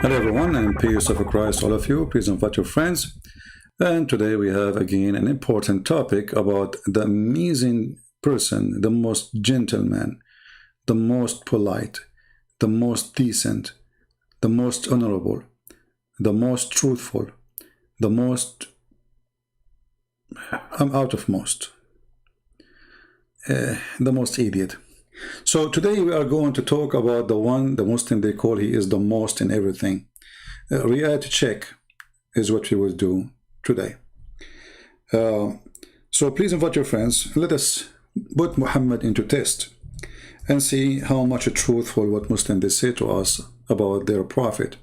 Hello everyone, and peace of Christ all of you. Please invite your friends. And today we have again an important topic about the amazing person, the most gentleman, the most polite, the most decent, the most honorable, the most truthful, the most... I'm out of most. The most idiot. So today we are going to talk about the Muslim they call he is the most in everything. Reality check is what we will do today. So please invite your friends. Let us put Muhammad into test and see how much truthful what Muslims they say to us about their prophet.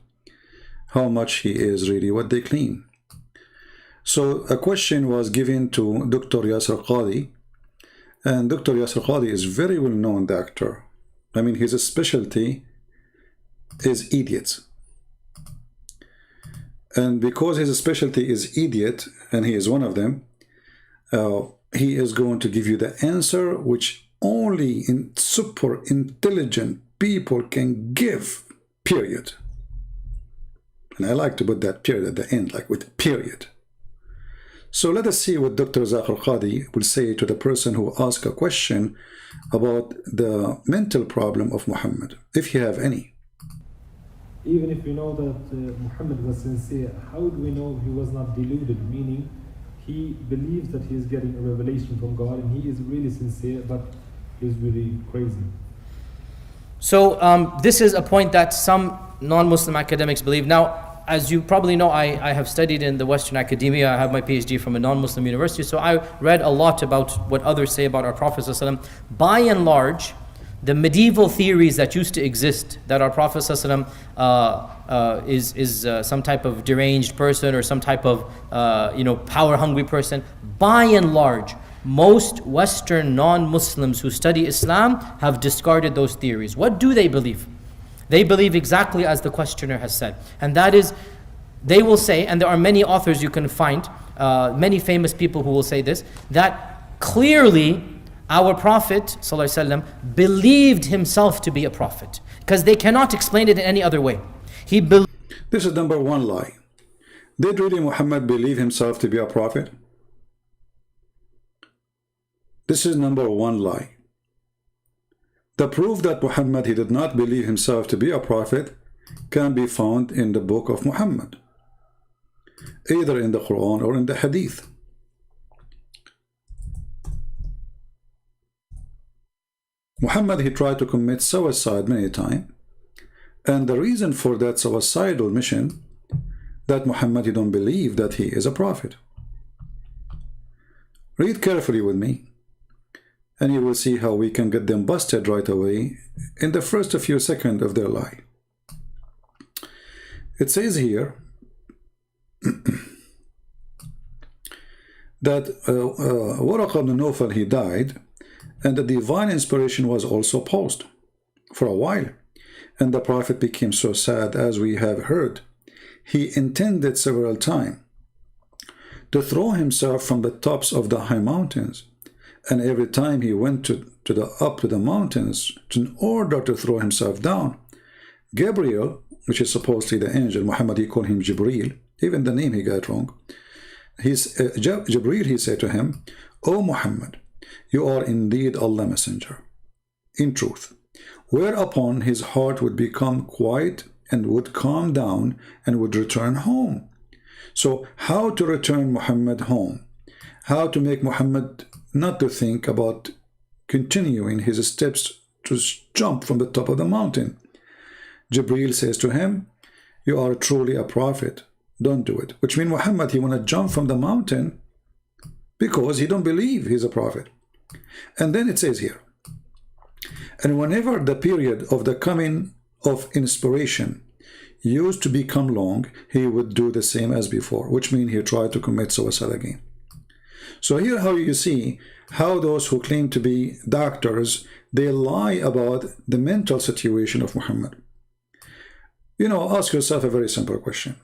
How much he is really what they claim. So a question was given to Dr. Yasir Qadhi. And Dr. Yasir Qadhi is very well-known doctor. I mean, his specialty is idiots. And because his specialty is idiot, and he is one of them, he is going to give you the answer which only super intelligent people can give, period. And I like to put that period at the end, like with period. So let us see what Dr. Yasir Qadhi will say to the person who asks a question about the mental problem of Muhammad, if you have any. Even if we know that Muhammad was sincere, how do we know he was not deluded? Meaning, he believes that he is getting a revelation from God and he is really sincere, but he's really crazy. So this is a point that some non-Muslim academics believe. Now, as you probably know, I have studied in the Western academia. I have my PhD from a non-Muslim university, so I read a lot about what others say about our Prophet ﷺ. By and large, the medieval theories that used to exist, that our Prophet ﷺ is some type of deranged person or some type of power-hungry person, by and large, most Western non-Muslims who study Islam have discarded those theories. What do they believe? They believe exactly as the questioner has said. And that is, they will say, and there are many authors you can find, many famous people who will say this, that clearly our Prophet ﷺ believed himself to be a prophet. Because they cannot explain it in any other way. This is number one lie. Did really Muhammad believe himself to be a prophet? This is number one lie. The proof that Muhammad he did not believe himself to be a prophet can be found in the book of Muhammad, either in the Quran or in the Hadith. Muhammad he tried to commit suicide many times, and the reason for that suicidal mission that Muhammad he don't believe that he is a prophet. Read carefully with me, and you will see how we can get them busted right away in the first few seconds of their lie. It says here that Waraq ibn Nawfal he died, and the divine inspiration was also paused for a while, and the prophet became so sad, as we have heard. He intended several times to throw himself from the tops of the high mountains. And every time he went up to the mountains in order to throw himself down, Gabriel, which is supposedly the angel, Muhammad he called him Jibreel, even the name he got wrong. Jibreel he said to him, "O Muhammad, you are indeed Allah's messenger, in truth." Whereupon his heart would become quiet and would calm down and would return home. So how to return Muhammad home? How to make Muhammad not to think about continuing his steps to jump from the top of the mountain? Jibreel says to him, "You are truly a prophet. Don't do it." Which means Muhammad, he want to jump from the mountain because he don't believe he's a prophet. And then it says here, and whenever the period of the coming of inspiration used to become long, he would do the same as before, which means he tried to commit suicide again. So here how you see how those who claim to be doctors, they lie about the mental situation of Muhammad. Ask yourself a very simple question.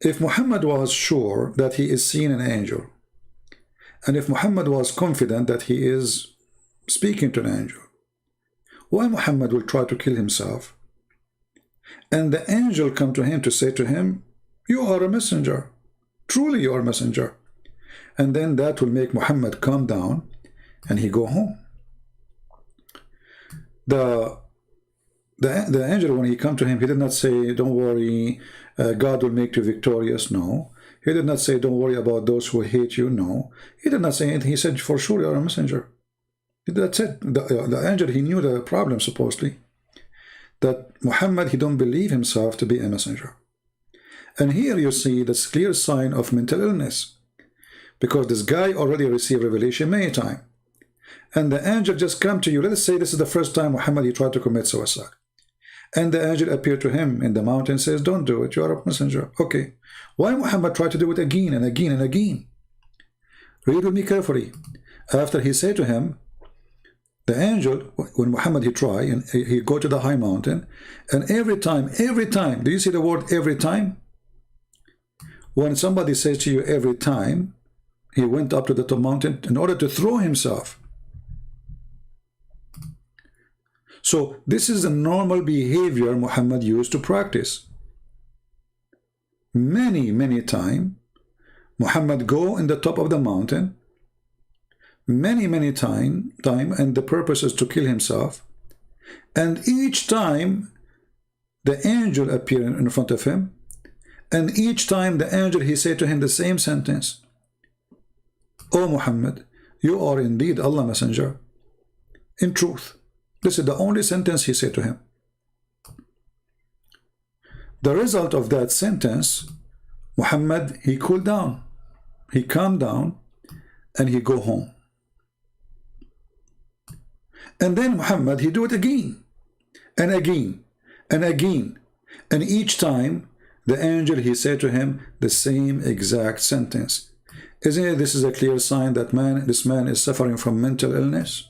If Muhammad was sure that he is seeing an angel, and if Muhammad was confident that he is speaking to an angel, why Muhammad will try to kill himself? And the angel come to him to say to him, you are a messenger. Truly you are a messenger. And then that will make Muhammad calm down and he go home. The angel, when he come to him, he did not say, don't worry, God will make you victorious. No. He did not say, don't worry about those who hate you. No. He did not say anything. He said, for sure you are a messenger. That's it. The angel, he knew the problem, supposedly. That Muhammad, he don't believe himself to be a messenger. And here you see this clear sign of mental illness. Because this guy already received revelation many times. And the angel just come to you. Let's say this is the first time Muhammad, he tried to commit suicide. And the angel appeared to him in the mountain and says, don't do it, you are a messenger. Okay. Why Muhammad tried to do it again and again and again? Read with me carefully. After he said to him, the angel, when Muhammad he try, and he go to the high mountain, and every time, do you see the word every time? When somebody says to you every time, he went up to the top mountain in order to throw himself. So this is the normal behavior Muhammad used to practice. Many times, Muhammad go in the top of the mountain, many time, and the purpose is to kill himself. And each time, the angel appeared in front of him, and each time the angel, he said to him the same sentence. O Muhammad, you are indeed Allah messenger. In truth. This is the only sentence he said to him. The result of that sentence, Muhammad, he cooled down. He calmed down and he go home. And then Muhammad, he do it again and again and again. And each time, the angel, he said to him the same exact sentence. Isn't it, this is a clear sign that this man is suffering from mental illness?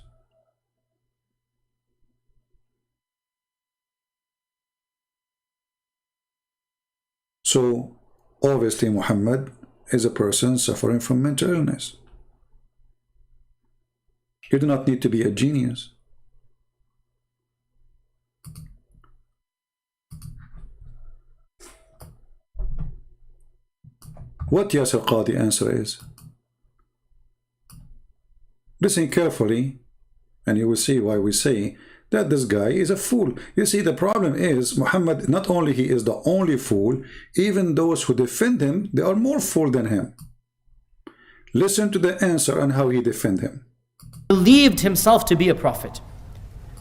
So, obviously Muhammad is a person suffering from mental illness. You do not need to be a genius. What Yasir Qadi answer is? Listen carefully, and you will see why we say that this guy is a fool. You see, the problem is Muhammad, not only he is the only fool, even those who defend him, they are more fool than him. Listen to the answer and how he defend him. Believed himself to be a prophet.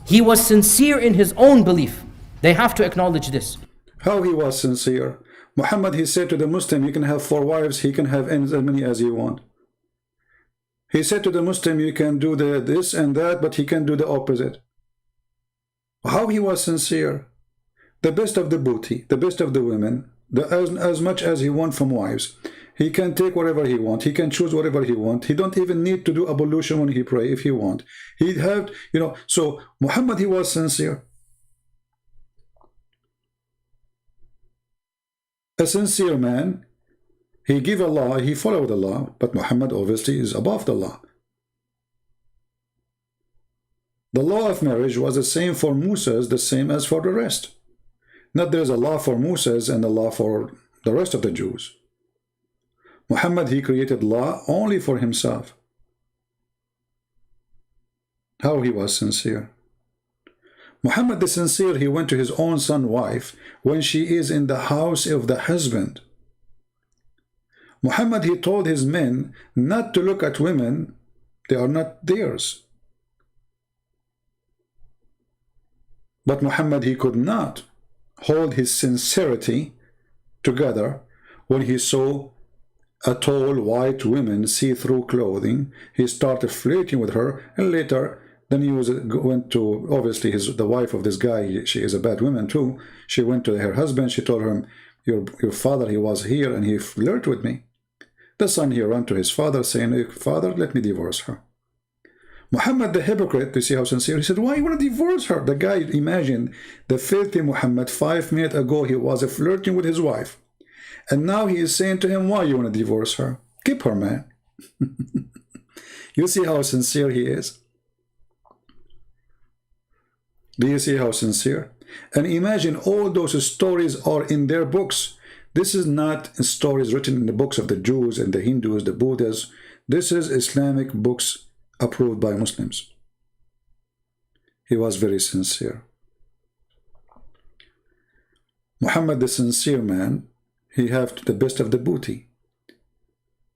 He was sincere in his own belief. They have to acknowledge this. How he was sincere? Muhammad, he said to the Muslim, you can have 4 wives, he can have as many as you want. He said to the Muslim, you can do this and that, but he can do the opposite. How he was sincere. The best of the booty, the best of the women, as much as he wants from wives. He can take whatever he wants. He can choose whatever he wants. He don't even need to do ablution when he pray if he want. He have, so Muhammad, he was sincere. A sincere man, he give a law, he follow the law, but Muhammad obviously is above the law. The law of marriage was the same for Moses, the same as for the rest. Not there's a law for Moses and a law for the rest of the Jews. Muhammad, he created law only for himself. How he was sincere. Muhammad the sincere, he went to his own son's wife when she is in the house of the husband. Muhammad, he told his men not to look at women, they are not theirs. But Muhammad, he could not hold his sincerity together when he saw a tall white woman see-through clothing. He started flirting with her, and later then he went to, obviously the wife of this guy, she is a bad woman too. She went to her husband, she told him, your father, he was here and he flirted with me. The son, he ran to his father saying, father, let me divorce her. Muhammad the hypocrite, you see how sincere, he said, why you want to divorce her? The guy, imagine, the filthy Muhammad, 5 minutes ago, he was flirting with his wife. And now he is saying to him, why you want to divorce her? Keep her, man. You see how sincere he is? Do you see how sincere? And imagine all those stories are in their books. This is not stories written in the books of the Jews and the Hindus, the Buddhas. This is Islamic books approved by Muslims. He was very sincere. Muhammad, the sincere man, he have the best of the booty.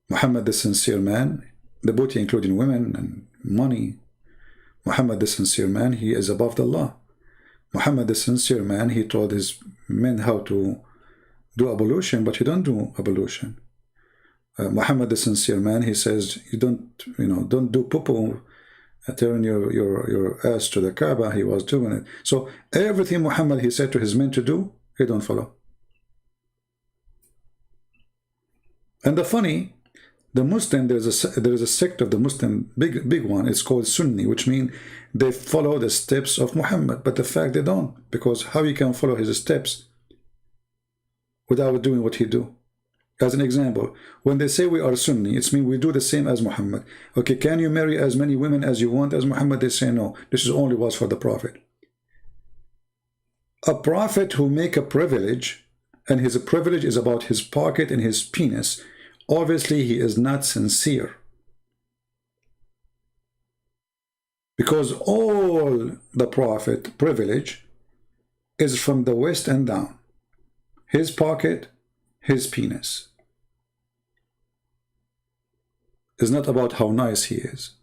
Muhammad, the sincere man, the booty including women and money. Muhammad, the sincere man, he is above the law. Muhammad, the sincere man, he told his men how to do ablution, but you don't do ablution. Muhammad, the sincere man, he says, you don't do poo-poo, turn your ass to the Kaaba. He was doing it. So everything Muhammad, he said to his men to do, he don't follow. And the funny, the Muslim, there is a sect of the Muslim, big one. It's called Sunni, which means they follow the steps of Muhammad. But the fact they don't, because how you can follow his steps without doing what he do? As an example, when they say we are Sunni, it means we do the same as Muhammad. Okay, can you marry as many women as you want as Muhammad? They say no. This is only was for the Prophet. A prophet who make a privilege, and his privilege is about his pocket and his penis, obviously he is not sincere. Because all the Prophet privilege is from the waist and down. His pocket, his penis. It's not about how nice he is.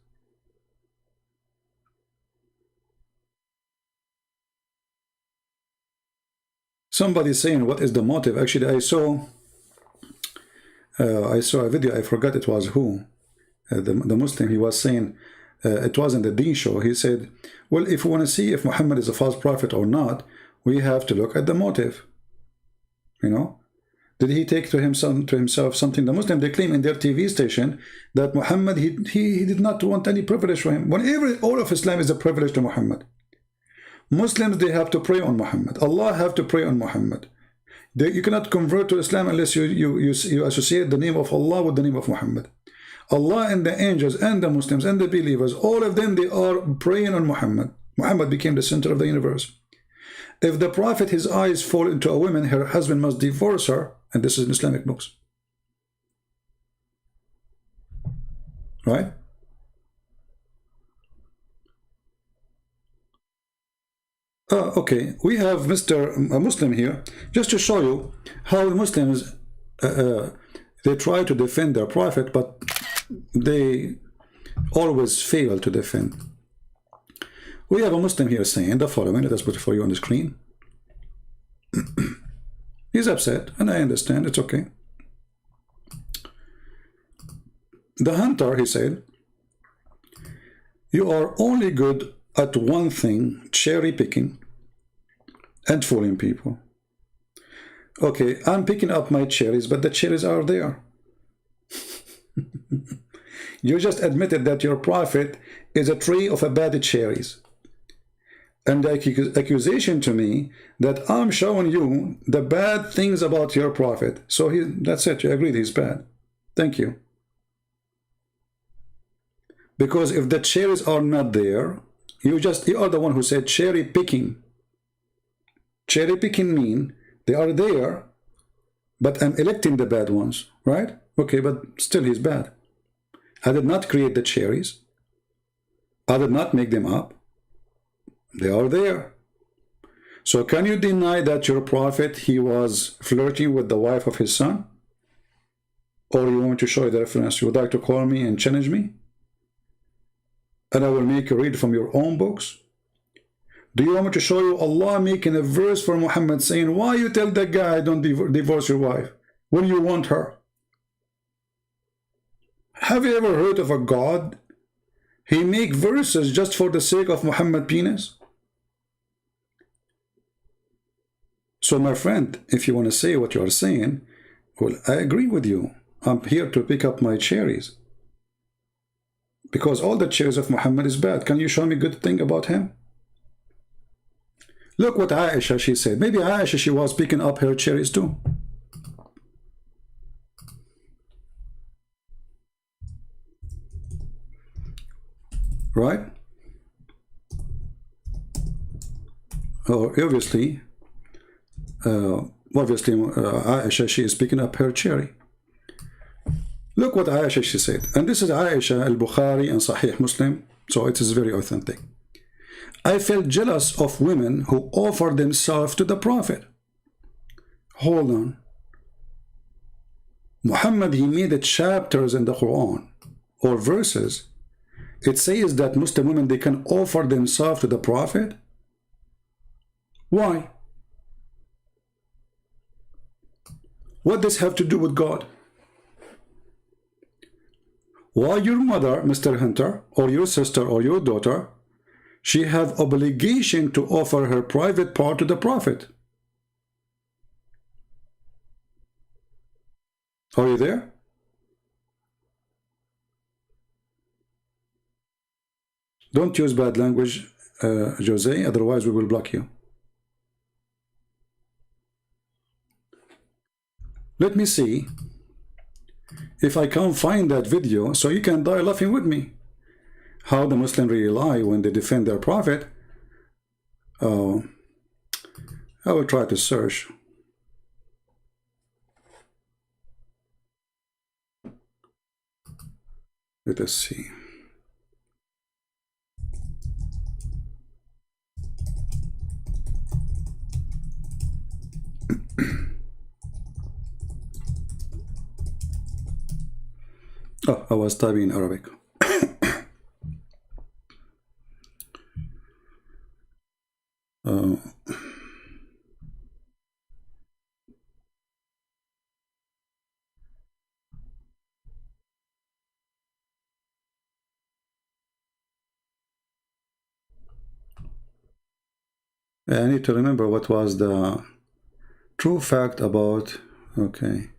Somebody saying, what is the motive? Actually, I saw a video, I forgot it was who, the Muslim, he was saying, it wasn't the Deen show. He said, well, if we want to see if Muhammad is a false prophet or not, we have to look at the motive. You know, did he take to himself something? The Muslim, they claim in their TV station that Muhammad, he did not want any privilege for him. Whenever all of Islam is a privilege to Muhammad. Muslims, they have to pray on Muhammad. Allah have to pray on Muhammad. You cannot convert to Islam unless you associate the name of Allah with the name of Muhammad. Allah and the angels and the Muslims and the believers, all of them, they are praying on Muhammad. Muhammad became the center of the universe. If the Prophet, his eyes fall into a woman, her husband must divorce her, and this is in Islamic books. Right? Okay, we have Mr. Muslim here, just to show you how Muslims, they try to defend their Prophet, but they always fail to defend. We have a Muslim here saying the following. Let us put it for you on the screen. He's upset, and I understand, it's okay. The hunter, he said, you are only good at one thing, cherry picking and fooling people. Okay, I'm picking up my cherries, but the cherries are there. You just admitted that your Prophet is a tree of a bad cherries. And the accusation to me that I'm showing you the bad things about your Prophet. So that's it, you agreed he's bad. Thank you. Because if the cherries are not there, you are the one who said cherry picking. Cherry picking mean they are there, but I'm electing the bad ones, right? Okay, but still he's bad. I did not create the cherries. I did not make them up. They are there. So can you deny that your Prophet, he was flirting with the wife of his son? Or you want me to show you the reference? You would like to call me and challenge me? And I will make you read from your own books? Do you want me to show you Allah making a verse for Muhammad saying, why you tell that guy don't divorce your wife when you want her? Have you ever heard of a God? He make verses just for the sake of Muhammad penis? So my friend, if you want to say what you are saying, well, I agree with you. I'm here to pick up my cherries. Because all the cherries of Muhammad is bad. Can you show me a good thing about him? Look what Aisha, she said. Maybe Aisha, she was picking up her cherries too. Right? obviously, Aisha, she is picking up her cherry. Look what Aisha, she said. And this is Aisha al-Bukhari and Sahih Muslim, so it is very authentic. I felt jealous of women who offer themselves to the Prophet. Hold on. Muhammad, he made chapters in the Quran or verses. It says that Muslim women, they can offer themselves to the Prophet. Why? What does this have to do with God? Why your mother, Mr. Hunter, or your sister or your daughter, she have obligation to offer her private part to the Prophet? Are you there? Don't use bad language, Jose, otherwise we will block you. Let me see if I can find that video so you can die laughing with me. How the Muslims really lie when they defend their Prophet. I will try to search. Let us see. Oh, I was typing in Arabic. I need to remember what was the true fact about, okay,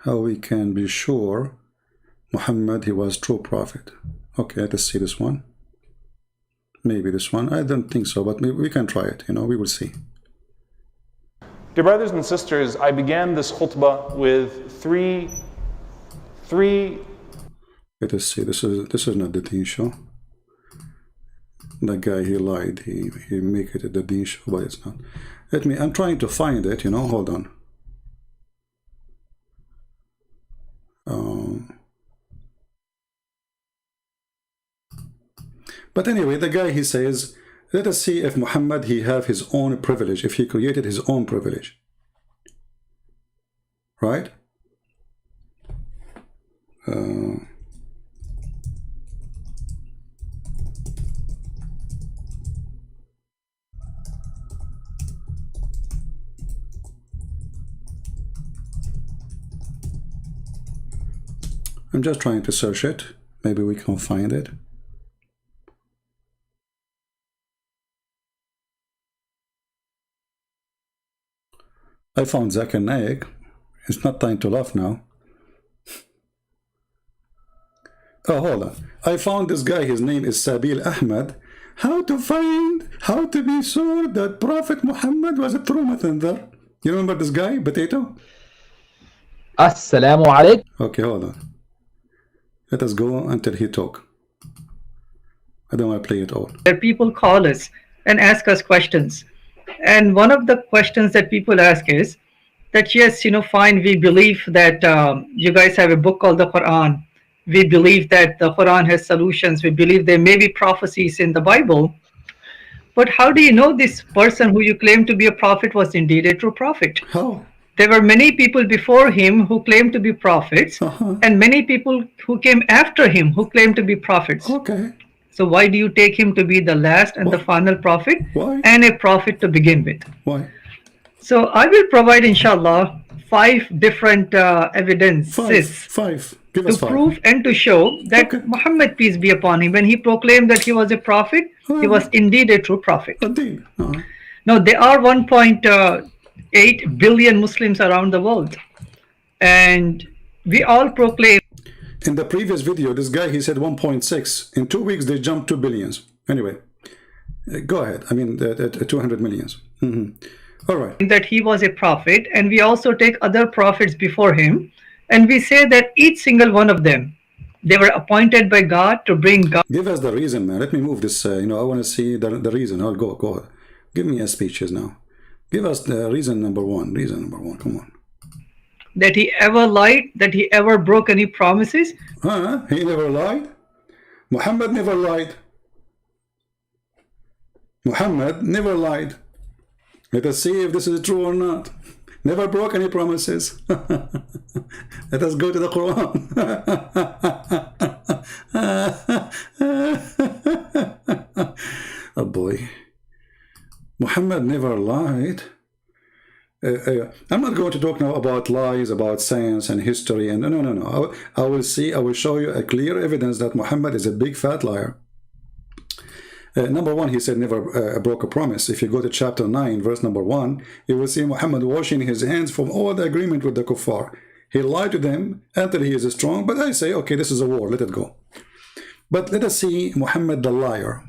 how we can be sure Muhammad, he was true prophet. Okay, let's see this one. Maybe this one. I don't think so, but maybe we can try it, you know, we will see. Dear brothers and sisters, I began this khutbah with three. Let us see. This is not the Deen show. That guy, he lied. He make it the Deen show, but it's not. I'm trying to find it, you know. Hold on. But anyway, the guy, he says, let us see if Muhammad, he have his own privilege, if he created his own privilege. Right? I'm just trying to search it. Maybe we can find it. I found Zakir Naik. It's not time to laugh now. Oh, hold on. I found this guy. His name is Sabil Ahmed. How to be sure that Prophet Muhammad was a true messenger. You remember this guy, Potato? Assalamu alaikum. Okay, hold on. Let us go until he talk. I don't want to play it all. Where people call us and ask us questions. And one of the questions that people ask is that, yes, fine, we believe that you guys have a book called the Quran. We believe that the Quran has solutions. We believe there may be prophecies in the Bible. But how do you know this person who you claim to be a prophet was indeed a true prophet? How? There were many people before him who claimed to be prophets, and many people who came after him who claimed to be prophets. Okay. So why do you take him to be the last and the final prophet? Why? And a prophet to begin with? Why? So I will provide, inshallah, 5 different evidences Five. Give us to 5. prove and to show that Muhammad, peace be upon him, when he proclaimed that he was a prophet, he was indeed a true prophet. Indeed. Now, there are 1.8 billion Muslims around the world, and we all proclaim. In the previous video, this guy, he said 1.6. In 2 weeks, they jumped 2 billions. Anyway, go ahead. I mean, 200 millions. All right. That he was a prophet, and we also take other prophets before him, and we say that each single one of them, they were appointed by God to bring God. Give us the reason, man. Let me move this. I want to see the reason. I'll go. Give me a speeches now. Give us the reason number one. Reason number one. Come on. That he ever lied? That he ever broke any promises? Huh? He never lied? Muhammad never lied. Muhammad never lied. Let us see if this is true or not. Never broke any promises. Let us go to the Quran. Oh boy. Muhammad never lied. I'm not going to talk now about lies, about science and history, and no. I will show you a clear evidence that Muhammad is a big fat liar. Number one, he said never broke a promise. If you go to chapter 9, verse number 1, you will see Muhammad washing his hands from all the agreement with the kuffar. He lied to them until he is strong, but I say, okay, this is a war, let it go. But let us see Muhammad the liar.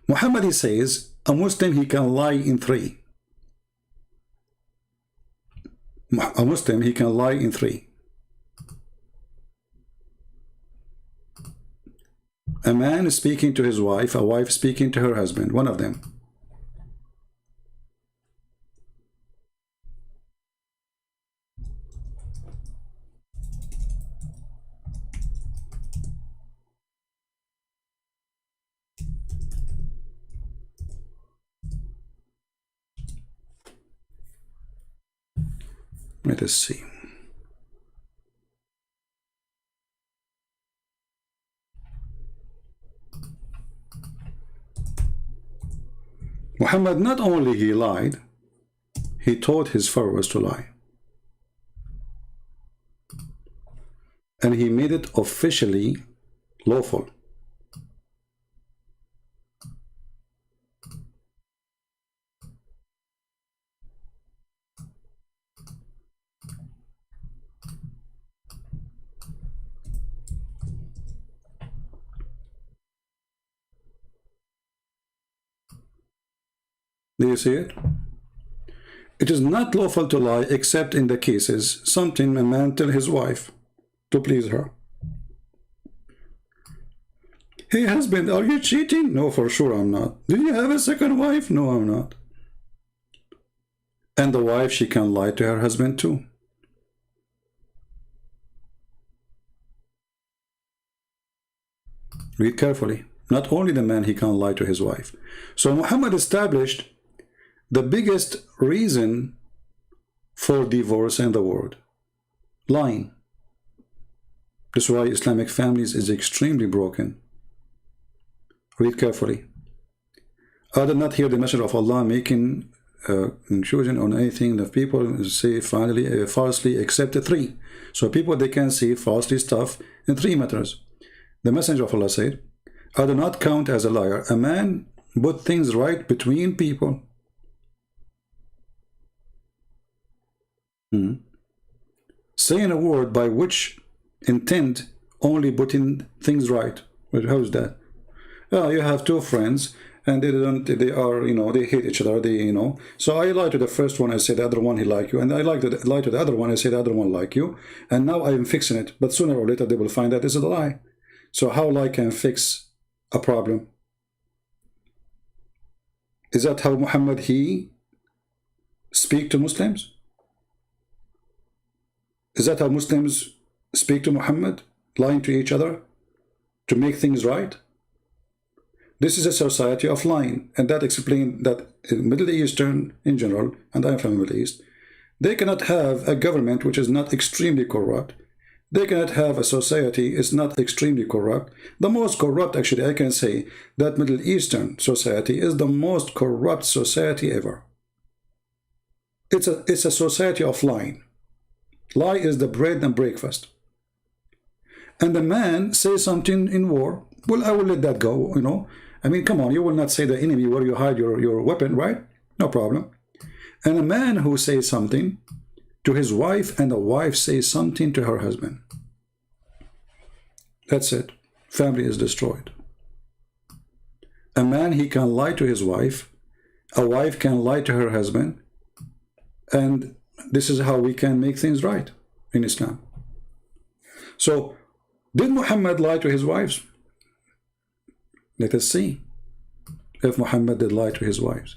Muhammad, he says, a Muslim, he can lie in 3. A Muslim, he can lie in 3. A man is speaking to his wife, a wife speaking to her husband, one of them. Let us see. Muhammad, not only he lied, he taught his followers to lie. And he made it officially lawful. Do you see it? It is not lawful to lie except in the cases something a man tell his wife to please her. Hey husband, are you cheating? No, for sure I'm not. Do you have a second wife? No, I'm not. And the wife, she can lie to her husband too. Read carefully. Not only the man, he can lie to his wife. So Muhammad established the biggest reason for divorce in the world: lying. That's why Islamic families is extremely broken. Read carefully. I did not hear the message of Allah making intrusion on anything that people say finally falsely except 3. So people, they can say falsely stuff in 3 matters. The Messenger of Allah said, I do not count as a liar a man put things right between people. Saying a word by which intent only putting things right. Well, how's that? You have 2 friends and they are, they hate each other, so I lie to the first one, I say the other one he like you, and I lie to the other one, I say the other one like you, and now I'm fixing it, but sooner or later they will find out this is a lie. So how lie can fix a problem? Is that how Muhammad he speak to Muslims? Is that how Muslims speak to Muhammad? Lying to each other to make things right? This is a society of lying, and that explains that in Middle Eastern in general, and I'm from the Middle East, they cannot have a government which is not extremely corrupt. They cannot have a society is not extremely corrupt. The most corrupt, actually, I can say that Middle Eastern society is the most corrupt society ever. It's a society of lying. Lie is the bread and breakfast. And the man says something in war. Well, I will let that go, I mean, come on, you will not say the enemy where you hide your weapon, right? No problem. And a man who says something to his wife and the wife says something to her husband. That's it. Family is destroyed. A man, he can lie to his wife. A wife can lie to her husband. And this is how we can make things right in Islam. So, did Muhammad lie to his wives? Let us see. if Muhammad did lie to his wives.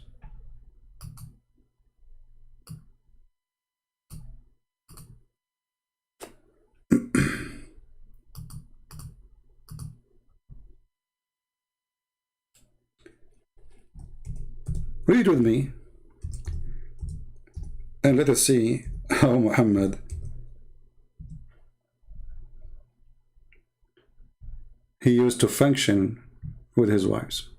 Read with me and let us see how Muhammad he used to function with his wives.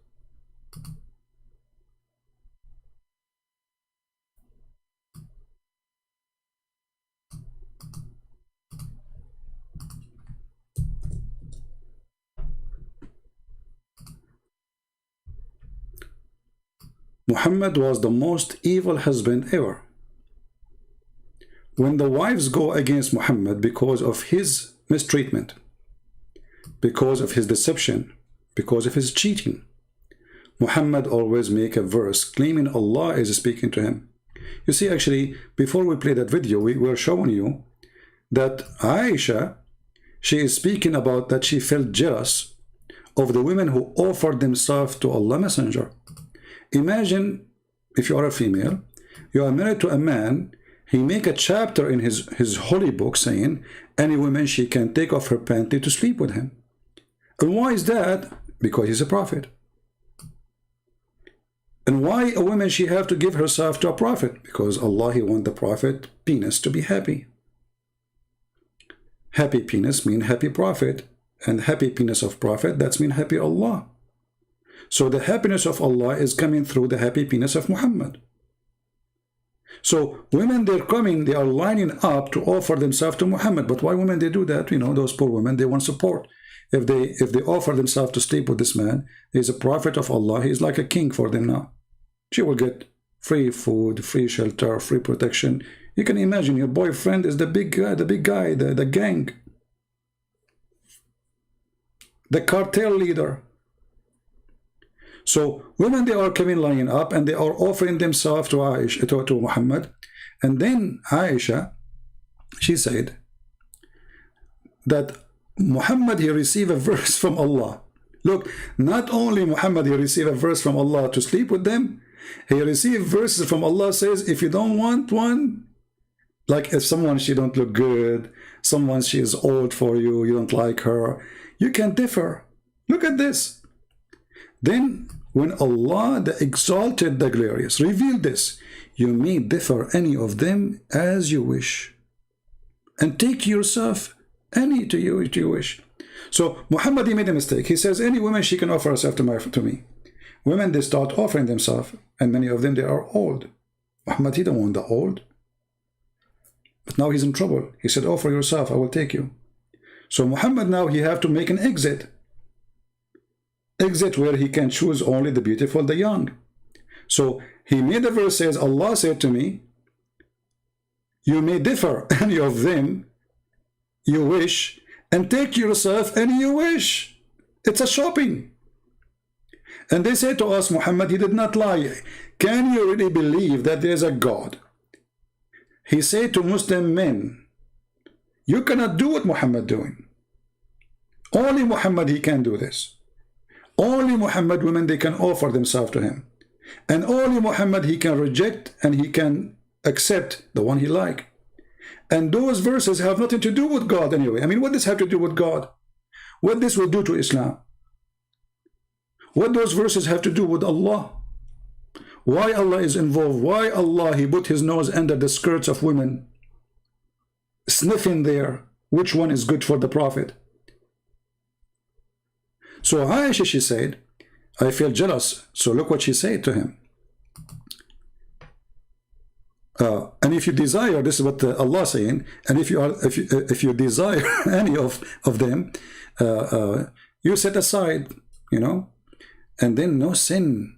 Muhammad was the most evil husband ever. When the wives go against Muhammad because of his mistreatment, because of his deception, because of his cheating, Muhammad always make a verse claiming Allah is speaking to him. You see, actually, before we play that video, we were showing you that Aisha, she is speaking about that she felt jealous of the women who offered themselves to Allah Messenger. Imagine if you are a female, you are married to a man, he make a chapter in his holy book saying any woman she can take off her panty to sleep with him. And why is that? Because he's a prophet. And why a woman she have to give herself to a prophet? Because Allah, he want the prophet penis to be happy. Happy penis mean happy prophet, and happy penis of prophet, that's mean happy Allah. So the happiness of Allah is coming through the happy penis of Muhammad. So women, they're coming, they are lining up to offer themselves to Muhammad. But why women they do that? You know, those poor women, they want support. If they offer themselves to sleep with this man, he's a prophet of Allah, he's like a king for them now. She will get free food, free shelter, free protection. You can imagine your boyfriend is the big guy, the gang, the cartel leader. So women, they are coming lining up and they are offering themselves to Aisha, to Muhammad. And then Aisha, she said that Muhammad, he received a verse from Allah. Look, not only Muhammad, he received a verse from Allah to sleep with them, he received verses from Allah says, if you don't want one, like if someone, she don't look good, someone, she is old for you, you don't like her, you can differ. Look at this. Then when Allah, the exalted, the glorious, revealed this, you may differ any of them as you wish, and take yourself any to you wish. So Muhammad, he made a mistake. He says any woman she can offer herself to me. Women, they start offering themselves, and many of them, they are old. Muhammad, he don't want the old. But now he's in trouble. He said, offer yourself, I will take you. So Muhammad now, he have to make an exit where he can choose only the beautiful, the young. So he made a verse says, Allah said to me, you may differ any of them you wish, and take yourself any you wish. It's a shopping. And they say to us, Muhammad, he did not lie. Can you really believe that there is a God? He said to Muslim men, you cannot do what Muhammad doing. Only Muhammad, he can do this. Only Muhammad, women, they can offer themselves to him. And only Muhammad, he can reject and he can accept the one he like. And those verses have nothing to do with God anyway. I mean, what does have to do with God? What this will do to Islam? What those verses have to do with Allah? Why Allah is involved? Why Allah, he put his nose under the skirts of women, sniffing there, which one is good for the Prophet? So Aisha, she said, I feel jealous. So look what she said to him. And if you desire, this is what Allah saying, and if you desire any of them, you set aside, you know, and then no sin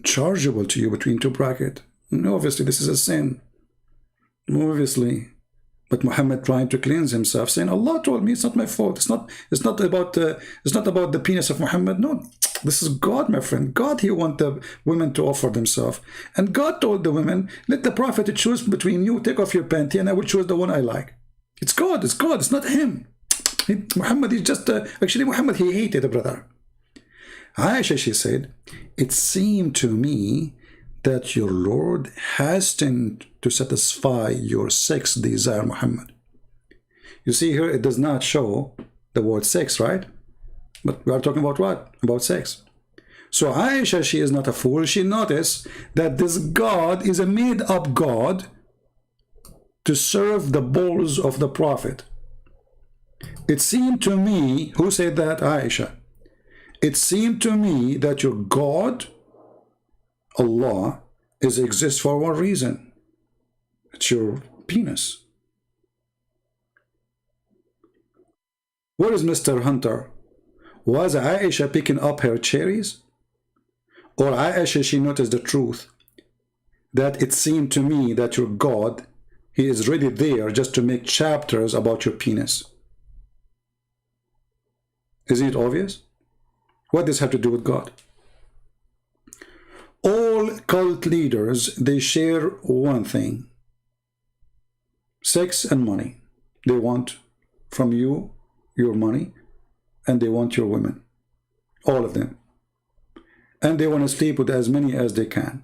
chargeable to you between two brackets. No, obviously this is a sin, obviously. But Muhammad trying to cleanse himself, saying, Allah told me, it's not my fault. It's not about the penis of Muhammad. No, this is God, my friend. God, he want the women to offer themselves. And God told the women, let the Prophet choose between you, take off your panty, and I will choose the one I like. It's God, it's not him. Muhammad is just, actually Muhammad, he hated the brother. Aisha, she said, it seemed to me that your Lord hastened to satisfy your sex desire, Muhammad. You see here, it does not show the word sex, right? But we are talking about what? About sex. So Aisha, she is not a fool. She noticed that this God is a made-up God to serve the balls of the Prophet. It seemed to me, who said that? Aisha. It seemed to me that your God, Allah, exists for one reason. It's your penis. Where is Mr. Hunter? Was Aisha picking up her cherries? Or Aisha, she noticed the truth, that it seemed to me that your God, he is really there just to make chapters about your penis. Isn't it obvious? What does this have to do with God? All cult leaders, they share one thing: sex and money. They want from you your money, and they want your women, all of them. And they want to sleep with as many as they can.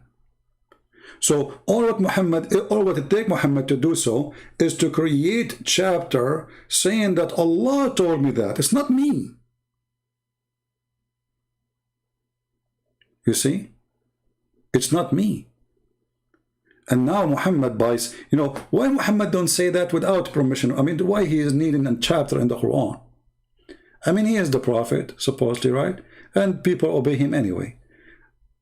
So all what it takes Muhammad to do so is to create chapter saying that Allah told me that. It's not me. You see? It's not me. And now Muhammad buys, why Muhammad don't say that without permission? I mean, why he is needing a chapter in the Quran? I mean, he is the Prophet, supposedly, right? And people obey him anyway.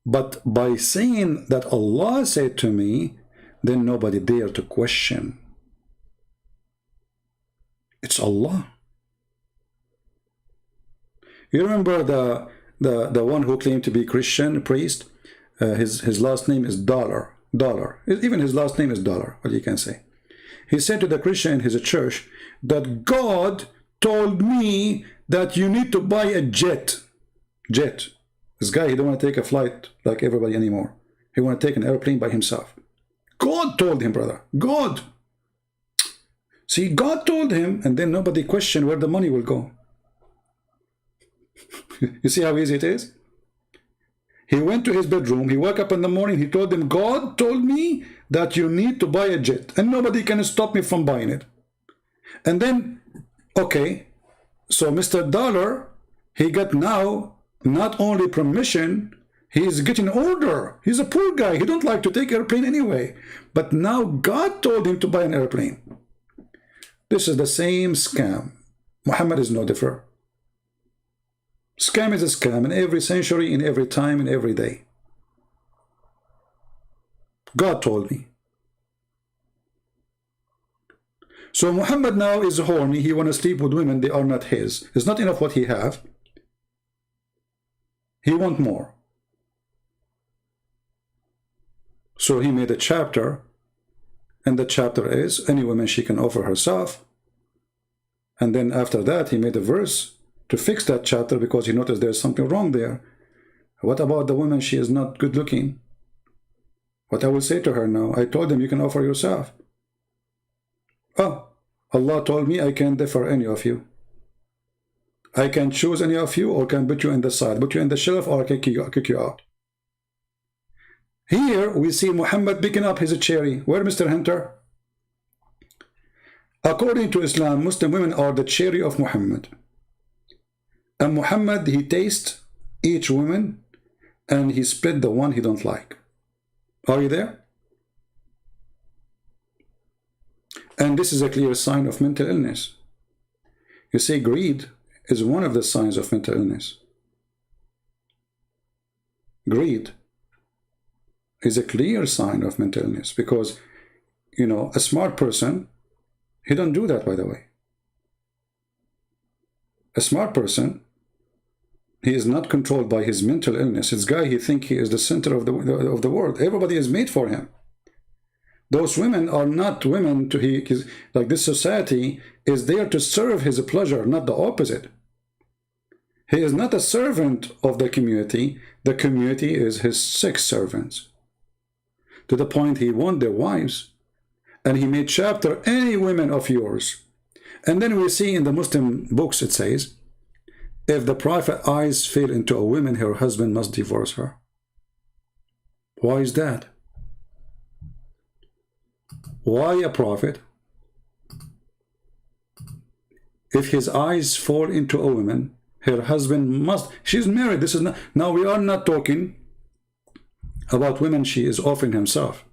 But by saying that Allah said to me, then nobody dare to question. It's Allah. You remember the one who claimed to be Christian priest? His last name is Dollar. Even his last name is Dollar, what you can say. He said to the Christian in his church that God told me that you need to buy a jet. This guy, he don't want to take a flight like everybody anymore. He want to take an airplane by himself. God told him, brother. God. See, God told him, and then nobody questioned where the money will go. You see how easy it is? He went to his bedroom. He woke up in the morning. He told them, God told me that you need to buy a jet, and nobody can stop me from buying it. And then, okay, so Mr. Dollar, he got now not only permission, he is getting order. He's a poor guy. He don't like to take airplane anyway. But now God told him to buy an airplane. This is the same scam. Muhammad is no different. Scam is a scam in every century, in every time, in every day. God told me. So Muhammad now is horny. He want to sleep with women. They are not his. It's not enough what he have. He want more. So he made a chapter, and the chapter is any woman she can offer herself. And then after that, he made a verse to fix that chapter because he noticed there's something wrong there. What about the woman? She is not good looking. What I will say to her now, I told them you can offer yourself. Oh, Allah told me I can't differ any of you. I can choose any of you or can put you in the side, put you in the shelf, or kick you out. Here we see Muhammad picking up his cherry. Where, Mr. Hunter? According to Islam, Muslim women are the cherry of Muhammad. And Muhammad, he tastes each woman and he split the one he don't like. Are you there? And this is a clear sign of mental illness. You see, greed is one of the signs of mental illness. Greed is a clear sign of mental illness because, a smart person, he don't do that, by the way. A smart person, he is not controlled by his mental illness. This guy, he thinks he is the center of the world. Everybody is made for him. Those women are not women like this society is there to serve his pleasure, not the opposite. He is not a servant of the community. The community is his sex servants. To the point he won their wives. And he made chapter, any women of yours. And then we see in the Muslim books, it says, if the Prophet's eyes fell into a woman, her husband must divorce her. Why is that? Why a prophet? If his eyes fall into a woman, her husband must, she's married. This is not, now we are not talking about women she is offering himself.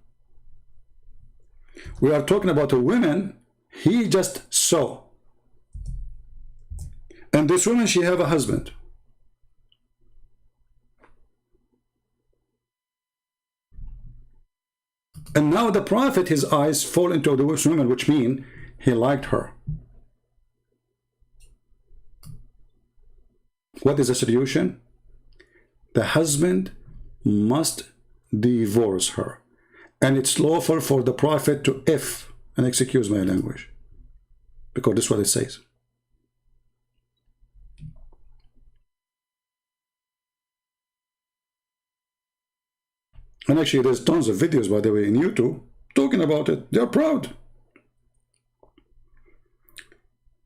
We are talking about a woman he just saw. And this woman, she have a husband. And now the Prophet, his eyes fall into the woman, which means he liked her. What is the solution? The husband must divorce her. And it's lawful for the Prophet to and excuse my language, because this is what it says. And actually there's tons of videos, by the way, in YouTube talking about it. They're proud.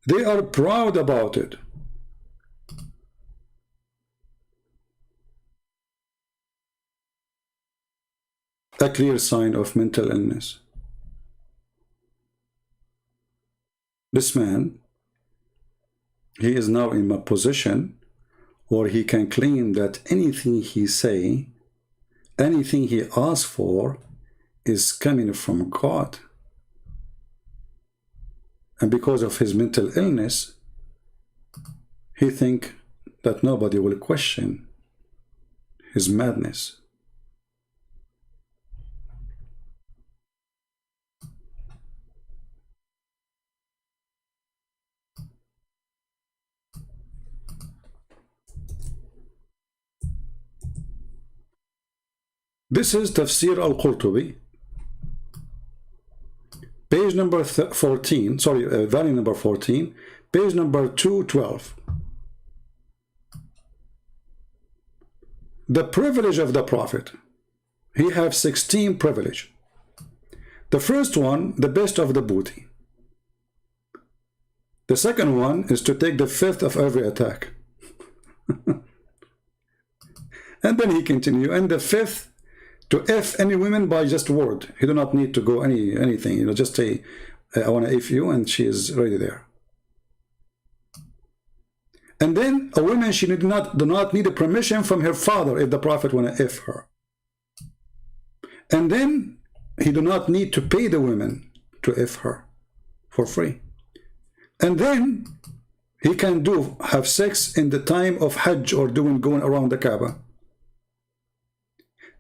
They are proud about it. A clear sign of mental illness. This man, he is now in a position where he can claim that anything he say, anything he asks for is coming from God. And because of his mental illness, he thinks that nobody will question his madness. This is Tafsir al-Qurtubi, page number 14, volume number 14, page number 212. The privilege of the Prophet. He has 16 privilege. The first one, the best of the booty. The second one is to take the fifth of every attack. And then he continue, and the fifth, to F any women by just word. He do not need to go anything. You know, just say, I want to F you, and she is already there. And then a woman, she do not need a permission from her father if the Prophet want to F her. And then he do not need to pay the women to F her for free. And then he can have sex in the time of Hajj or going around the Kaaba.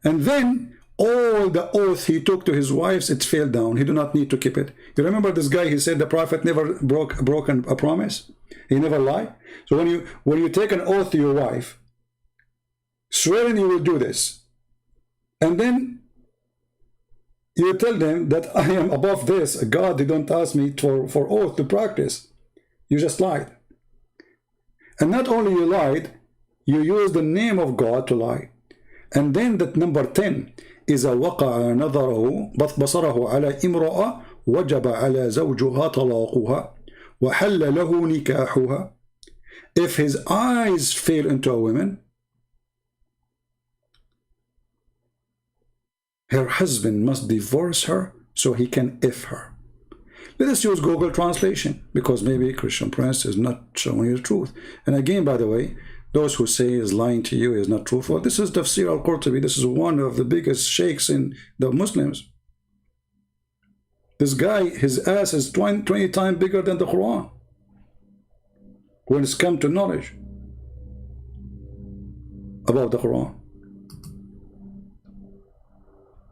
And then all the oath he took to his wives, it fell down. He do not need to keep it. You remember this guy, he said the Prophet never broken a promise. He never lied. So when you take an oath to your wife, swearing you will do this, and then you tell them that I am above this, God, they don't ask me for oath to practice. You just lied. And not only you lied, you used the name of God to lie. And then that number 10 is وقع نظره بصره على امرأة وجب على زوجها طلاقها وحل له نكاحها. If his eyes fail into a woman, her husband must divorce her so he can F her. Let us use Google translation, because maybe Christian Prince is not showing you the truth. And again, by the way, those who say is lying to you is not truthful. This is Tafsir al-Qurtubi. This is one of the biggest sheikhs in the Muslims. This guy, his ass is 20 times bigger than the Quran when it's come to knowledge about the Quran.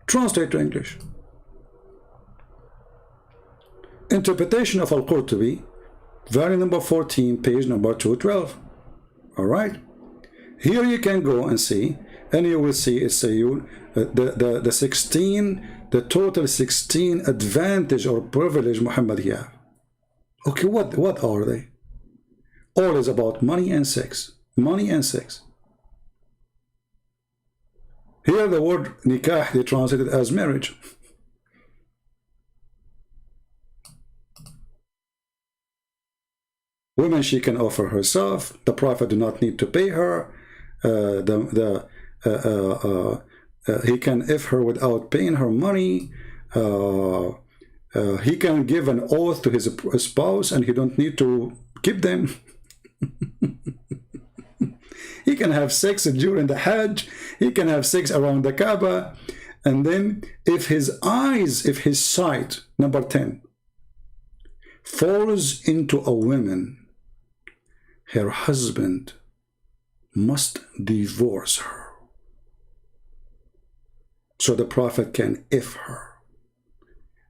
Translate to English. Interpretation of Al-Qurtubi, volume number 14, page number 212. All right, here you can go and see, and you will see it's the 16, the total 16 advantage or privilege Muhammad here. Okay, what are they? All is about money and sex. Money and sex. Here the word nikah, they translate it as marriage. Women, she can offer herself. The Prophet do not need to pay her. He can if her without paying her money. He can give an oath to his spouse and he don't need to keep them. He can have sex during the Hajj. He can have sex around the Kaaba. And then if his eyes, if his sight, number 10, falls into a woman, her husband must divorce her. So the Prophet can if her.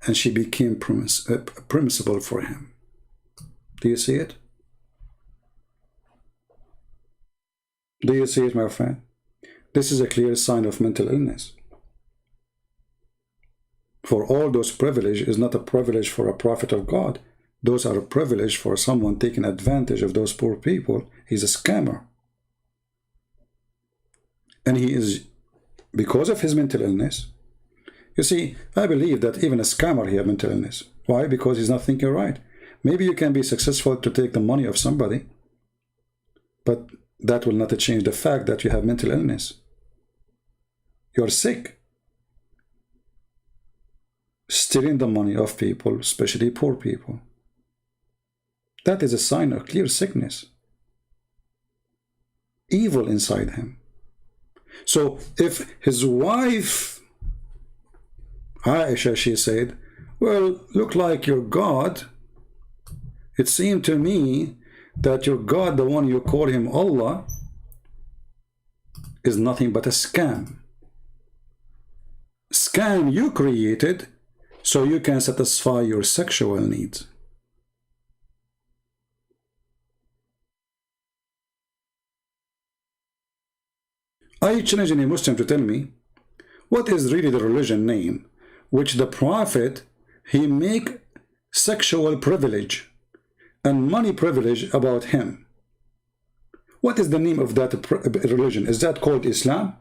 And she became permissible for him. Do you see it? Do you see it, my friend? This is a clear sign of mental illness. For all those privilege is not a privilege for a prophet of God. Those are a privilege for someone taking advantage of those poor people. He's a scammer. And he is, because of his mental illness, you see, I believe that even a scammer he has mental illness. Why? Because he's not thinking right. Maybe you can be successful to take the money of somebody, but that will not change the fact that you have mental illness. You're sick. Stealing the money of people, especially poor people. That is a sign of clear sickness. Evil inside him. So if his wife, Aisha, she said, well, look like your God. It seemed to me that your God, the one you call him Allah, is nothing but a scam. Scam you created so you can satisfy your sexual needs. I challenge any Muslim to tell me what is really the religion name which the Prophet he make sexual privilege and money privilege about him. What is the name of that religion? Is that called Islam?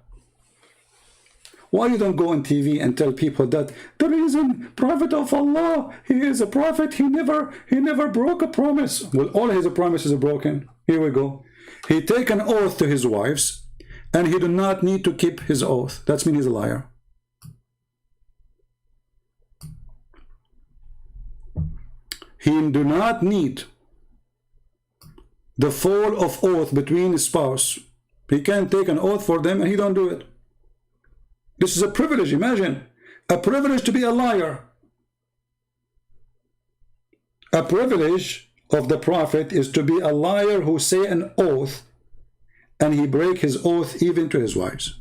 Why you don't go on TV and tell people that the reason Prophet of Allah, he is a prophet, he never broke a promise. Well, all his promises are broken. Here we go. He take an oath to his wives and he do not need to keep his oath. That means he's a liar. He do not need the fall of oath between his spouse. He can take an oath for them and he don't do it. This is a privilege. Imagine a privilege to be a liar. A privilege of the Prophet is to be a liar who say an oath and he break his oath even to his wives.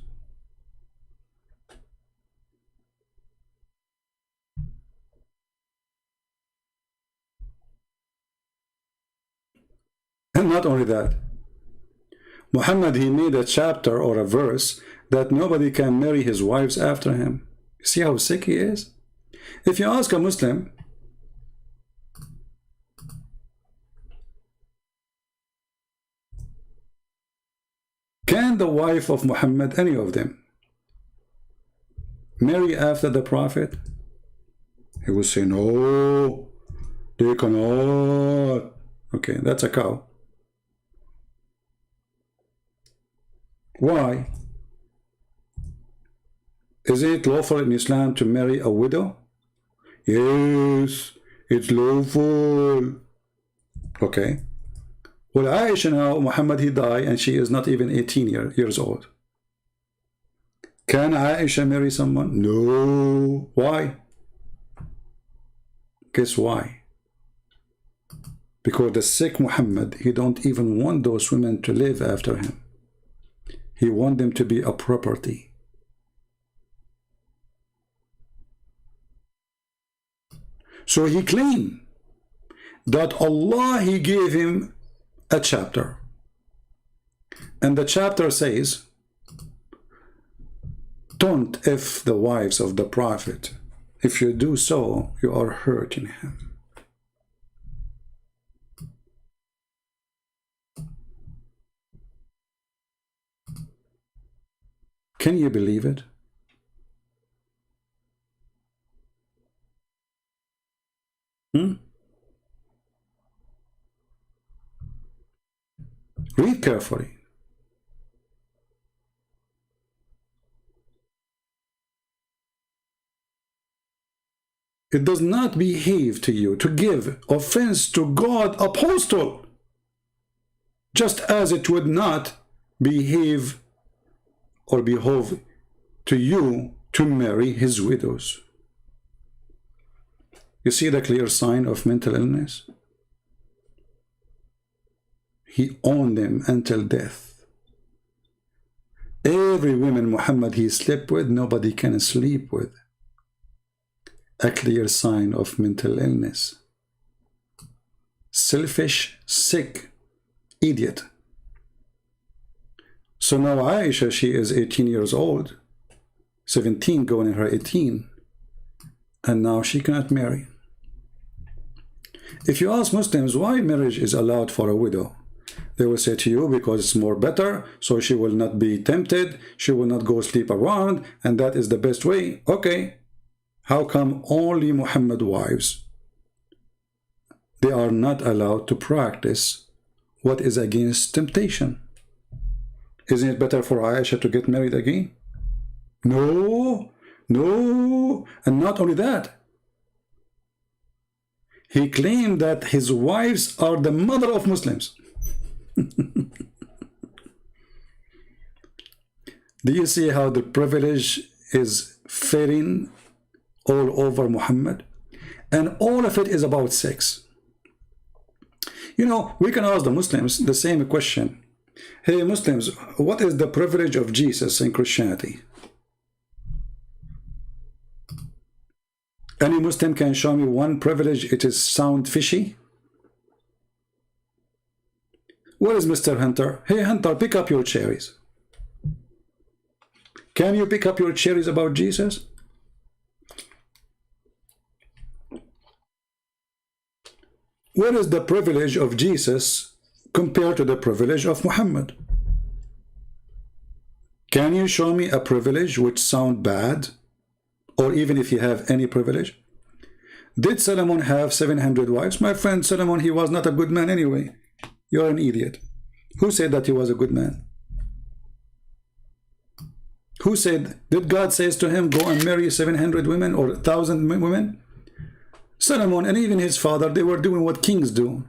And not only that, Muhammad, he made a chapter or a verse that nobody can marry his wives after him. See how sick he is? If you ask a Muslim, can the wife of Muhammad, any of them, marry after the Prophet? He will say, no, they cannot. Okay, that's a cow. Why? Is it lawful in Islam to marry a widow? Yes, it's lawful. Okay. Well, Aisha now, Muhammad, he died and she is not even 18 years old. Can Aisha marry someone? No. Why? Guess why? Because the sick Muhammad, he don't even want those women to live after him. He wants them to be a property. So he claimed that Allah, he gave him a chapter. And the chapter says, don't if the wives of the Prophet. If you do so, you are hurting him. Can you believe it? Read carefully. It does not behave to you to give offense to God apostle, just as it would not behave or behove to you to marry his widows. You see the clear sign of mental illness? He owned them until death. Every woman Muhammad he slept with, nobody can sleep with. A clear sign of mental illness. Selfish, sick, idiot. So now Aisha, she is 18 years old, 17 going in her 18, and now she cannot marry. If you ask Muslims why marriage is allowed for a widow, they will say to you because it's more better, so she will not be tempted, she will not go sleep around, and that is the best way. Okay, how come only Muhammad wives, they are not allowed to practice what is against temptation? Isn't it better for Aisha to get married again? No, no, and not only that. He claimed that his wives are the mother of Muslims. Do you see how the privilege is fading all over Muhammad? And all of it is about sex. You know, we can ask the Muslims the same question. Hey Muslims, what is the privilege of Jesus in Christianity? Any Muslim can show me one privilege it is sound fishy? Where is Mr. Hunter? Hey Hunter, pick up your cherries. Can you pick up your cherries about Jesus? Where is the privilege of Jesus compared to the privilege of Muhammad? Can you show me a privilege which sound bad? Or even if you have any privilege? Did Solomon have 700 wives? My friend Solomon, he was not a good man anyway. You're an idiot. Who said that he was a good man? Who said, did God say to him, go and marry 700 women or 1,000 women? Solomon and even his father, they were doing what kings do.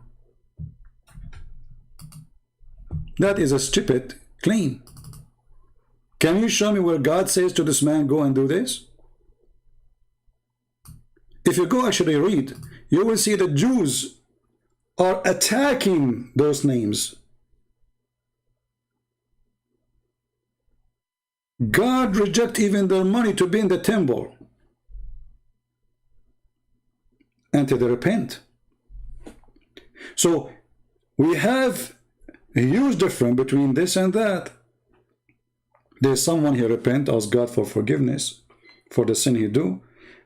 That is a stupid claim. Can you show me where God says to this man, go and do this? If you go actually read, you will see the Jews are attacking those names. God reject even their money to be in the temple until they repent. So we have a huge difference between this and that. There's someone he repent, ask God for forgiveness for the sin he do,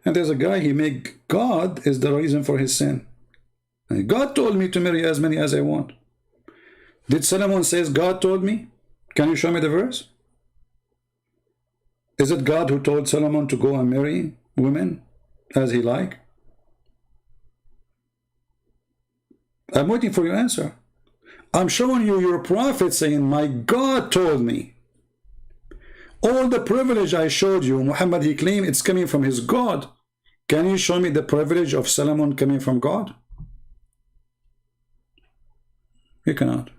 and there's a guy he make God is the reason for his sin. And God told me to marry as many as I want. Did Solomon says God told me? Can you show me the verse? Is it God who told Solomon to go and marry women as he like? I'm waiting for your answer. I'm showing you your prophet saying, my God told me. All the privilege I showed you, Muhammad, he claimed it's coming from his God. Can you show me the privilege of Solomon coming from God? You cannot.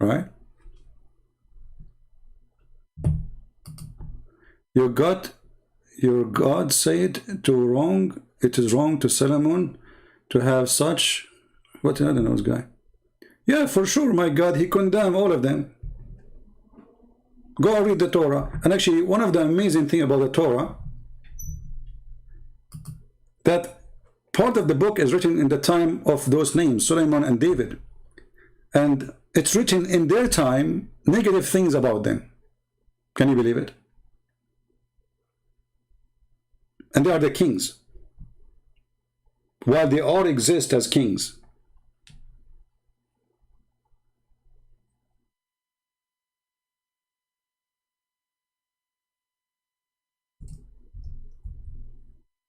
Right? Your God said it is wrong to Solomon to have such, what another knows guy? Yeah, for sure, my God, he condemned all of them. Go read the Torah. And actually, one of the amazing things about the Torah, that part of the book is written in the time of those names, Solomon and David. And it's written in their time, negative things about them. Can you believe it? And they are the kings. While they all exist as kings.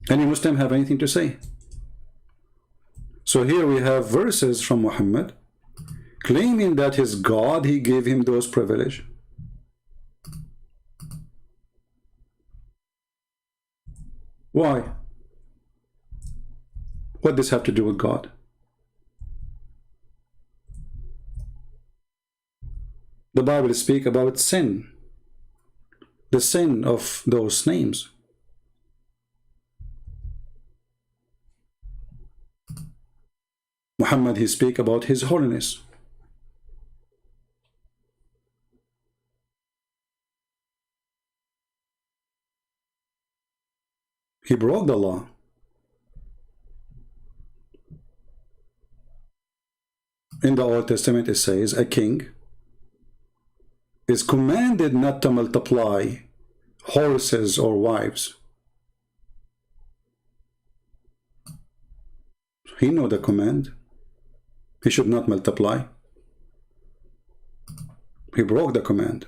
Any Muslim have anything to say? So here we have verses from Muhammad claiming that his God, he gave him those privileges. Why? What does this have to do with God? The Bible speaks about sin, the sin of those names. Muhammad, he speaks about his holiness. He broke the law. In the Old Testament it says a king is commanded not to multiply horses or wives. He knew the command. He should not multiply. He broke the command.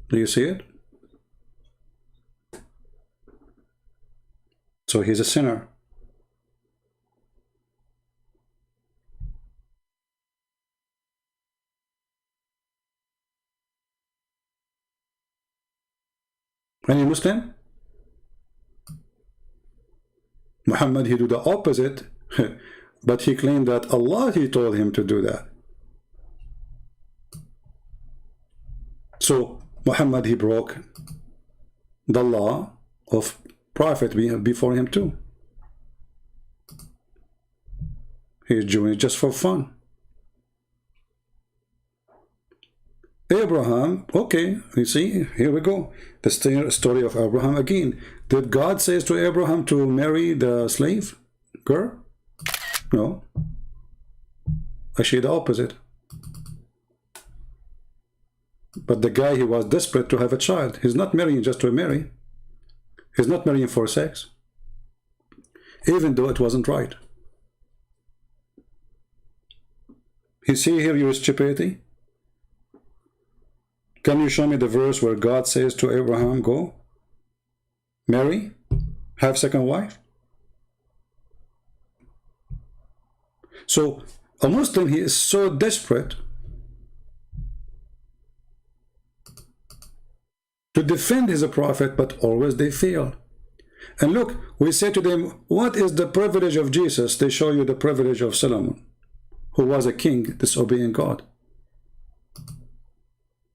Do you see it? So he's a sinner. Any Muslim? Muhammad, he do the opposite, but he claimed that Allah, he told him to do that. So Muhammad, he broke the law of Prophet before him too. He's doing it just for fun. Abraham, okay, you see, here we go. The story of Abraham again. Did God say to Abraham to marry the slave girl? No. Actually, the opposite. But the guy, he was desperate to have a child. He's not marrying just to marry. He's not marrying for sex. Even though it wasn't right. You see here your stupidity? Can you show me the verse where God says to Abraham, go, marry, have second wife? So a Muslim, he is so desperate to defend his prophet, but always they fail. And look, we say to them, what is the privilege of Jesus? They show you the privilege of Solomon, who was a king disobeying God.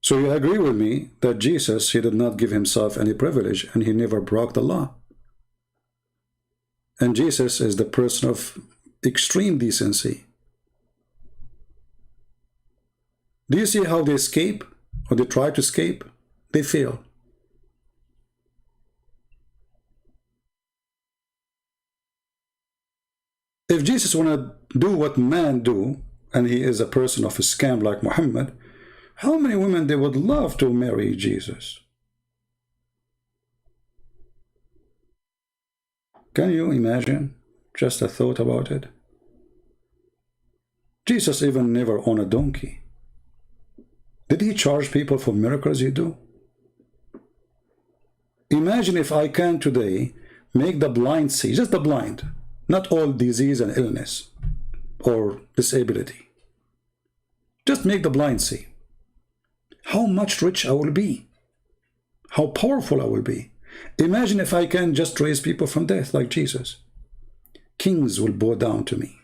So you agree with me that Jesus, he did not give himself any privilege and he never broke the law. And Jesus is the person of extreme decency. Do you see how they escape, or they try to escape? They fail. If Jesus want to do what man do, and he is a person of a scam like Muhammad, how many women they would love to marry Jesus? Can you imagine? Just a thought about it. Jesus even never owned a donkey. Did he charge people for miracles he do? Imagine if I can today make the blind see, just the blind, not all disease and illness or disability. Just make the blind see. How much rich I will be. How powerful I will be. Imagine if I can just raise people from death like Jesus. Kings will bow down to me.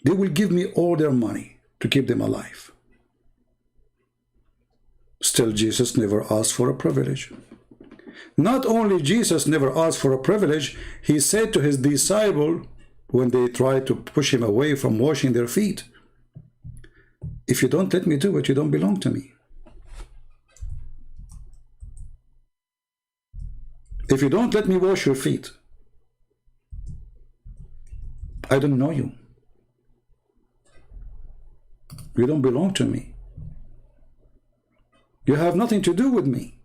They will give me all their money to keep them alive. Still, Jesus never asked for a privilege. Not only Jesus never asked for a privilege, he said to his disciple when they tried to push him away from washing their feet, if you don't let me do it, you don't belong to me. If you don't let me wash your feet, I don't know you. You don't belong to me. You have nothing to do with me.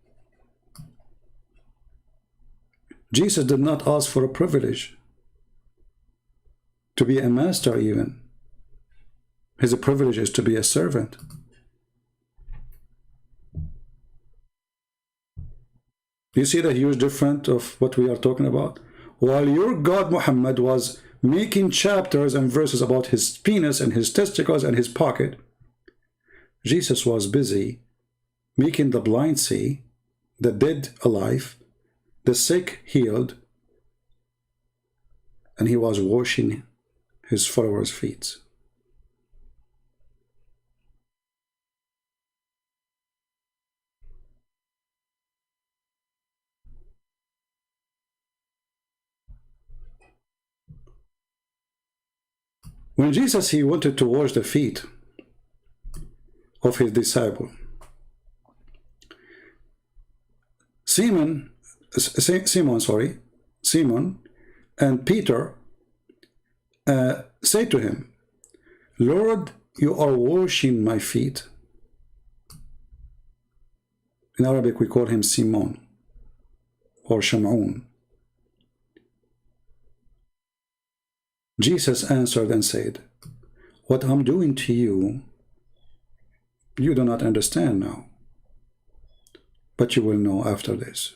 Jesus did not ask for a privilege to be a master even. His privilege is to be a servant. You see the huge difference of what we are talking about? While your God Muhammad was making chapters and verses about his penis and his testicles and his pocket, Jesus was busy making the blind see, the dead alive, the sick healed, and he was washing his followers' feet. When Jesus, he wanted to wash the feet of his disciple, Simon and Peter say to him, Lord, you are washing my feet. In Arabic, we call him Simon or Shamun. Jesus answered and said, what I'm doing to you, you do not understand now, but you will know after this.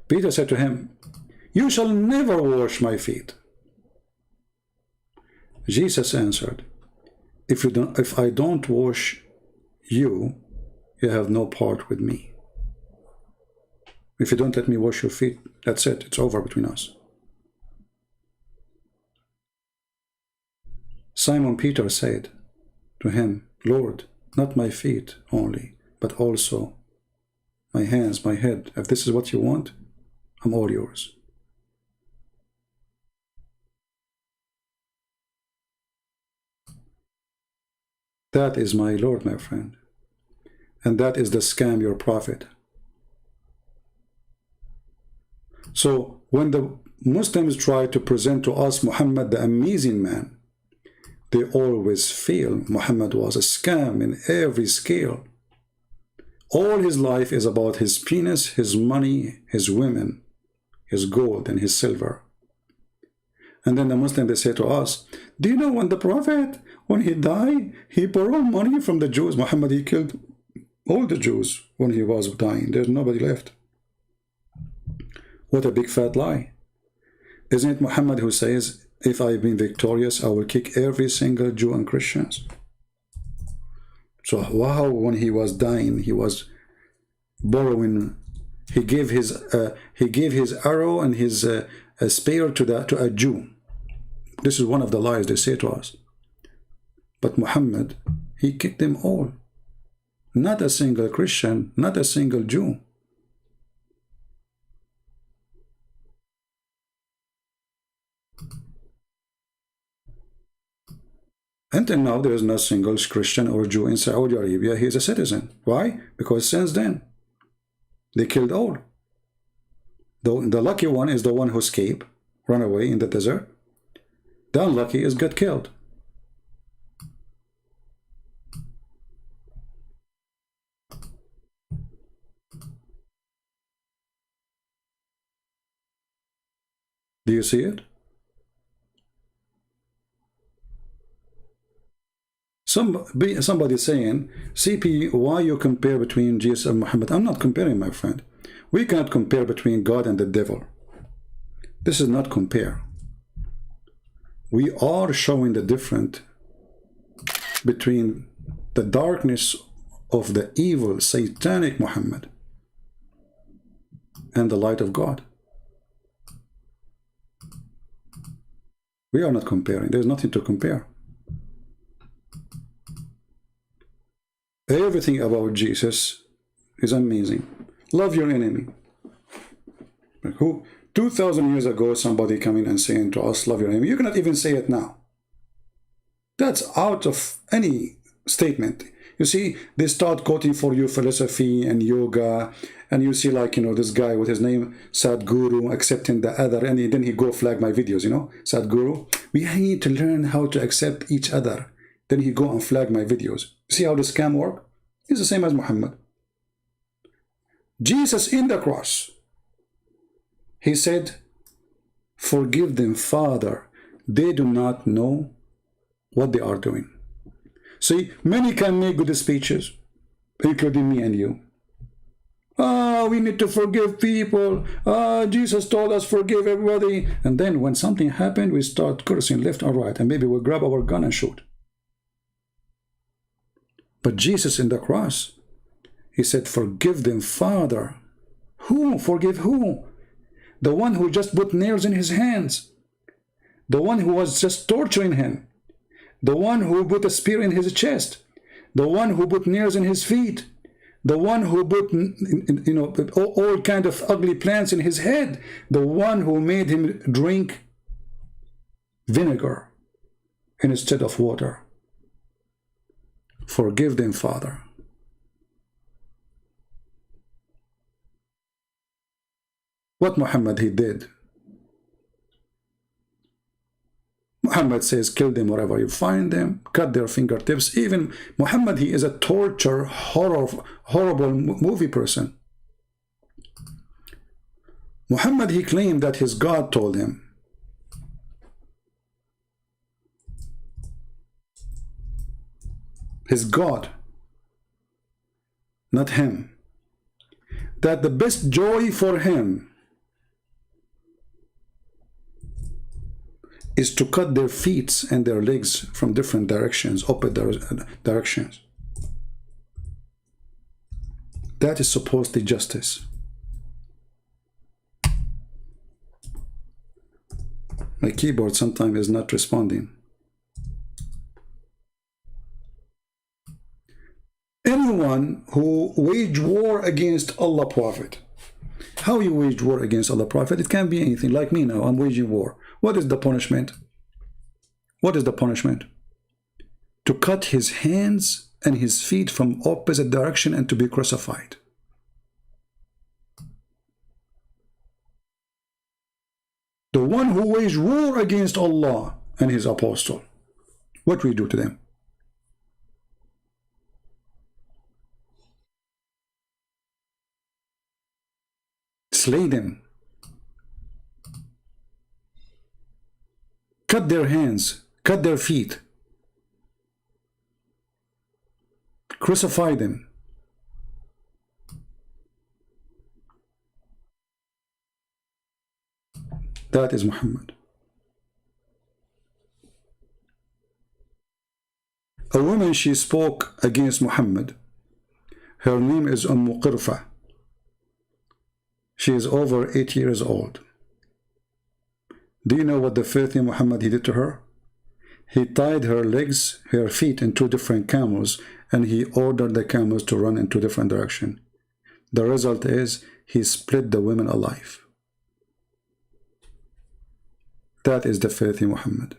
Peter said to him, you shall never wash my feet. Jesus answered, if I don't wash you, you have no part with me. If you don't let me wash your feet, that's it, it's over between us. Simon Peter said to him, Lord, not my feet only, but also my hands, my head. If this is what you want, I'm all yours. That is my Lord, my friend. And that is the scam, your prophet. So when the Muslims try to present to us Muhammad the amazing man, they always fail. Muhammad was a scam in every scale. All his life is about his penis, his money, his women, his gold and his silver. And then the Muslim, they say to us, do you know when the Prophet, when he died, he borrowed money from the Jews? Muhammad, he killed all the Jews when he was dying. There's nobody left. What a big fat lie. Isn't it Muhammad who says, if I've been victorious, I will kick every single Jew and Christians? So wow, when he was dying, he was borrowing. He gave his arrow and his spear to a Jew. This is one of the lies they say to us. But Muhammad, he kicked them all. Not a single Christian, not a single Jew. Until now, there is no single Christian or Jew in Saudi Arabia. He is a citizen. Why? Because since then, they killed all. The lucky one is the one who escaped, run away in the desert. The unlucky is got killed. Do you see it? Somebody saying, CP, why you compare between Jesus and Muhammad? I'm not comparing, my friend. We cannot compare between God and the devil. This is not compare. We are showing the difference between the darkness of the evil, satanic Muhammad and the light of God. We are not comparing. There's nothing to compare. Everything about Jesus is amazing. Love your enemy. Who 2,000 years ago somebody coming and saying to us, love your enemy. You cannot even say it now. That's out of any statement. You see, they start quoting for you philosophy and yoga, and you see, like, this guy with his name Sadhguru accepting the other, and then he go flag my videos, Sadhguru. We need to learn how to accept each other. Then he go and flag my videos. See how the scam work? It's the same as Muhammad. Jesus in the cross, he said, forgive them, Father. They do not know what they are doing. See, many can make good speeches, including me and you. We need to forgive people. Jesus told us forgive everybody. And then when something happened, we start cursing left or right, and maybe we'll grab our gun and shoot. But Jesus in the cross, he said, forgive them, Father. Who? Forgive who? The one who just put nails in his hands. The one who was just torturing him. The one who put a spear in his chest. The one who put nails in his feet. The one who put, you know, all kind of ugly plants in his head. The one who made him drink vinegar instead of water. Forgive them, Father. What Muhammad he did? Muhammad says, kill them wherever you find them, cut their fingertips. Even Muhammad, he is a torture, horrible movie person. Muhammad, he claimed that his God told him. His God, not him. That the best joy for him is to cut their feet and their legs from different directions, opposite directions. That is supposedly justice. My keyboard sometimes is not responding. Anyone who wage war against Allah Prophet. How you wage war against Allah Prophet? It can be anything. Like me now, I'm waging war. What is the punishment? What is the punishment? To cut his hands and his feet from opposite direction and to be crucified. The one who waged war against Allah and his apostle, what we do to them? Slay them. Cut their hands, cut their feet. Crucify them. That is Muhammad. A woman, she spoke against Muhammad. Her name is Qadhiprophet. She is over 8 years old. Do you know what the first thing Muhammad he did to her? He tied her legs, her feet in 2 different camels, and he ordered the camels to run in 2 different directions. The result is he split the women alive. That is the faith in Muhammad.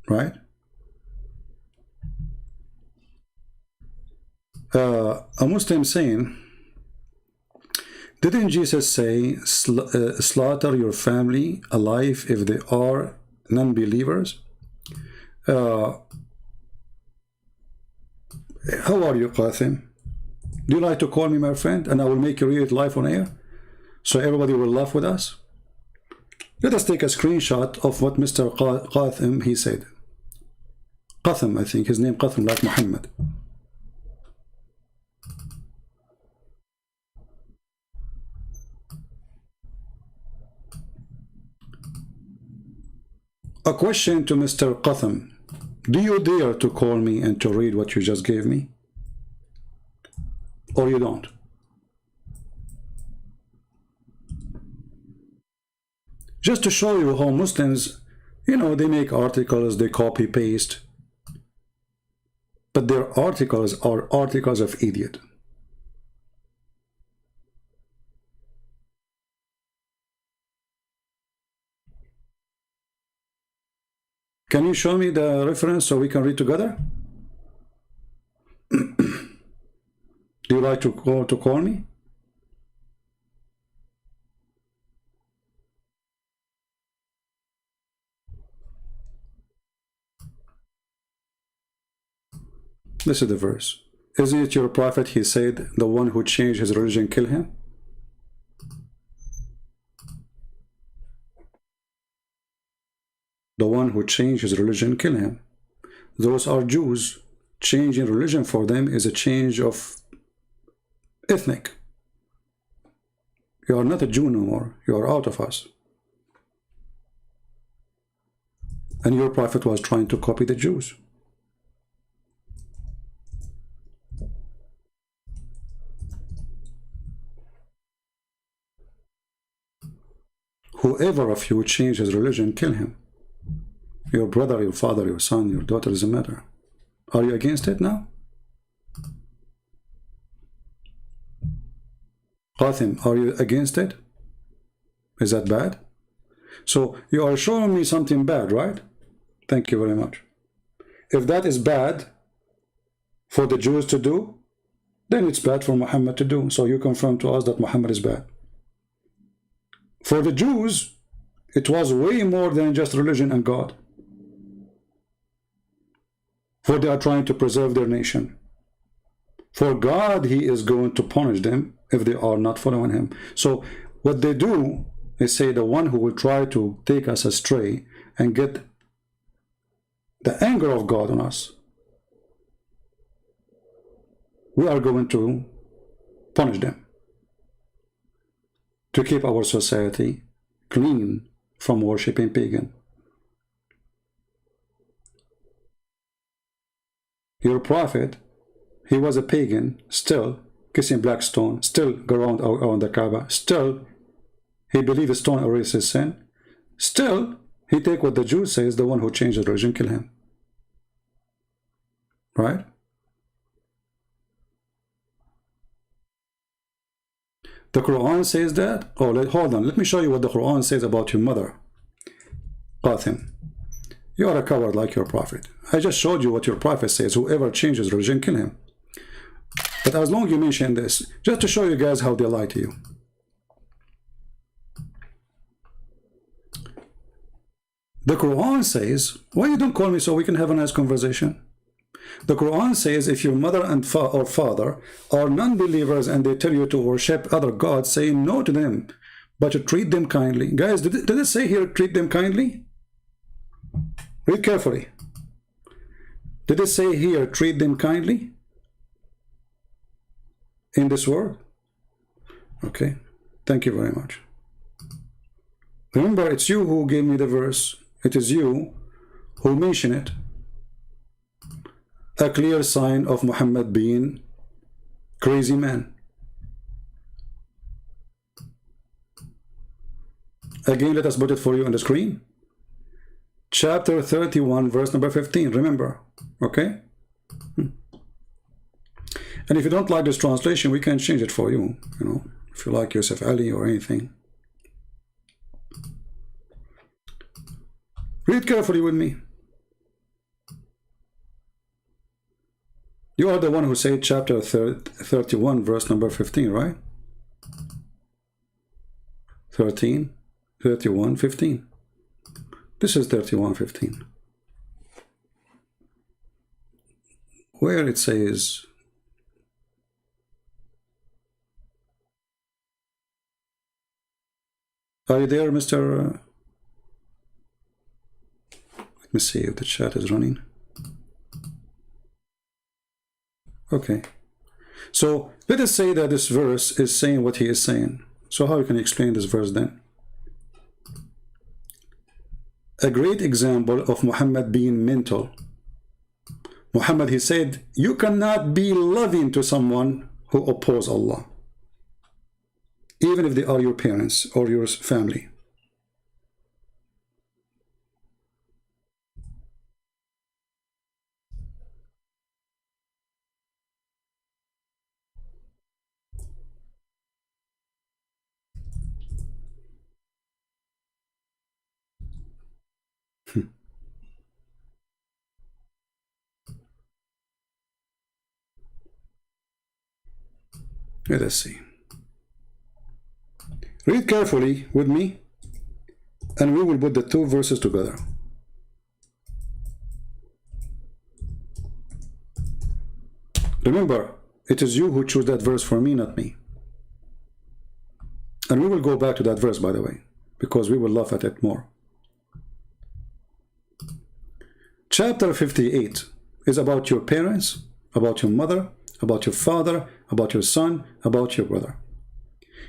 Right? A Muslim saying, didn't Jesus say, slaughter your family alive if they are non-believers? How are you, Qasim? Do you like to call me my friend? And I will make you read it live on air, so everybody will laugh with us. Let us take a screenshot of what Mr. Qasim he said. Qasim, I think his name Qasim, like Muhammad. A question to Mr. Qasim. Do you dare to call me and to read what you just gave me? Or you don't? Just to show you how Muslims, you know, they make articles, they copy paste, but their articles are articles of idiot. Can you show me the reference so we can read together? Do you like to call me? This is the verse. Isn't it your prophet, he said, the one who changed his religion, kill him? The one who changed his religion, kill him. Those are Jews. Changing religion for them is a change of ethnic. You are not a Jew no more. You are out of us. And your prophet was trying to copy the Jews. Whoever of you change his religion, kill him. Your brother, your father, your son, your daughter, doesn't matter. Are you against it now? Qasim, are you against it? Is that bad? So you are showing me something bad, right? Thank you very much. If that is bad for the Jews to do, then it's bad for Muhammad to do. So you confirm to us that Muhammad is bad. For the Jews, it was way more than just religion and God. For they are trying to preserve their nation. For God, He is going to punish them if they are not following Him. So what they do is say the one who will try to take us astray and get the anger of God on us, we are going to punish them to keep our society clean from worshipping pagan. Your prophet, he was a pagan, still kissing black stone, still go around the Kaaba, still he believed stone erases sin, still he take what the Jews say is the one who changed the religion, kill him. Right? The Quran says that. Oh, hold on, let me show you what the Quran says about your mother. Qasim, you are a coward like your prophet. I just showed you what your prophet says. Whoever changes religion, kill him. But as long as you mention this, just to show you guys how they lie to you. The Quran says, why you don't call me so we can have a nice conversation? The Quran says if your mother and or father are non-believers and they tell you to worship other gods, say no to them, but to treat them kindly. Guys, did it say here treat them kindly? Read carefully. Did it say here treat them kindly? In this word? Okay, thank you very much. Remember, it's you who gave me the verse. It is you who mention it. A clear sign of Muhammad being crazy man. Again, let us put it for you on the screen. Chapter 31, verse number 15. Remember, okay? And if you don't like this translation, we can change it for you. You know, if you like Yusuf Ali or anything. Read carefully with me. You are the one who said chapter 31, verse number 15, right? 13, 31, 15. This is 31, 15. Where it says, are you there, Mr. Let me see if the chat is running. Okay, so let us say that this verse is saying what he is saying. So how can you explain this verse then? A great example of Muhammad being mental. Muhammad, he said, you cannot be loving to someone who opposes Allah, even if they are your parents or your family. Let us see. Read carefully with me, and we will put the two verses together. Remember, it is you who chose that verse for me, not me. And we will go back to that verse, by the way, because we will laugh at it more. Chapter 58 is about your parents, about your mother, about your father, about your son, about your brother.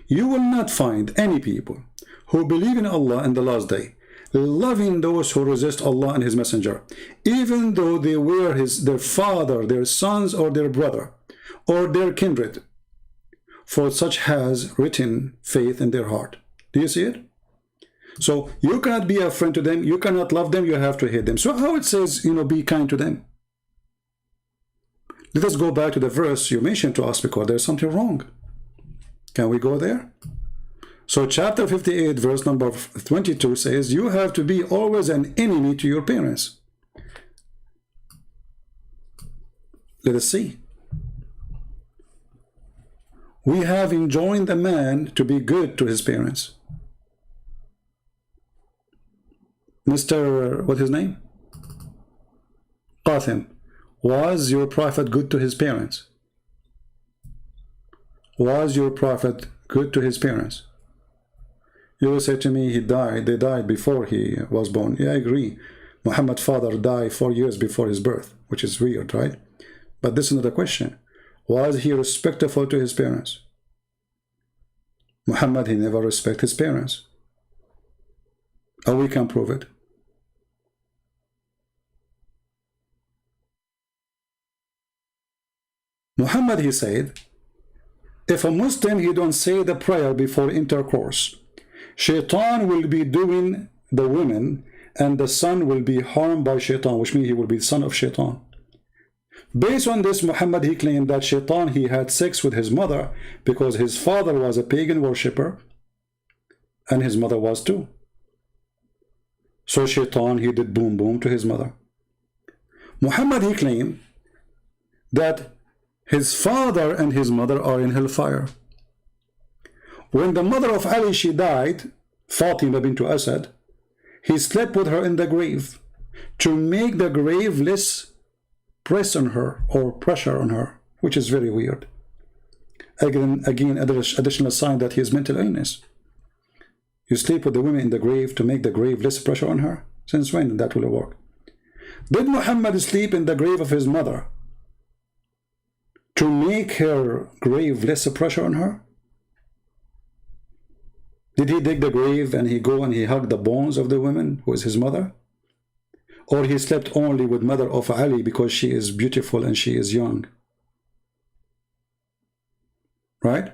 You will not find any people who believe in Allah and the last day, loving those who resist Allah and His Messenger, even though they were their father, their sons, or their brother, or their kindred, for such has written faith in their heart. Do you see it? So you cannot be a friend to them, you cannot love them, you have to hate them. So how it says, be kind to them? Let us go back to the verse you mentioned to us, because there's something wrong. Can we go there? So chapter 58 verse number 22 says, you have to be always an enemy to your parents. Let us see. We have enjoined a man to be good to his parents. Mr. What's his name? Qasim. Was your prophet good to his parents? Was your prophet good to his parents? You will say to me, they died before he was born. Yeah, I agree. Muhammad's father died 4 years before his birth, which is weird, right? But this is not the question. Was he respectful to his parents? Muhammad, he never respected his parents. And we can prove it. Muhammad, he said, if a Muslim, he don't say the prayer before intercourse, Shaitan will be doing the women, and the son will be harmed by Shaitan, which means he will be the son of Shaitan. Based on this, Muhammad, he claimed that Shaitan, he had sex with his mother because his father was a pagan worshipper and his mother was too. So Shaitan, he did boom boom to his mother. Muhammad, he claimed that his father and his mother are in hellfire. When the mother of Ali, she died, Fatima bint Asad, he slept with her in the grave to make the grave less press on her or pressure on her, which is very weird. Again, additional sign that he has mental illness. You sleep with the women in the grave to make the grave less pressure on her? Since when that will work? Did Muhammad sleep in the grave of his mother to make her grave less pressure on her? Did he dig the grave and he go and he hug the bones of the women who is his mother? Or he slept only with mother of Ali because she is beautiful and she is young? Right?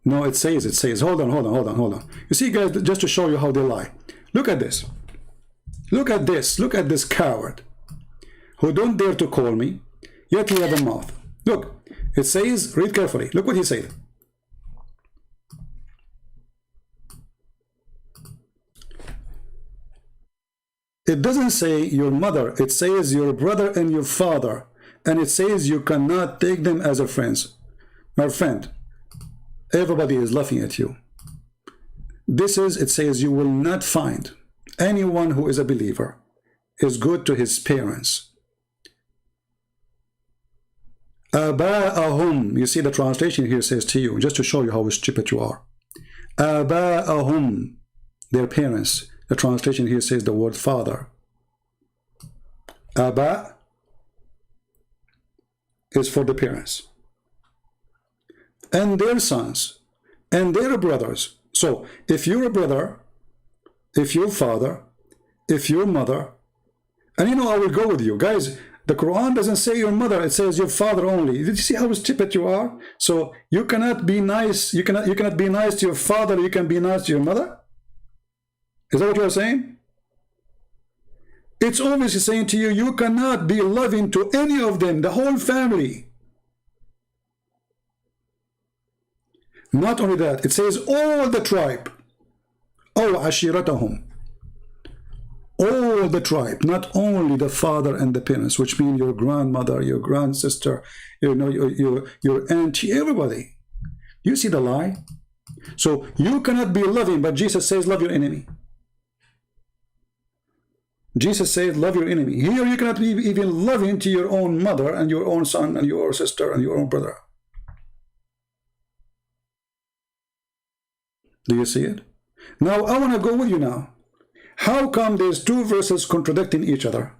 No, it says, hold on. You see, guys, just to show you how they lie. Look at this. Look at this coward who don't dare to call me, yet he has a mouth. Look, it says, read carefully. Look what he said. It doesn't say your mother, it says your brother and your father, and it says you cannot take them as a friends. My friend, everybody is laughing at you. It says you will not find anyone who is a believer is good to his parents. Aba'ahum, you see the translation here says to you, just to show you how stupid you are. Aba'ahum, their parents. The translation here says the word father. Aba is for the parents. And their sons, and their brothers. So, if you're a brother, if your father, if your mother, and I will go with you. Guys, the Quran doesn't say your mother, it says your father only. Did you see how stupid you are? So, you cannot be nice, you cannot be nice to your father, you can be nice to your mother? Is that what you're saying? It's obviously saying to you, you cannot be loving to any of them, the whole family. Not only that, it says all the tribe. Oh, ashiratahum. All the tribe, not only the father and the parents, which mean your grandmother, your grandsister, your auntie, everybody. You see the lie? So you cannot be loving, but Jesus says love your enemy. Jesus said, love your enemy. Here you cannot be even loving to your own mother and your own son and your sister and your own brother. Do you see it? Now, I want to go with you now. How come there's two verses contradicting each other?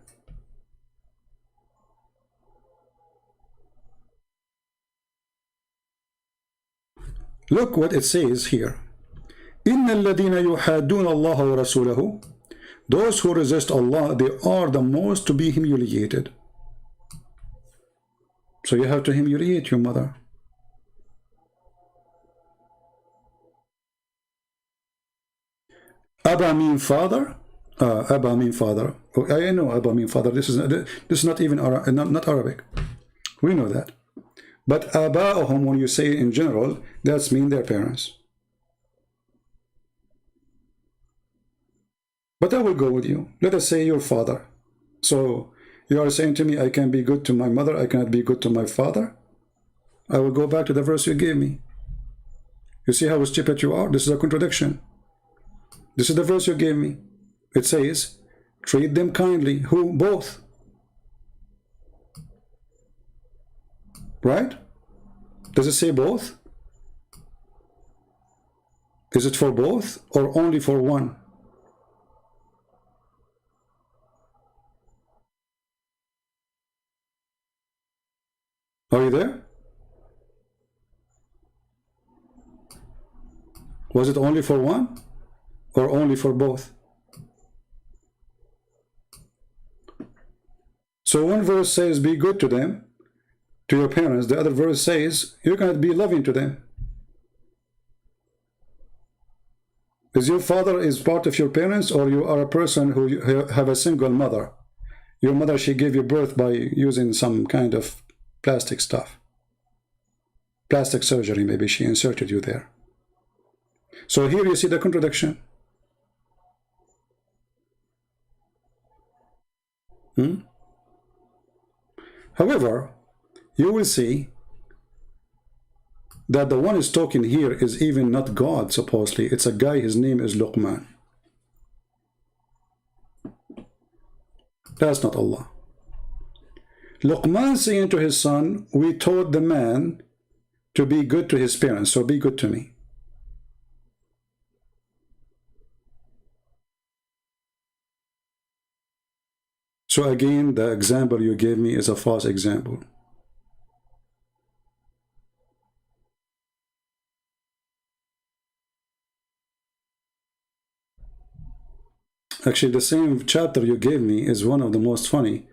Look what it says here. إِنَّ الَّذِينَ يُحَادُّونَ اللَّهَ وَرَسُولَهُ. Those who resist Allah, they are the most to be humiliated. So you have to humiliate your mother. Abba mean father. Abba mean father. I know Abba mean father. This is not even not Arabic. We know that. But Aba'uhum, when you say in general, that's mean their parents. But I will go with you. Let us say your father. So you are saying to me, I can be good to my mother, I cannot be good to my father? I will go back to the verse you gave me. You see how stupid you are? This is a contradiction. This is the verse you gave me. It says, treat them kindly. Who? Both. Right? Does it say both? Is it for both or only for one? Are you there? Was it only for one or only for both? So one verse says be good to them, to your parents. The other verse says you cannot be loving to them. Is your father is part of your parents, or you are a person who have a single mother? Your mother, she gave you birth by using some kind of plastic stuff. Plastic surgery, maybe she inserted you there. So here you see the contradiction. However, you will see that the one is talking here is even not God, supposedly. It's a guy, his name is Luqman. That's not Allah. Luqman saying to his son, we taught the man to be good to his parents, so be good to me. So again, the example you gave me is a false example. Actually, the same chapter you gave me is one of the most funny,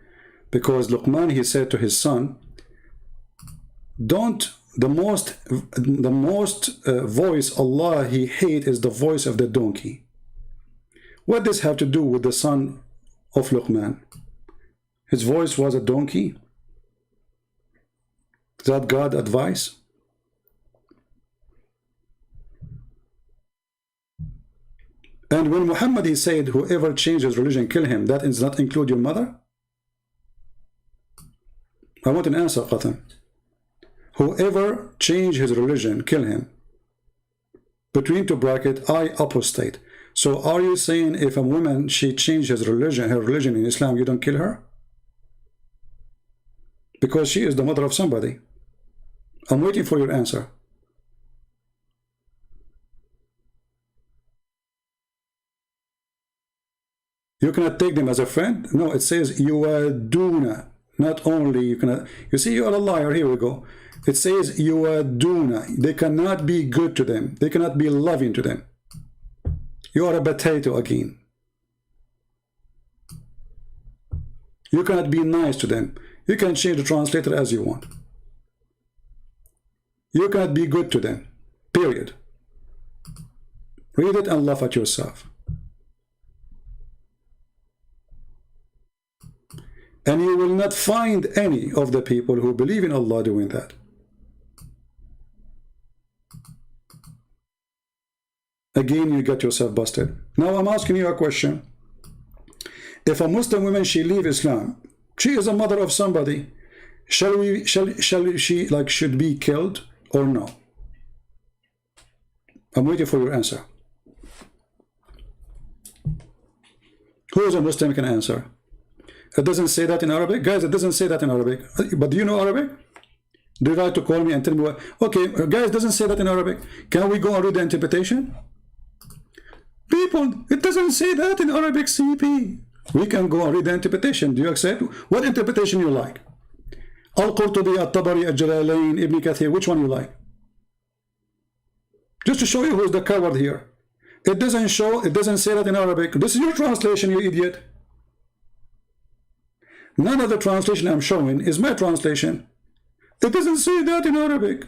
because Luqman, he said to his son, don't, the most voice Allah he hate is the voice of the donkey. What does have to do with the son of Luqman? His voice was a donkey? Is that God's advice? And when Muhammad, he said, whoever changes religion, kill him, that does not include your mother? I want an answer, Qatam. Whoever change his religion, kill him. Between two brackets, I apostate. So are you saying if a woman, she changes religion, her religion in Islam, you don't kill her? Because she is the mother of somebody. I'm waiting for your answer. You cannot take them as a friend? No, it says you are duna. Not only you cannot. You see, you are a liar. Here we go. It says you are duna. They cannot be good to them. They cannot be loving to them. You are a potato again. You cannot be nice to them. You can change the translator as you want. You cannot be good to them. Period. Read it and laugh at yourself. And you will not find any of the people who believe in Allah doing that. Again, you get yourself busted. Now I'm asking you a question. If a Muslim woman, she leave Islam, she is a mother of somebody, shall she like should be killed or no? I'm waiting for your answer. Who is a Muslim can answer? It doesn't say that in Arabic. Guys, it doesn't say that in Arabic. But do you know Arabic? Do you like to call me and tell me what? Okay, guys, it doesn't say that in Arabic. Can we go and read the interpretation? Beep, people, it doesn't say that in Arabic, CP. We can go and read the interpretation. Do you accept? What interpretation you like? Al-Qurtubi, Al-Tabari, Al-Jalalain, Ibn Kathir, which one you like? Just to show you who's the coward here. It doesn't say that in Arabic. This is your translation, you idiot. None of the translation I'm showing is my translation. It doesn't say that in Arabic.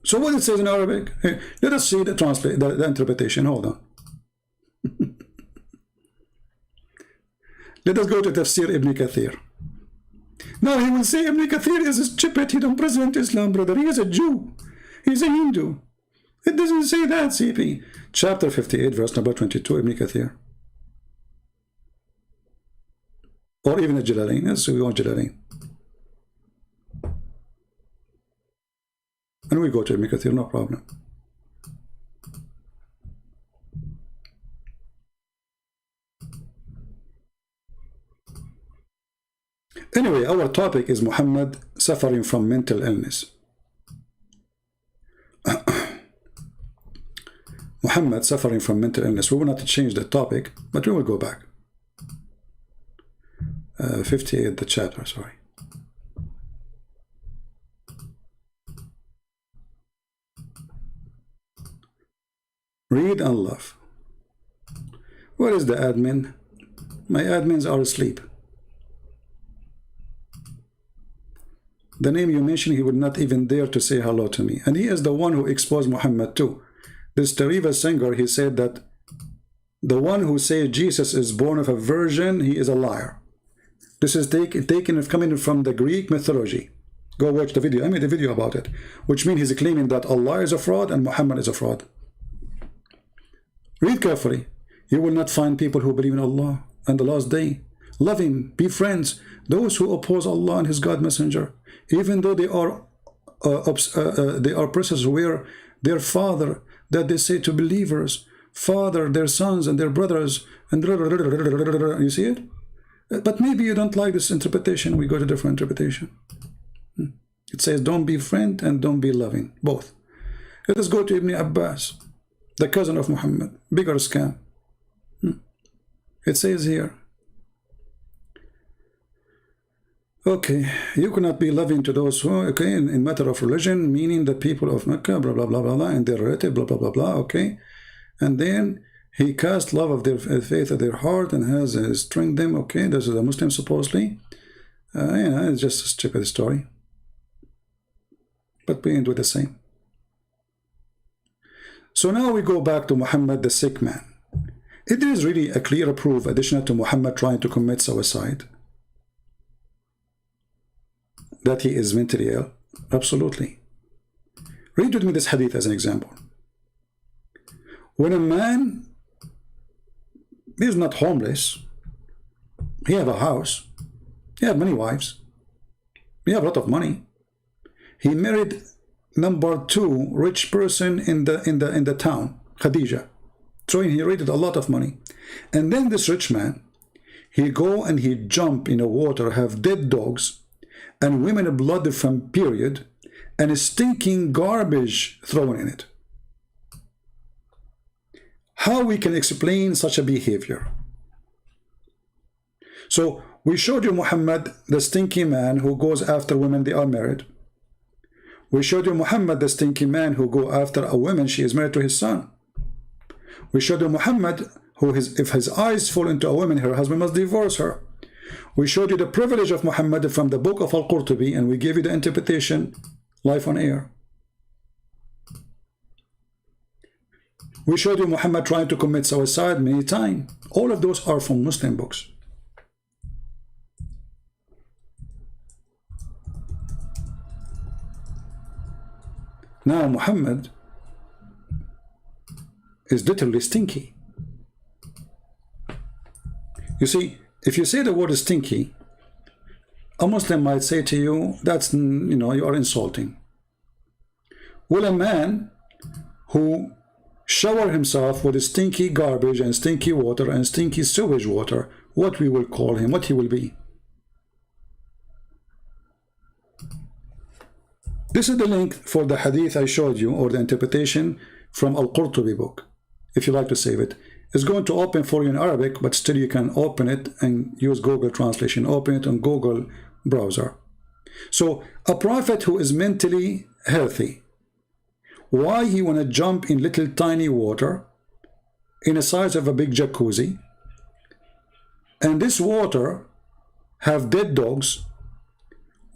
So what it says in Arabic? Hey, let us see the interpretation. Hold on. Let us go to Tafsir Ibn Kathir. Now he will say Ibn Kathir is stupid. He don't present Islam, brother. He is a Jew. He's a Hindu. It doesn't say that, CP. Chapter 58, verse number 22, Ibn Kathir. Or even a Jalalain. Yes, we want Jalalain. And we go to Ibn Kathir, no problem. Anyway, our topic is Muhammad suffering from mental illness. Muhammad suffering from mental illness. We will not change the topic, but we will go back. 58, the chapter, sorry. Read and love. Where is the admin? My admins are asleep. The name you mentioned, he would not even dare to say hello to me. And he is the one who exposed Muhammad too. This Tariva singer, he said that the one who said Jesus is born of a virgin, he is a liar. This is coming from the Greek mythology. Go watch the video. I made a video about it. Which means he's claiming that Allah is a fraud and Muhammad is a fraud. Read carefully. You will not find people who believe in Allah and the last day. Love him, be friends. Those who oppose Allah and his God messenger, even though they are persons where their father, that they say to believers, father, their sons and their brothers, and you see it? But maybe you don't like this interpretation. We go to different interpretation. It says don't be friend and don't be loving, both. Let us go to Ibn Abbas, the cousin of Muhammad, bigger scam. It says here, okay, you cannot be loving to those who, okay, in matter of religion, meaning the people of Mecca, blah, blah, blah, blah, blah, and their relative, blah, blah, blah, blah, okay. And then he cast love of their faith of their heart and has stringed them, okay, this is a Muslim supposedly. It's just a stupid story. But we end with the same. So now we go back to Muhammad, the sick man. It is really a clear proof, additional to Muhammad trying to commit suicide, that he is mentally ill. Absolutely. Read with me this hadith as an example. When a man is not homeless, he have a house, he have many wives, he have a lot of money, he married number 2 rich person in the town, Khadija. So he raided a lot of money. And then this rich man, he go and he jump in the water, have dead dogs and women blood from period and stinking garbage thrown in it. How we can explain such a behavior? So we showed you Muhammad, the stinky man who goes after women they are married. We showed you Muhammad, the stinky man who go after a woman she is married to his son. We showed you Muhammad who if his eyes fall into a woman, her husband must divorce her. We showed you the privilege of Muhammad from the book of Al-Qurtubi, and we gave you the interpretation live on air. We showed you Muhammad trying to commit suicide many times. All of those are from Muslim books. Now Muhammad is literally stinky. You see, if you say the word stinky, a Muslim might say to you, that's, you are insulting. Well, a man who shower himself with stinky garbage and stinky water and stinky sewage water, what we will call him, what he will be. This is the link for the hadith I showed you, or the interpretation from Al-Qurtubi book, if you like to save it. It's going to open for you in Arabic, but still you can open it and use Google Translation. Open it on Google browser. So a prophet who is mentally healthy, why he want to jump in little tiny water in the size of a big jacuzzi, and this water have dead dogs,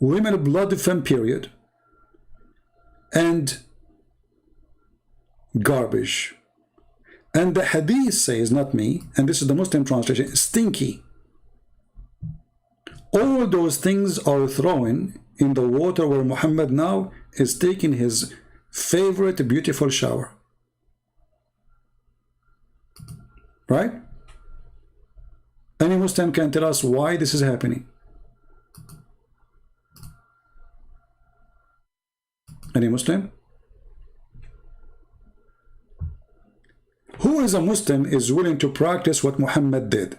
women blood from period, and garbage. And the hadith says, not me, and this is the Muslim translation, stinky. All those things are thrown in the water where Muhammad now is taking his favorite beautiful shower. Right? Any Muslim can tell us why this is happening. Any Muslim? Who is a Muslim is willing to practice what Muhammad did?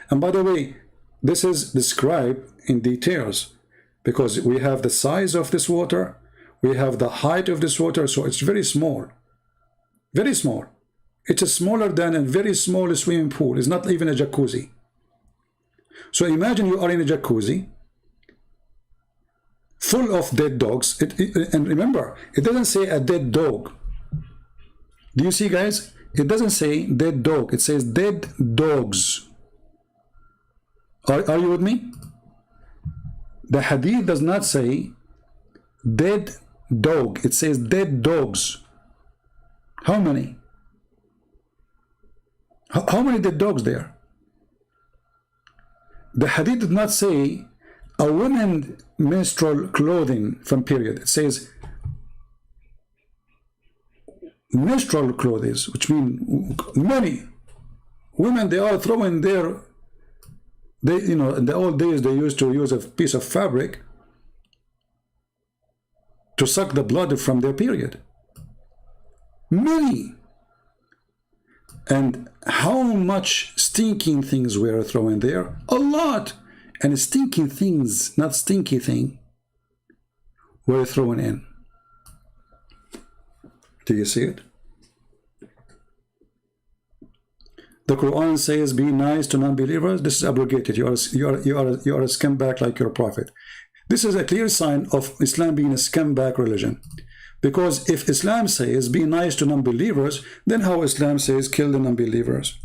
And by the way, this is described in details because we have the size of this water, we have the height of this water, so it's very small. Very small. It's smaller than a very small swimming pool. It's not even a jacuzzi. So imagine you are in a jacuzzi full of dead dogs. And remember, it doesn't say a dead dog. Do you see, guys? It doesn't say dead dog. It says dead dogs. Are you with me? The hadith does not say dead dog. It says dead dogs. How many? How many dead dogs there? The hadith did not say a woman menstrual clothing from period. It says menstrual clothes, which mean many women, they are throwing their, in the old days they used to use a piece of fabric to suck the blood from their period. Many. And how much stinking things were thrown there? A lot. And stinking things, not stinky thing, were thrown in. Do you see it? The Quran says, "Be nice to non-believers." This is abrogated. You are a scumbag like your prophet. This is a clear sign of Islam being a scumbag religion. Because if Islam says, "Be nice to non-believers," then how Islam says, "Kill the non-believers"?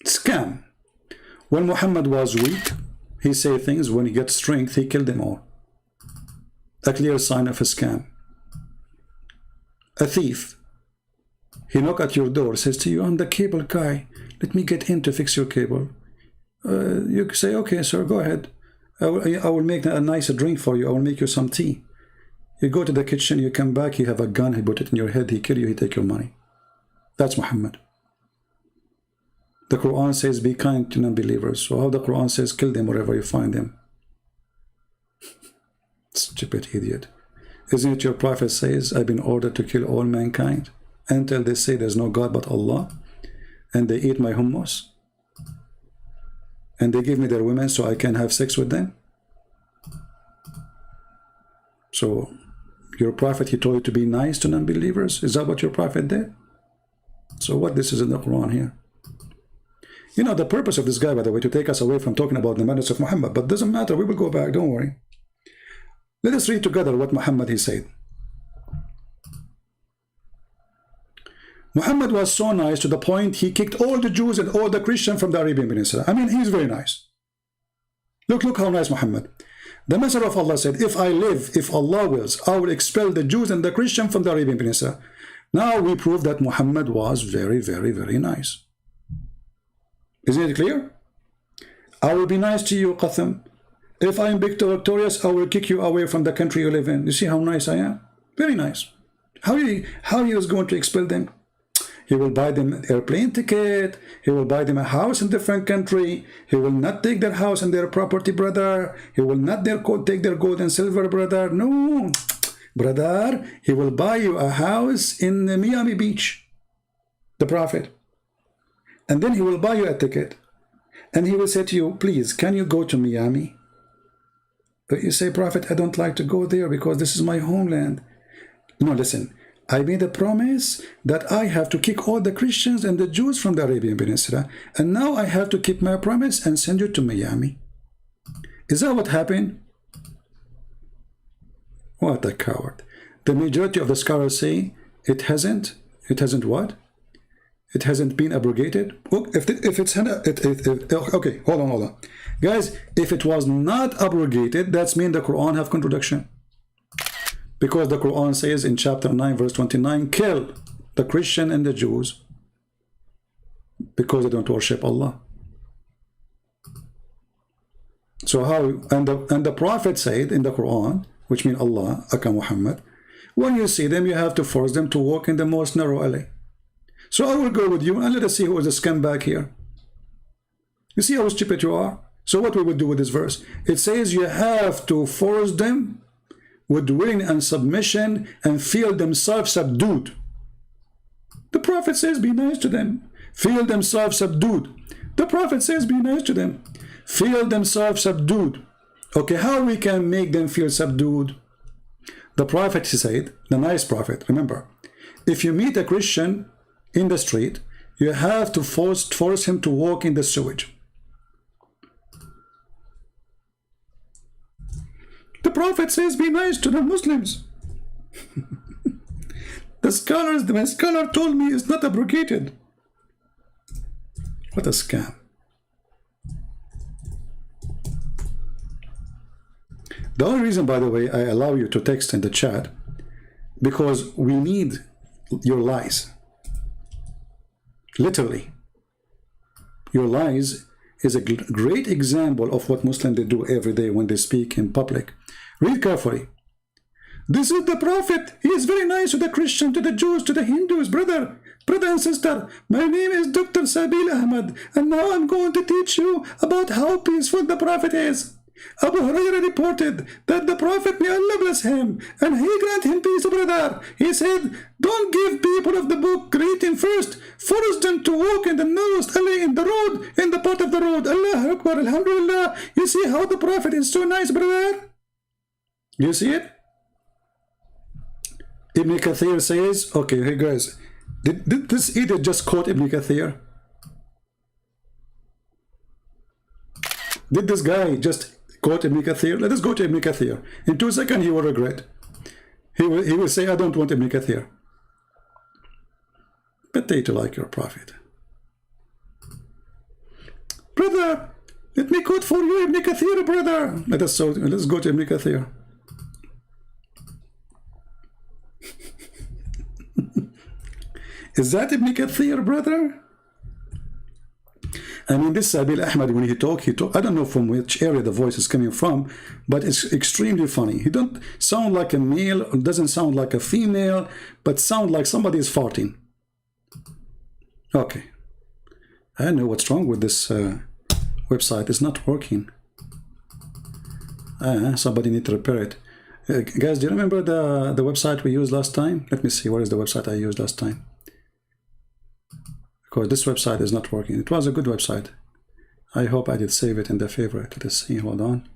Scam. When Muhammad was weak, he said things. When he gets strength, he killed them all. A clear sign of a scam. A thief. He knocks at your door, says to you, "I'm the cable guy. Let me get in to fix your cable." You say, "Okay, sir, go ahead. I will make a nice drink for you. I will make you some tea." You go to the kitchen, you come back, you have a gun, he put it in your head, he kill you, he take your money. That's Muhammad. The Quran says, "Be kind to non-believers." So how the Quran says, "Kill them wherever you find them"? Stupid idiot. Isn't it your prophet says, "I've been ordered to kill all mankind until they say there's no God but Allah, and they eat my hummus, and they give me their women so I can have sex with them"? So your prophet, he told you to be nice to non-believers. Is that what your prophet did? So what this is in the Quran here? You know, the purpose of this guy, by the way, to take us away from talking about the madness of Muhammad, but doesn't matter, we will go back, don't worry. Let us read together what Muhammad, he said. Muhammad was so nice to the point he kicked all the Jews and all the Christians from the Arabian Peninsula. I mean, he's very nice. Look how nice Muhammad. The Messenger of Allah said, "If I live, if Allah wills, I will expel the Jews and the Christians from the Arabian Peninsula." Now we prove that Muhammad was very, very, very nice. Isn't it clear? "I will be nice to you, Qatham. If I am victorious, I will kick you away from the country you live in." You see how nice I am? Very nice. How he was going to expel them? He will buy them an airplane ticket. He will buy them a house in a different country. He will not take their house and their property, brother. He will not take their gold and silver, brother. No, brother. He will buy you a house in Miami Beach, the Prophet. And then he will buy you a ticket. And he will say to you, "Please, can you go to Miami?" But you say, "Prophet, I don't like to go there because this is my homeland." No, listen. I made a promise that I have to kick all the Christians and the Jews from the Arabian Peninsula, and now I have to keep my promise and send you to Miami. Is that what happened? What a coward. The majority of the scholars say it hasn't. It hasn't what? It hasn't been abrogated. Okay, hold on. Guys, if it was not abrogated, that's mean the Quran have contradiction. Because the Quran says in chapter 9, verse 29, kill the Christian and the Jews because they don't worship Allah. So how, and the Prophet said in the Quran, which means Allah, Aka Muhammad, when you see them, you have to force them to walk in the most narrow alley. So I will go with you and let us see who is the scumbag here. You see how stupid you are? So what we would do with this verse? It says you have to force them with willing and submission and feel themselves subdued. The Prophet says be nice to them. Feel themselves subdued. The Prophet says be nice to them. Feel themselves subdued. Okay, how we can make them feel subdued? The Prophet, he said, the nice Prophet, remember, if you meet a Christian in the street, you have to force him to walk in the sewage. The Prophet says be nice to the Muslims. My scholar told me it's not abrogated. What a scam. The only reason, by the way, I allow you to text in the chat, because we need your lies. Literally. Your lies is a great example of what Muslims they do every day when they speak in public. Read carefully. This is the Prophet. He is very nice to the Christian, to the Jews, to the Hindus. Brother and sister, my name is Dr. Sabil Ahmad, and now I'm going to teach you about how peaceful the Prophet is. Abu Hurairah reported that the Prophet, may Allah bless him, and he grant him peace, brother. He said, don't give people of the book greeting first. Force them to walk in the narrowest alley in the road, in the part of the road. Allah Akbar, Alhamdulillah. You see how the Prophet is so nice, brother? You see it? Ibn Kathir says, okay, hey guys, did this idiot just quote Ibn Kathir? Did this guy just quote Ibn Kathir? Let us go to Ibn Kathir. In 2 seconds, he will regret. He will say, I don't want Ibn Kathir. Potato like your Prophet. Brother, let me quote for you Ibn Kathir, brother. Let's go to Ibn Kathir. Is that Ibn Kathir, brother? I mean, this Sabil Ahmad, when he talk, I don't know from which area the voice is coming from, but it's extremely funny. He don't sound like a male, doesn't sound like a female, but sound like somebody is farting. Okay. I don't know what's wrong with this website. It's not working. Somebody need to repair it. Guys, do you remember the website we used last time? Let me see. What is the website I used last time? Because this website is not working. It was a good website. I hope I did save it in the favorite. Let us see. Hold on.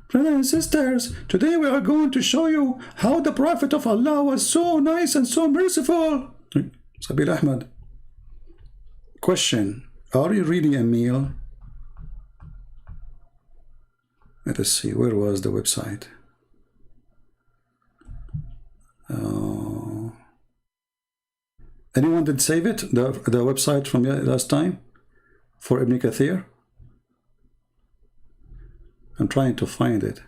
Brothers and sisters, today we are going to show you how the Prophet of Allah was so nice and so merciful. Sabil Ahmad. Question. Are you really a male? Let us see. Where was the website? Anyone did save it? The website from last time for Ibn Kathir? I'm trying to find it.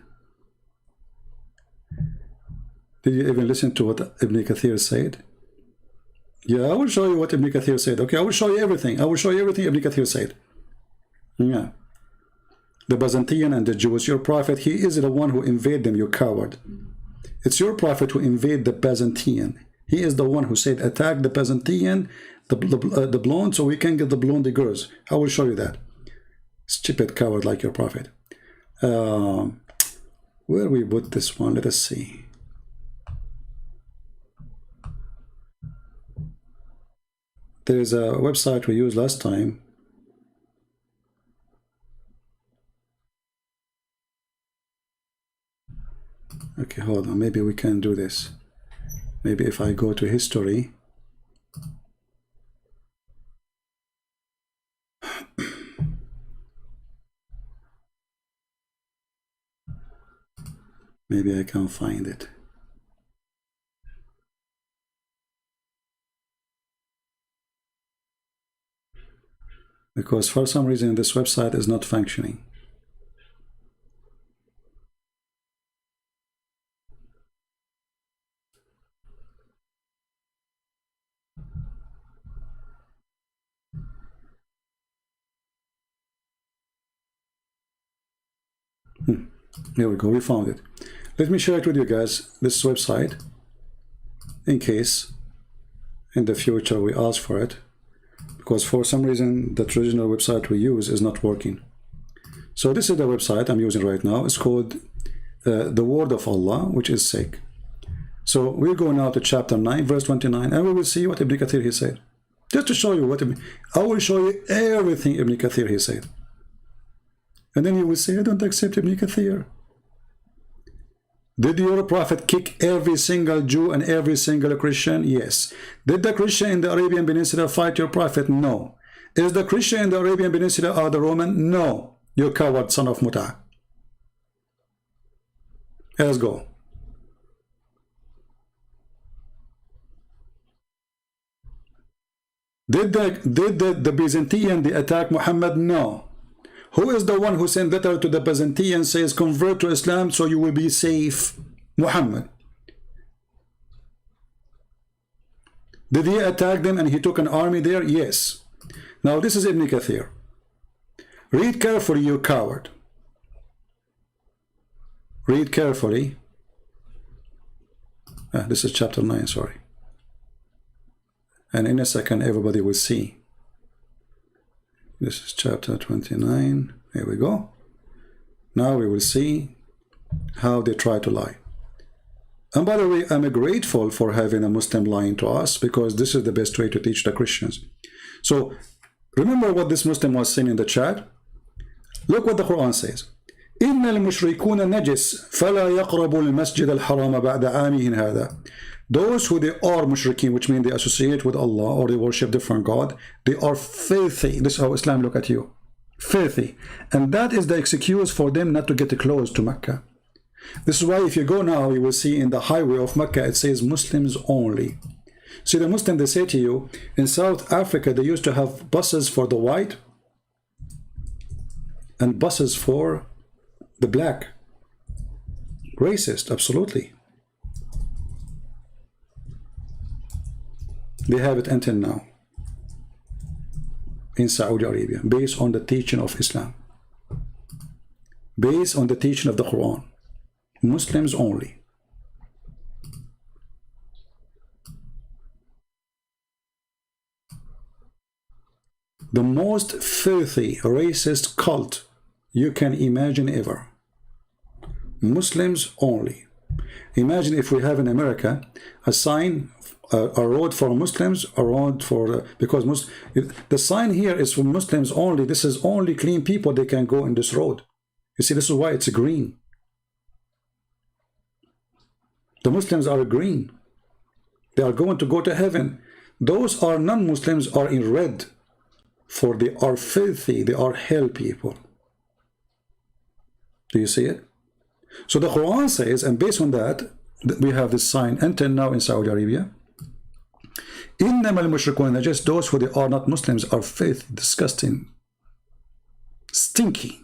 Did you even listen to what Ibn Kathir said? Yeah, I will show you what Ibn Kathir said. Okay, I will show you everything. I will show you everything Ibn Kathir said. Yeah. The Byzantine and the Jews, your prophet, he is the one who invaded them, you coward. It's your prophet who invaded the Byzantine. He is the one who said, attack the Byzantine, the blonde, so we can get the blonde girls. I will show you that. Stupid coward like your prophet. Where we put this one? Let us see. There's a website we used last time. Okay, hold on. Maybe we can do this. Maybe if I go to history, maybe I can find it. Because for some reason this website is not functioning. Here we go, we found it. Let me share it with you guys, this website, in case in the future we ask for it, because for some reason the traditional website we use is not working. So this is the website I'm using right now. It's called The Word of Allah, which is sick. So we'll go now to chapter 9, verse 29, and we will see what Ibn Kathir he said. Just to show you what I will show you everything Ibn Kathir he said. And then you will say, I don't accept Ibn Kathir. Did your prophet kick every single Jew and every single Christian? Yes. Did the Christian in the Arabian Peninsula fight your prophet? No. Is the Christian in the Arabian Peninsula or the Roman? No. You coward son of Muta. Let's go. Did the Byzantine they attack Muhammad? No. Who is the one who sent letter to the Byzantine says convert to Islam so you will be safe? Muhammad. Did he attack them and he took an army there? Yes. Now this is Ibn Kathir. Read carefully, you coward. Read carefully. This is chapter 9, sorry. And in a second everybody will see. This is chapter 29. Here we go. Now we will see how they try to lie. And by the way, I'm grateful for having a Muslim lying to us, because this is the best way to teach the Christians. So remember what this Muslim was saying in the chat. Look what the Quran says. إن المشركون نجس فلا يقربوا المسجد الحرام بعد عامهم هذا. Those who they are mushrikeen, which means they associate with Allah or they worship different God, they are filthy. This is how Islam look at you. Filthy. And that is the excuse for them not to get close to Mecca. This is why if you go now, you will see in the highway of Mecca, it says Muslims only. See, the Muslim, they say to you, in South Africa, they used to have buses for the white and buses for the black. Racist, absolutely. They have it until now in Saudi Arabia, based on the teaching of Islam, based on the teaching of the Quran. Muslims only. The most filthy, racist cult you can imagine ever. Muslims only. Imagine if we have in America a sign, a road for Muslims, a road for because the sign here is for Muslims only. This is only clean people they can go in this road. You see, this is why it's green. The Muslims are green. They are going to go to heaven. Those are non-Muslims are in red, for they are filthy. They are hell people. Do you see it? So the Quran says, and based on that, we have this sign until now in Saudi Arabia. إنما المشركون نجس. Those who they are not Muslims are filthy, disgusting, stinky.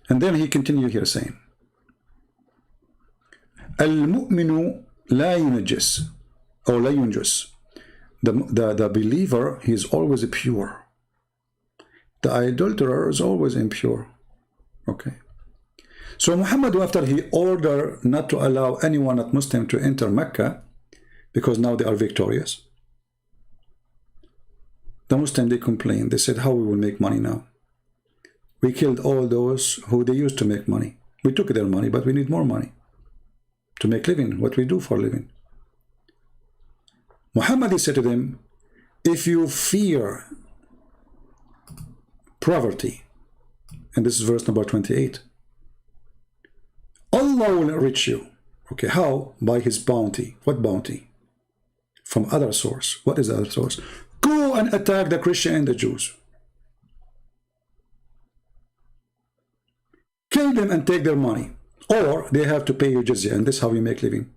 And then he continued here saying, المؤمن لا ينجس or لا ينجس. The believer, he is always pure. The adulterer is always impure. Okay. So Muhammad, after he ordered not to allow anyone not Muslim to enter Mecca, because now they are victorious, the Muslim, they complained. They said, how we will make money now? We killed all those who they used to make money. We took their money, but we need more money to make living, what we do for living. Muhammad, he said to them, if you fear poverty, and this is verse number 28, Allah will enrich you. Okay, how? By his bounty. What bounty? From other source. What is the other source? Go and attack the Christian and the Jews. Kill them and take their money. Or they have to pay you jizya, and this is how you make living.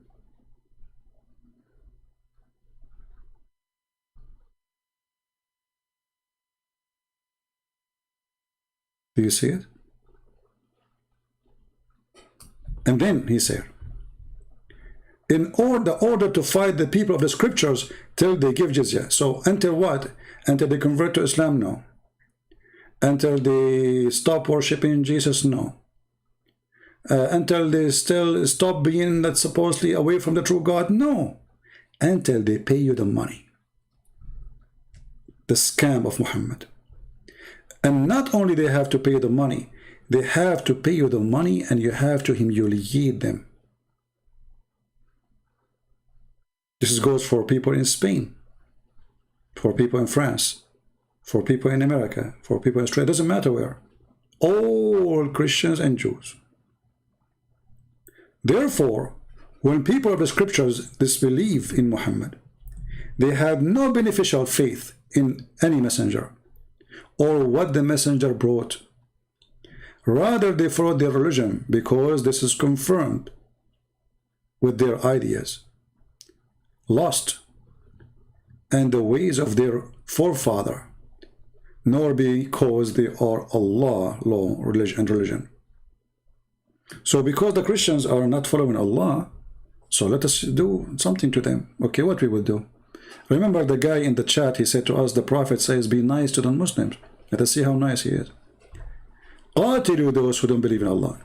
Do you see it? And then he said, in order to fight the people of the scriptures till they give jizya. So until what? Until they convert to Islam? No. Until they stop worshiping Jesus? No. Until they still stop being that supposedly away from the true God? No. Until they pay you the money. The scam of Muhammad. And not only they have to pay you the money, they have to pay you the money and you have to humiliate them. This goes for people in Spain, for people in France, for people in America, for people in Australia, doesn't matter where. All Christians and Jews. Therefore, when people of the scriptures disbelieve in Muhammad, they have no beneficial faith in any messenger or what the messenger brought. Rather, they follow their religion because this is confirmed with their ideas, lost, and the ways of their forefather, nor because they are Allah, law, religion. So because the Christians are not following Allah, so let us do something to them. Okay, what we will do? Remember the guy in the chat, he said to us, the Prophet says, be nice to non-Muslims. Let us see how nice he is. قاتلوا those who don't believe in Allah.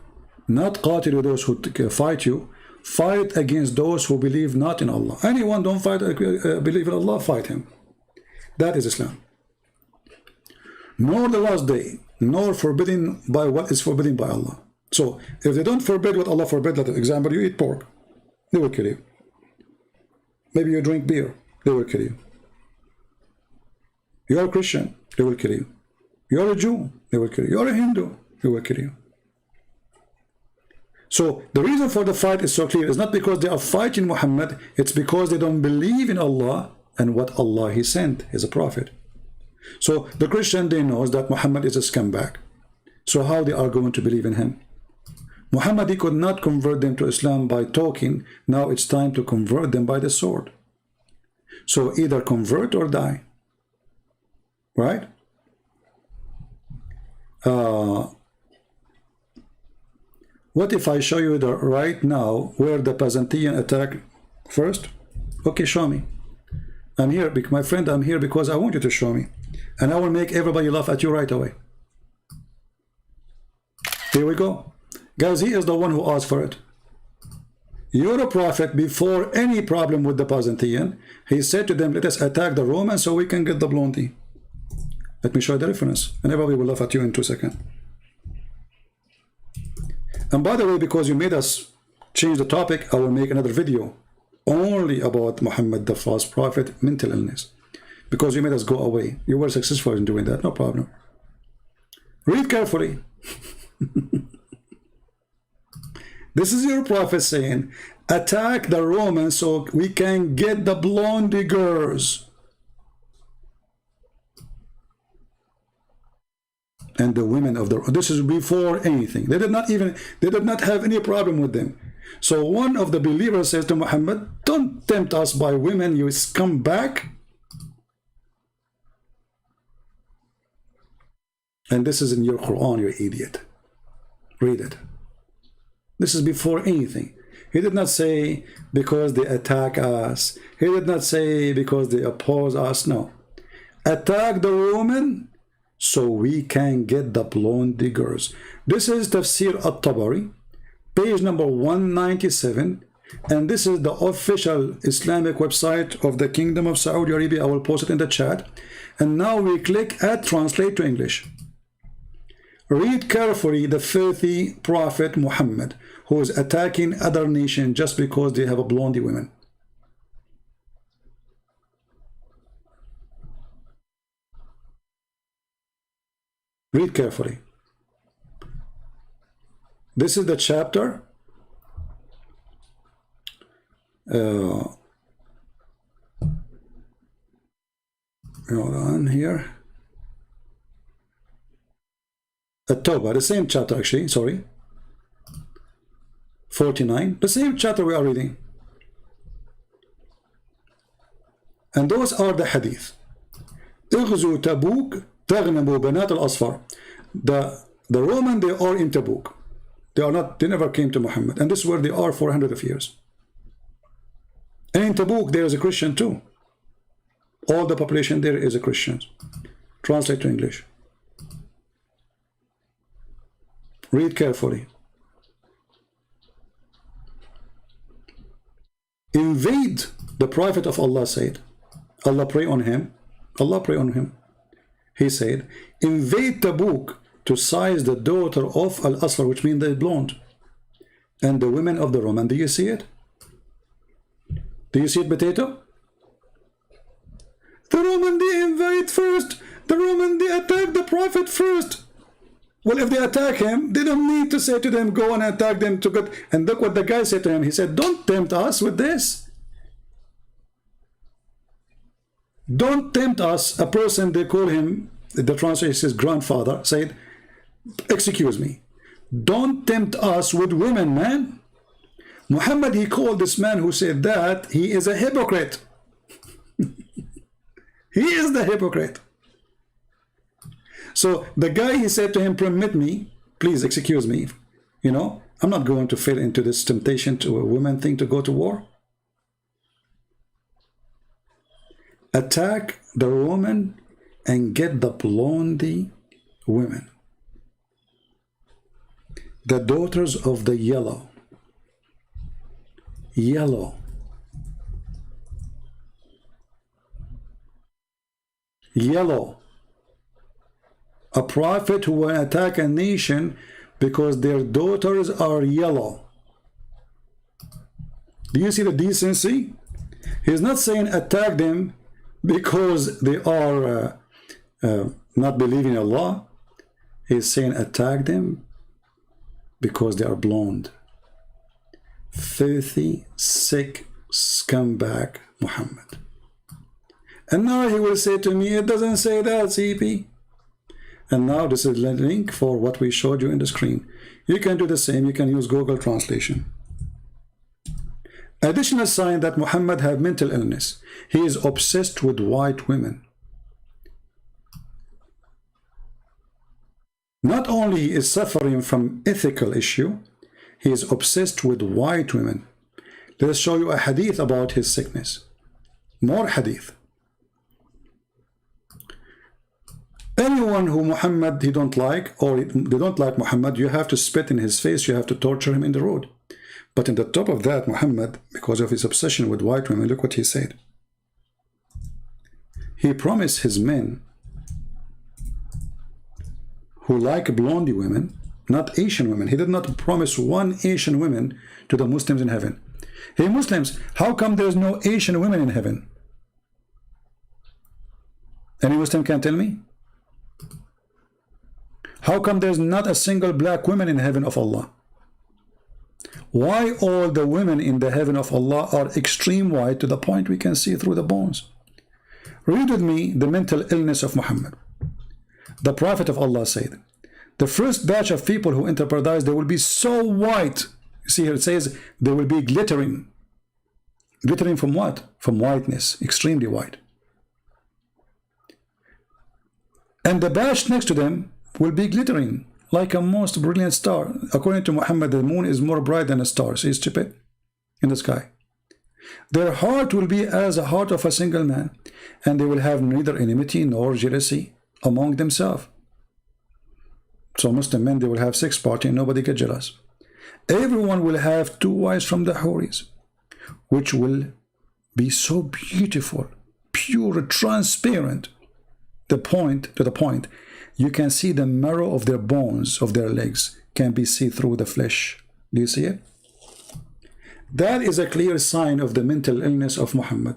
Not قاتلوا those who fight you. Fight against those who believe not in Allah. Anyone don't believe in Allah, fight him. That is Islam. Nor the last day, nor forbidden by what is forbidden by Allah. So if they don't forbid what Allah forbid, like example, you eat pork, they will kill you. Maybe you drink beer, they will kill you. You are a Christian, they will kill you. You are a Jew, they will kill you. You are a Hindu, they will kill you. So the reason for the fight is so clear. It's not because they are fighting Muhammad, it's because they don't believe in Allah and what Allah He sent as a prophet. So the Christian, they knows that Muhammad is a scumbag. So how they are going to believe in him? Muhammad, he could not convert them to Islam by talking. Now it's time to convert them by the sword. So either convert or die. Right? What if I show you the right now where the Byzantine attack first? Okay, show me. I'm here, my friend, I'm here because I want you to show me. And I will make everybody laugh at you right away. Here we go. Guys, he is the one who asked for it. You're a prophet. Before any problem with the Byzantine, he said to them, let us attack the Romans so we can get the blondie. Let me show you the reference. And everybody will laugh at you in 2 seconds. And by the way, because you made us change the topic, I will make another video only about Muhammad, the false prophet, mental illness. Because you made us go away. You were successful in doing that, no problem. Read carefully. This is your prophet saying, attack the Romans so we can get the blondie girls. And the women of the, this is before anything. They did not have any problem with them. So one of the believers says to Muhammad, don't tempt us by women, you scumbag. And this is in your Quran, you idiot. Read it. This is before anything. He did not say because they attack us. He did not say because they oppose us. No. Attack the woman so we can get the blondie girls. This is Tafsir At-Tabari, page number 197. And this is the official Islamic website of the Kingdom of Saudi Arabia. I will post it in the chat. And now we click at Translate to English. Read carefully the filthy prophet Muhammad, who is attacking other nations just because they have a blondie women. Read carefully. This is the chapter hold on here. At-Tawbah, the same chapter actually, sorry. 49, the same chapter we are reading. And those are the hadith. اغزوا تبوك تغنموا بنات الأصفر. The Roman, they are in Tabuk. They never came to Muhammad. And this is where they are for hundreds of years. And in Tabuk, there is a Christian too. All the population there is a Christian. Translate to English. Read carefully. Invade, the Prophet of Allah said. Allah pray on him. Allah pray on him. He said, invade Tabuk to seize the daughter of Al-Asfar, which means the blonde, and the women of the Roman. Do you see it? Do you see it, potato? The Roman, they invade first. The Roman, they attack the Prophet first. Well, if they attack him, they don't need to say to them, go and attack them to get. And look what the guy said to him. He said, don't tempt us with this. Don't tempt us. A person, they call him, the translation says grandfather, said, excuse me, don't tempt us with women, man. Muhammad, he called this man who said that, he is a hypocrite. He is the hypocrite. So the guy, he said to him, permit me, please excuse me, you know, I'm not going to fall into this temptation to a woman thing to go to war. Attack the Roman and get the blondie women, the daughters of the yellow. Yellow. A prophet who will attack a nation because their daughters are yellow. Do you see the decency? He's not saying attack them because they are not believing in Allah. He's saying attack them because they are blonde. Filthy, sick, scumbag Muhammad. And now he will say to me, it doesn't say that, CP. And now this is the link for what we showed you in the screen. You can do the same. You can use Google Translation. Additional sign that Muhammad had mental illness. He is obsessed with white women. Not only is suffering from ethical issue, he is obsessed with white women. Let us show you a hadith about his sickness. More hadith. Anyone who Muhammad he don't like, or they don't like Muhammad, you have to spit in his face, you have to torture him in the road. But in the top of that, Muhammad, because of his obsession with white women, look what he said. He promised his men who like blondie women, not Asian women. He did not promise one Asian woman to the Muslims in heaven. Hey Muslims, how come there's no Asian women in heaven? Any Muslim can tell me? How come there's not a single black woman in heaven of Allah? Why all the women in the heaven of Allah are extreme white to the point we can see through the bones? Read with me the mental illness of Muhammad. The Prophet of Allah said, the first batch of people who enter paradise, they will be so white. You see here it says they will be glittering. Glittering from what? From whiteness, extremely white. And the batch next to them will be glittering like a most brilliant star. According to Muhammad, the moon is more bright than a star. So he's stupid in the sky. Their heart will be as a heart of a single man, and they will have neither enmity nor jealousy among themselves. So Muslim men, they will have sex party and nobody get jealous. Everyone will have two wives from the Houris, which will be so beautiful, pure, transparent, to the point, you can see the marrow of their bones, of their legs, can be seen through the flesh. Do you see it? That is a clear sign of the mental illness of Muhammad.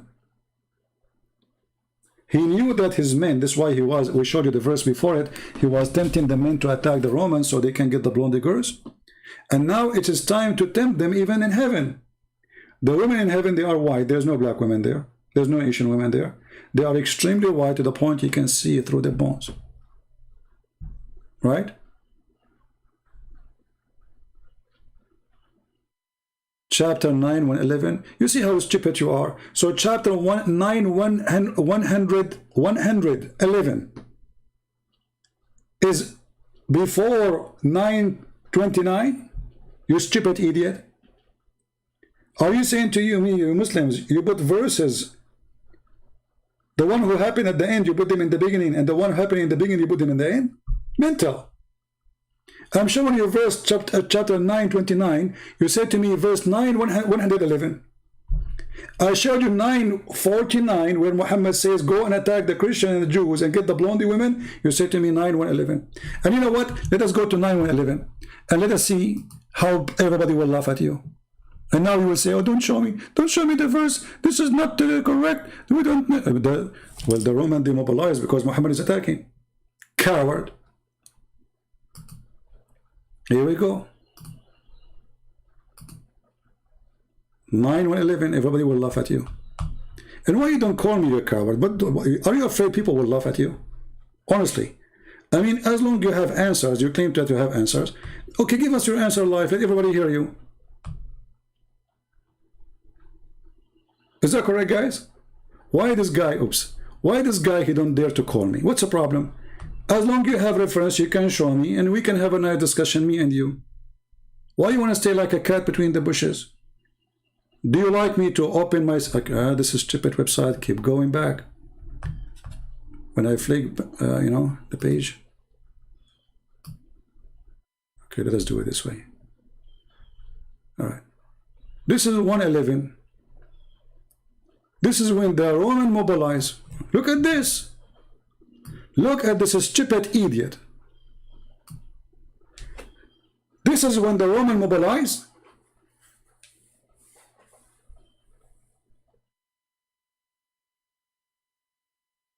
He knew that his men, this is why we showed you the verse before it, he was tempting the men to attack the Romans so they can get the blonde girls. And now it is time to tempt them even in heaven. The women in heaven, they are white. There's no black women there. There's no Asian women there. They are extremely white to the point you can see through their bones. Right? Chapter 9, 111. You see how stupid you are. So chapter 111 is before 929. You stupid idiot. Are you saying to you, me, you Muslims, you put verses, the one who happened at the end, you put them in the beginning, and the one happening in the beginning, you put them in the end? Mental. I'm showing you verse chapter 929. You said to me verse 9, 111. I showed you 949 where Muhammad says go and attack the Christian and the Jews and get the blondie women. You said to me 9, 111. And you know what? Let us go to 9, 111 and let us see how everybody will laugh at you. And now you will say, oh, don't show me the verse. This is not correct. We don't. Well, the Roman demobilized because Muhammad is attacking. Coward. Here we go. 9, 111. Everybody will laugh at you. And why you don't call me a coward? But are you afraid people will laugh at you? Honestly. I mean, as long as you have answers, you claim to have answers. Okay, give us your answer live. Let everybody hear you. Is that correct, guys? Why this guy, why this guy, he don't dare to call me? What's the problem? As long as you have reference, you can show me, and we can have a nice discussion, me and you. Why you want to stay like a cat between the bushes? Do you like me to open my... this is stupid website, keep going back. When I flick, you know, the page. Okay, let us do it this way. All right. This is 111. This is when the Roman mobilize. Look at this. Look at this stupid idiot. This is when the Roman mobilize.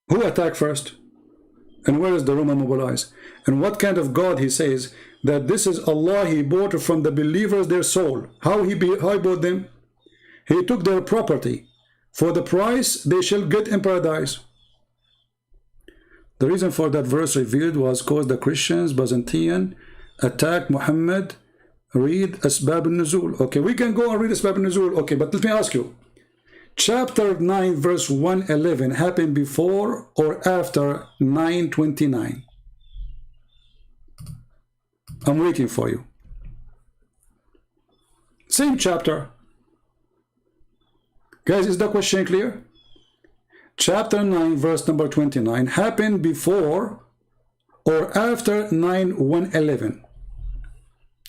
Who attacked first? And where is the Roman mobilize? And what kind of God he says that this is Allah, he bought from the believers their soul. How he bought them? He took their property. For the price they shall get in paradise. The reason for that verse revealed was because the Christians, Byzantine, attacked Muhammad. Read Asbab al-Nuzul. Okay, we can go and read Asbab al-Nuzul. Okay, but let me ask you. Chapter 9, verse 111 happened before or after 929? I'm waiting for you. Same chapter. Guys, is the question clear? Chapter 9, verse number 29 happened before or after 9:111?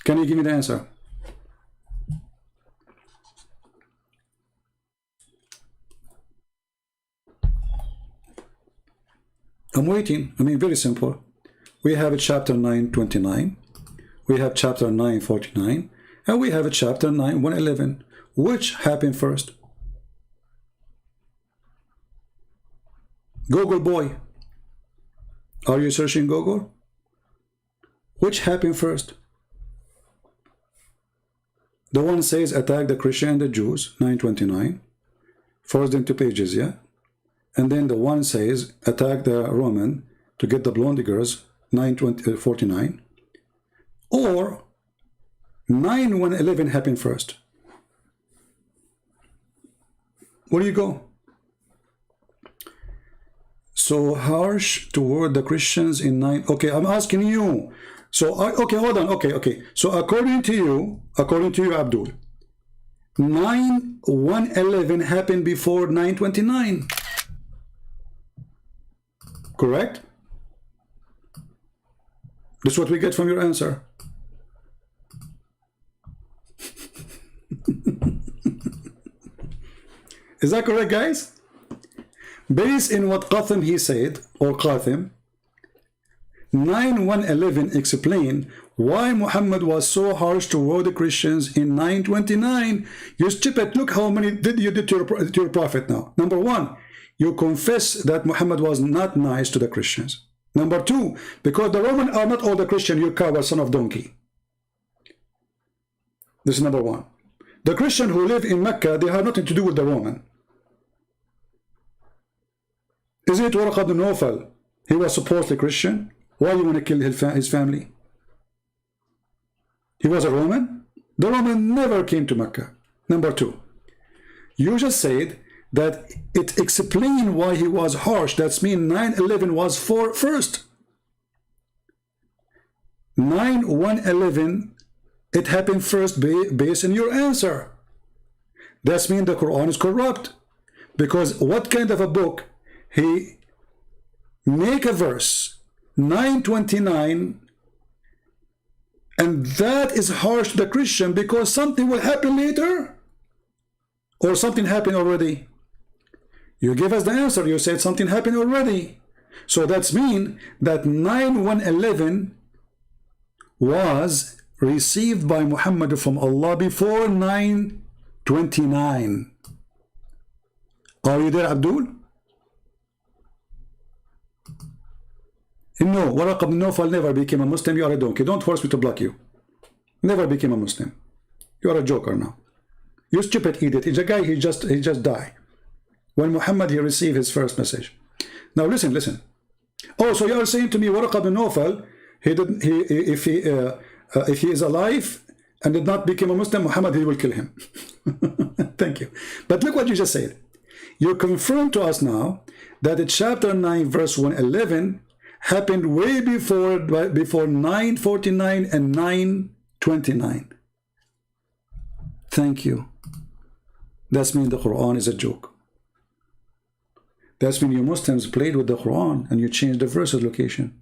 Can you give me the answer? I'm waiting. I mean, very simple. We have a chapter 9:29, we have chapter 9:49, and we have a chapter 9:111. Which happened first? Google boy, are you searching Google? Which happened first? The one says attack the Christian and the Jews, 929, force them to pages, yeah? And then the one says attack the Roman to get the blonde girls, 949. Or 9:111 happened first. Where do you go? So harsh toward the Christians in 9. Okay, I'm asking you. So okay, hold on. Okay. So according to you, Abdul, 9:111 happened before 929. Correct? This is what we get from your answer. Is that correct, guys? Based in what Qasim he said, or Qasim, 9:111 explain why Muhammad was so harsh toward the Christians in 929. You stupid, look how many did you did to your prophet now. Number one, you confess that Muhammad was not nice to the Christians. Number two, because the Roman are not all the Christian, you coward son of donkey. This is number one. The Christian who live in Mecca, they have nothing to do with the Roman. Is it Waraq ibn Nawfal? He was supposedly Christian. Why you want to kill his family? He was a Roman? The Roman never came to Mecca. Number two, you just said that it explained why he was harsh. That's mean 9/11 was for first. 9/11, it happened first based on your answer. That's mean the Quran is corrupt. Because what kind of a book he make a verse 929 and that is harsh to the Christian because something will happen later or something happened already? You give us the answer. You said something happened already. So that's mean that 9/11 was received by Muhammad from Allah before 929. Are you there, Abdul? No, Waraq ibn Nawfal never became a Muslim. You are a donkey. Don't force me to block you. Never became a Muslim. You are a joker now. You stupid idiot. He's a guy, he just died. When Muhammad, he received his first message. Now listen. Oh, so you are saying to me, Waraq ibn Nawfal, if he is alive and did not become a Muslim, Muhammad, he will kill him. Thank you. But look what you just said. You confirm to us now that in chapter 9, verse 111, happened way before 949 and 929. Thank you. That's mean the Quran is a joke. That's when you Muslims played with the Quran and you changed the verse's location.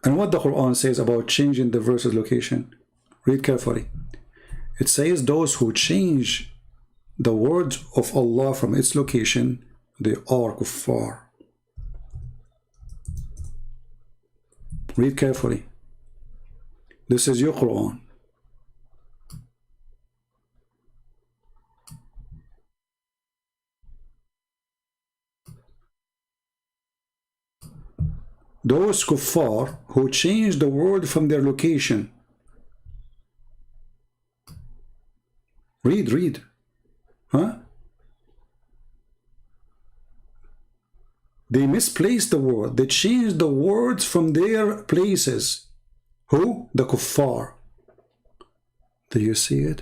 And what the Quran says about changing the verse's location, read carefully. It says those who change the words of Allah from its location, they are kuffar. Read carefully. This is your Quran. Those kuffar who change the word from their location. Read. Huh? They misplaced the word. They changed the words from their places. Who? The kuffar. Do you see it?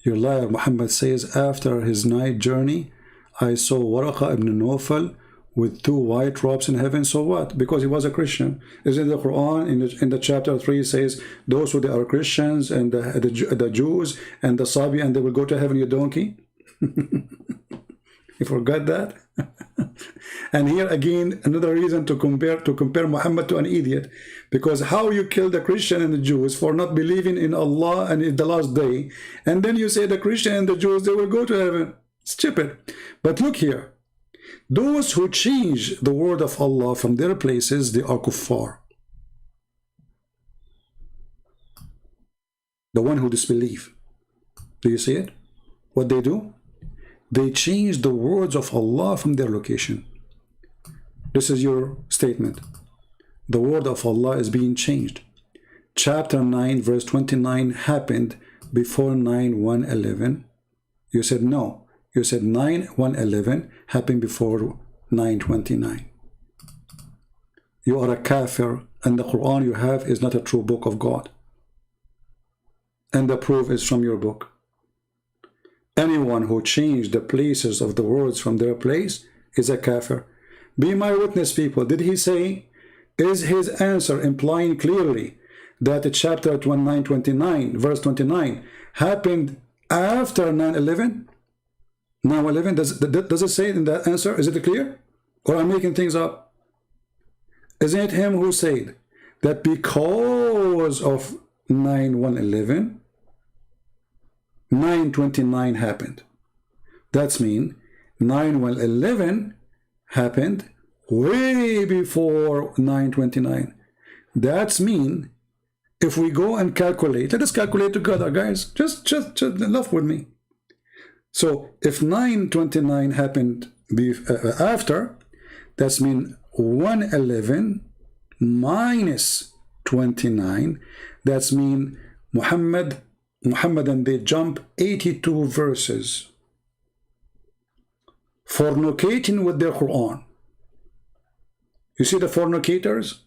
Your liar Muhammad says, after his night journey, I saw Waraq ibn Nawfal with 2 white robes in heaven. So what? Because he was a Christian. Isn't the Quran in the chapter 3 says those who are Christians and the Jews and the Sabi, and they will go to heaven, you donkey? You forgot that? And here again, another reason to compare Muhammad to an idiot, because how you kill the Christian and the Jews for not believing in Allah and in the last day, and then you say the Christian and the Jews, they will go to heaven. Stupid. But look here, those who change the word of Allah from their places, they are kuffar. The one who disbelieve. Do you see it? What they do? They change the words of Allah from their location. This is your statement. The word of Allah is being changed. Chapter 9, verse 29 happened before 9/111. You said no. You said 9/111 happened before 929. You are a kafir, and the Quran you have is not a true book of God. And the proof is from your book. Anyone who changed the places of the words from their place is a kafir. Be my witness, people. Did he say, is his answer implying clearly that chapter 929, verse 29, happened after 9/11? 9/11, does it say it in that answer? Is it clear? Or I'm making things up? Isn't it him who said that because of 9/111, 929 happened? That's mean 9/111 happened way before 929. That's mean if we go and calculate, let us calculate together, guys. Just laugh with me. So if 929 happened after, that's mean 111 minus 29. That's mean Muhammad Muhammad and they jump 82 verses, fornicating with their Quran. You see the fornicators?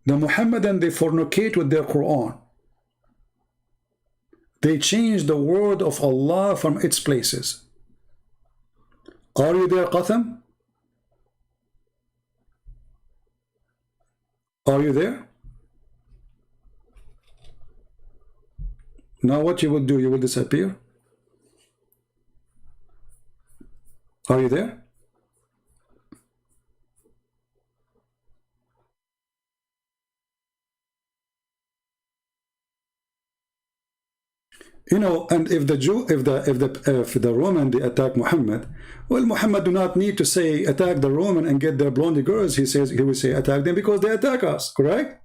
The Muhammadan, they fornicate with their Quran. They change the word of Allah from its places. Are you there, Qatham? Are you there? Now what you will do, you will disappear. Are you there? You know, and if the Roman, they attack Muhammad, well, Muhammad do not need to say attack the Roman and get their blonde girls. He will say attack them because they attack us, correct?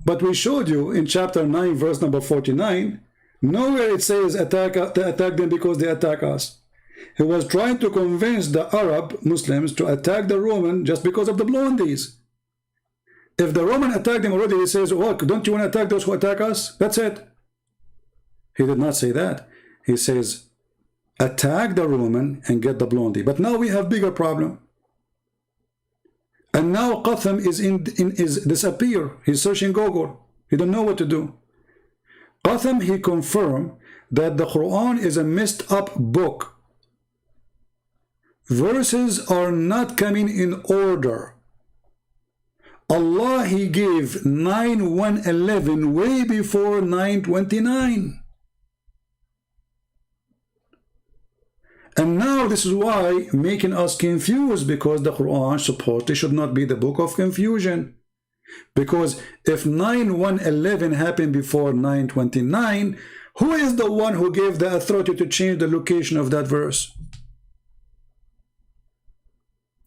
But we showed you in chapter 9, verse number 49, nowhere it says attack them because they attack us. He was trying to convince the Arab Muslims to attack the Roman just because of the blondies. If the Roman attacked them already, he says, oh, don't you want to attack those who attack us? That's it. He did not say that. He says, attack the Roman and get the blondie. But now we have bigger problem. And now Qatham is disappear. He's searching Google. He don't know what to do. Qatham, he confirmed that the Quran is a messed up book. Verses are not coming in order. Allah, he gave 9:111 way before 9:29. And now this is why making us confused, because the Quran supposedly should not be the book of confusion. Because if 9:111 happened before 9:29, who is the one who gave the authority to change the location of that verse?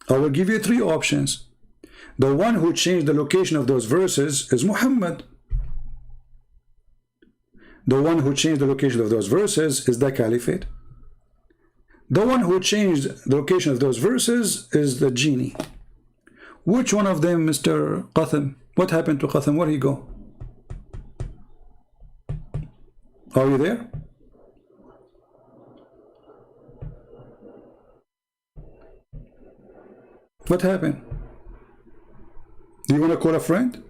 I will give you three options. The one who changed the location of those verses is Muhammad. The one who changed the location of those verses is the Caliphate. The one who changed the location of those verses is the genie. Which one of them, Mr. Qatham? What happened to Qatham? Where did he go? Are you there? What happened? Do you want to call a friend?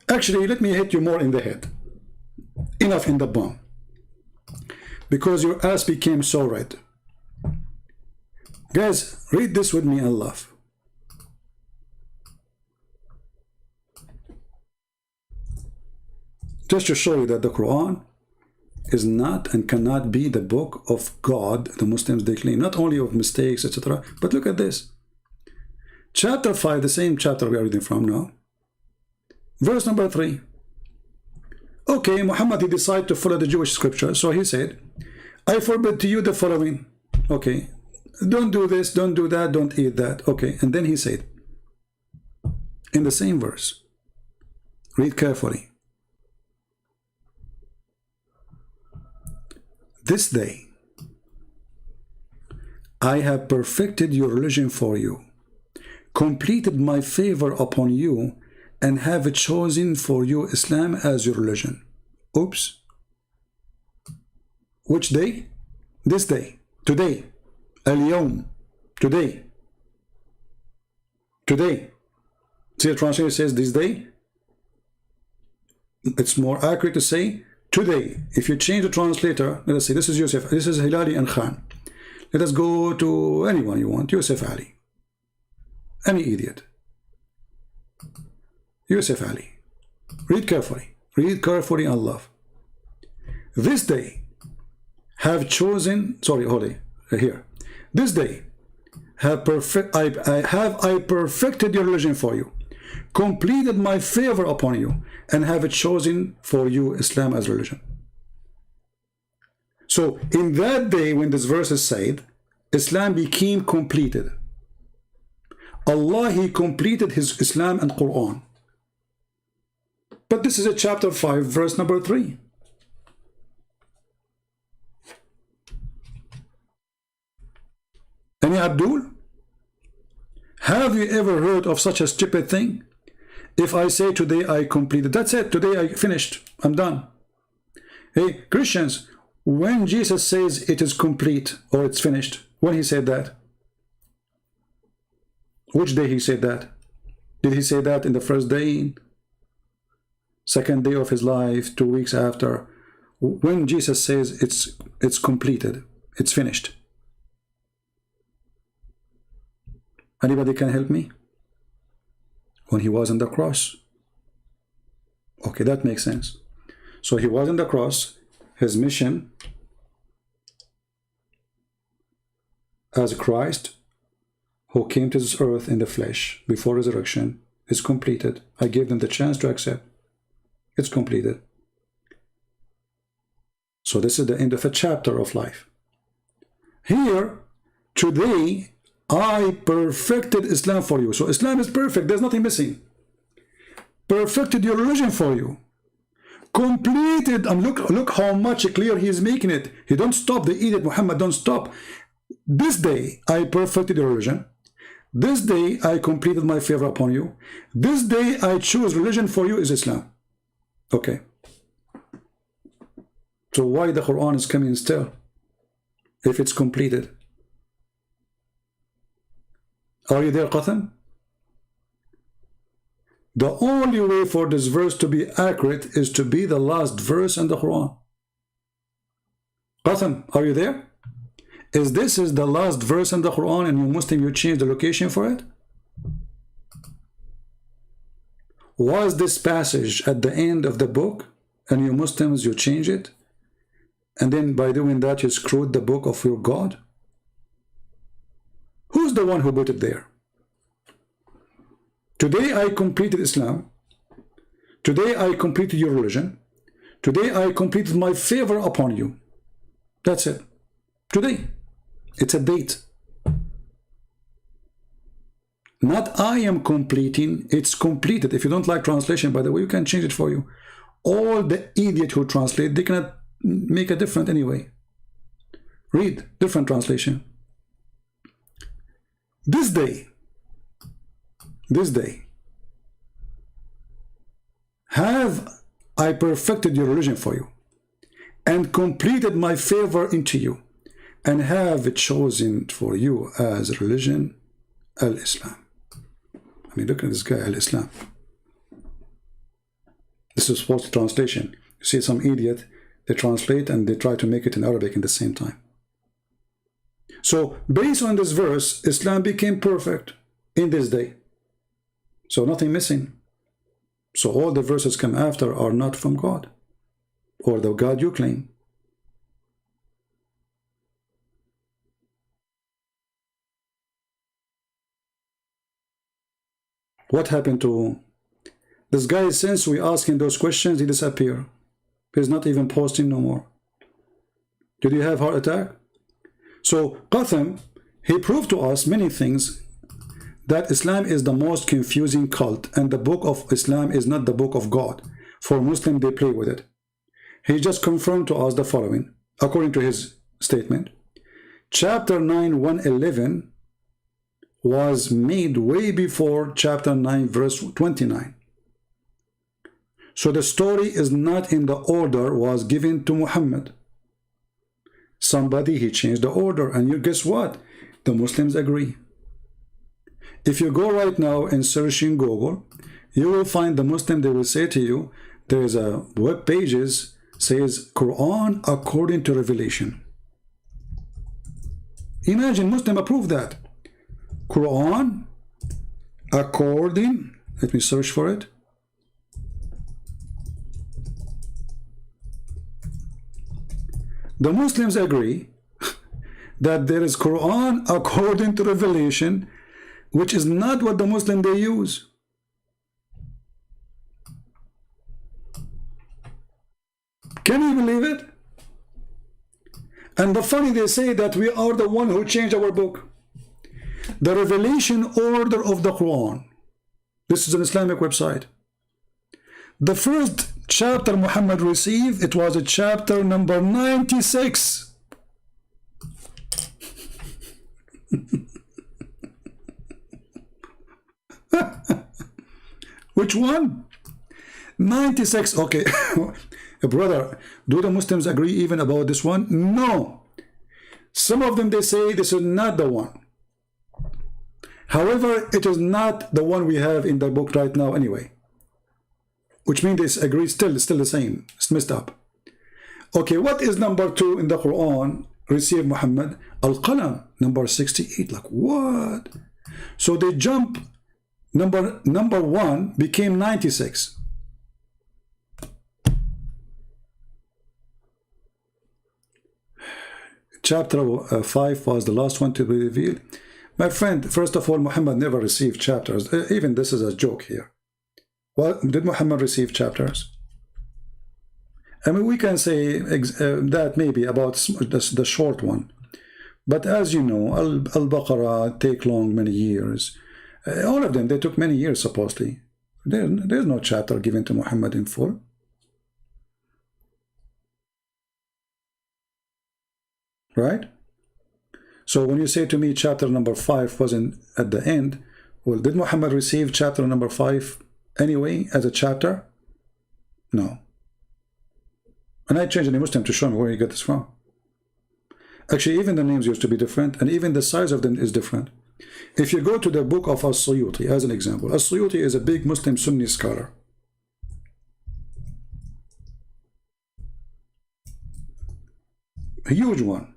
Actually, let me hit you more in the head. Enough in the bum. Because your ass became so red. Guys, read this with me and laugh. Just to show you that the Quran is not and cannot be the book of God. The Muslims, they claim not only of mistakes, etc. But look at this. Chapter 5, the same chapter we are reading from now. Verse number 3. Okay, Muhammad, he decided to follow the Jewish scripture. So he said, I forbid to you the following. Okay, don't do this, don't do that, don't eat that. Okay, and then he said, in the same verse, read carefully. This day, I have perfected your religion for you, completed my favor upon you, and have chosen for you Islam as your religion. Oops. Which day? This day. Today. Al-Yawm. Today. Today. See, the translation says this day. It's more accurate to say today. If you change the translator, let us say this is Yusuf, this is Hilali and Khan. Let us go to anyone you want. Yusuf Ali. Any idiot. Yusuf Ali. Read carefully. Read carefully and love. This day have chosen, sorry, hold it, here. This day have I perfected your religion for you, completed my favor upon you, and have chosen for you Islam as religion. So in that day when this verse is said, Islam became completed. Allah, he completed his Islam and Quran. But this is a chapter 5, verse number 3. Any Abdul? Have you ever heard of such a stupid thing? If I say today I completed, that's it, today I finished, I'm done. Hey, Christians, when Jesus says it is complete or it's finished, when he said that? Which day he said that? Did he say that in the first day, second day of his life, 2 weeks after? When Jesus says it's completed, it's finished. Anybody can help me? When he was on the cross. Okay, that makes sense. So he was on the cross, his mission as Christ, who came to this earth in the flesh before resurrection, is completed. I gave them the chance to accept. It's completed. So this is the end of a chapter of life. Here, today, I perfected Islam for you. So Islam is perfect. There's nothing missing. Perfected your religion for you. Completed. And look how much clear he is making it. He don't stop the edict. Muhammad, don't stop. This day, I perfected your religion. This day, I completed my favor upon you. This day, I choose religion for you is Islam. Okay. So why the Quran is coming still? If it's completed. Are you there, Qatham? The only way for this verse to be accurate is to be the last verse in the Quran. Qatham, are you there? Is this the last verse in the Quran and you Muslim, you change the location for it? Was this passage at the end of the book and you Muslims, you change it? And then by doing that, you screwed the book of your God? Who's the one who put it there? Today I completed Islam. Today I completed your religion. Today I completed my favor upon you. That's it. Today. It's a date. Not I am completing, it's completed. If you don't like translation, by the way, you can change it for you. All the idiot who translate, they cannot make a different anyway. Read different translation. This day, have I perfected your religion for you and completed my favor into you and have chosen for you as religion al-Islam. I mean, look at this guy, al-Islam. This is false translation. You see some idiot, they translate and they try to make it in Arabic at the same time. So, based on this verse, Islam became perfect in this day. So, nothing missing. So, all the verses come after are not from God or the God you claim. What happened to this guy? Since we ask him those questions, he disappeared. He's not even posting no more. Did he have heart attack? So Qatham, he proved to us many things, that Islam is the most confusing cult and the book of Islam is not the book of God. For Muslims, they play with it. He just confirmed to us the following, according to his statement. Chapter 9, 111 was made way before chapter 9, verse 29. So the story is not in the order was given to Muhammad. Somebody, he changed the order, and you guess what? The Muslims agree. If you go right now and search in Google, you will find the Muslim, they will say to you, there is a web pages says Quran according to Revelation. Imagine Muslim approve that. Quran according, let me search for it. The Muslims agree that there is Quran according to Revelation, which is not what the Muslim they use. Can you believe it? And the funny, they say that we are the one who changed our book. The revelation order of the Quran. This is an Islamic website. The first chapter Muhammad received, it was a chapter number 96. Which one? 96. Okay. Brother, do the Muslims agree even about this one? No. Some of them, they say this is not the one. However, it is not the one we have in the book right now anyway. Which means they agree still the same. It's messed up. Okay, what is number 2 in the Quran? Receive Muhammad. Al-Qalam, number 68. Like what? So they jump. Number 1 became 96. Chapter 5 was the last one to be revealed. My friend, first of all, Muhammad never received chapters. Even this is a joke here. Well, did Muhammad receive chapters? I mean, we can say that maybe about the short one. But as you know, Al-Baqarah take long, many years. All of them, they took many years, supposedly. There's no chapter given to Muhammad in full. Right? So when you say to me chapter number 5 wasn't at the end, well, did Muhammad receive chapter number 5 anyway as a chapter? No. And I changed any Muslim to show me where you get this from. Actually, even the names used to be different, and even the size of them is different. If you go to the book of As-Suyuti, as an example, As-Suyuti is a big Muslim Sunni scholar. A huge one.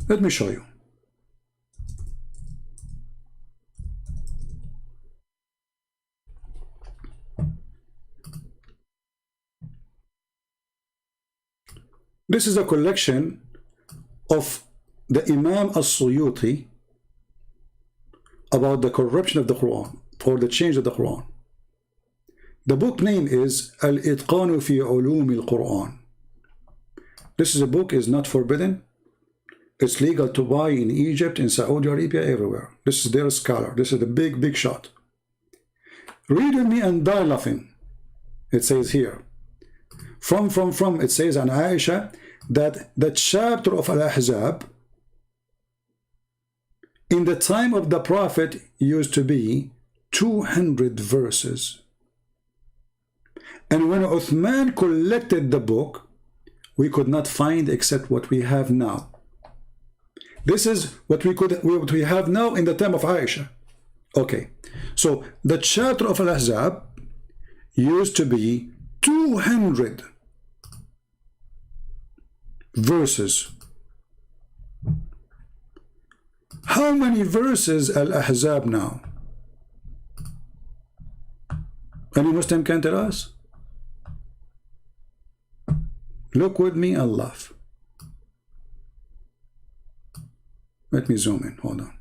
Let me show you. This is a collection of the Imam As-Suyuti about the corruption of the Quran, or the change of the Quran. The book name is Al-Itqanu fi Ulum al-Quran. This is a book, is not forbidden. It's legal to buy in Egypt, in Saudi Arabia, everywhere. This is their scholar. This is the big shot. Read with me and die laughing. It says here. From, it says on Aisha that the chapter of Al-Ahzab in the time of the Prophet used to be 200 verses. And when Uthman collected the book, we could not find except what we have now. This is what we have now in the time of Aisha. Okay, so the chapter of Al-Ahzab used to be 200 verses. How many verses Al-Ahzab now? Any Muslim can tell us? Look with me and laugh. Let me zoom in, hold on.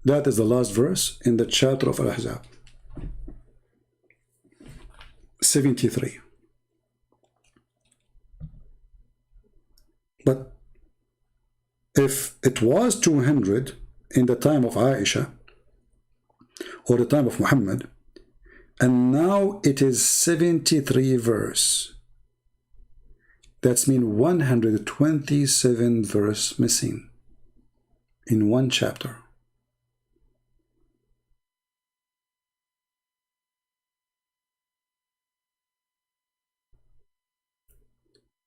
That is the last verse in the chapter of Al-Ahzab. 73. But if it was 200 in the time of Aisha, or the time of Muhammad, and now it is 73 verse. That's mean 127 verse missing in one chapter.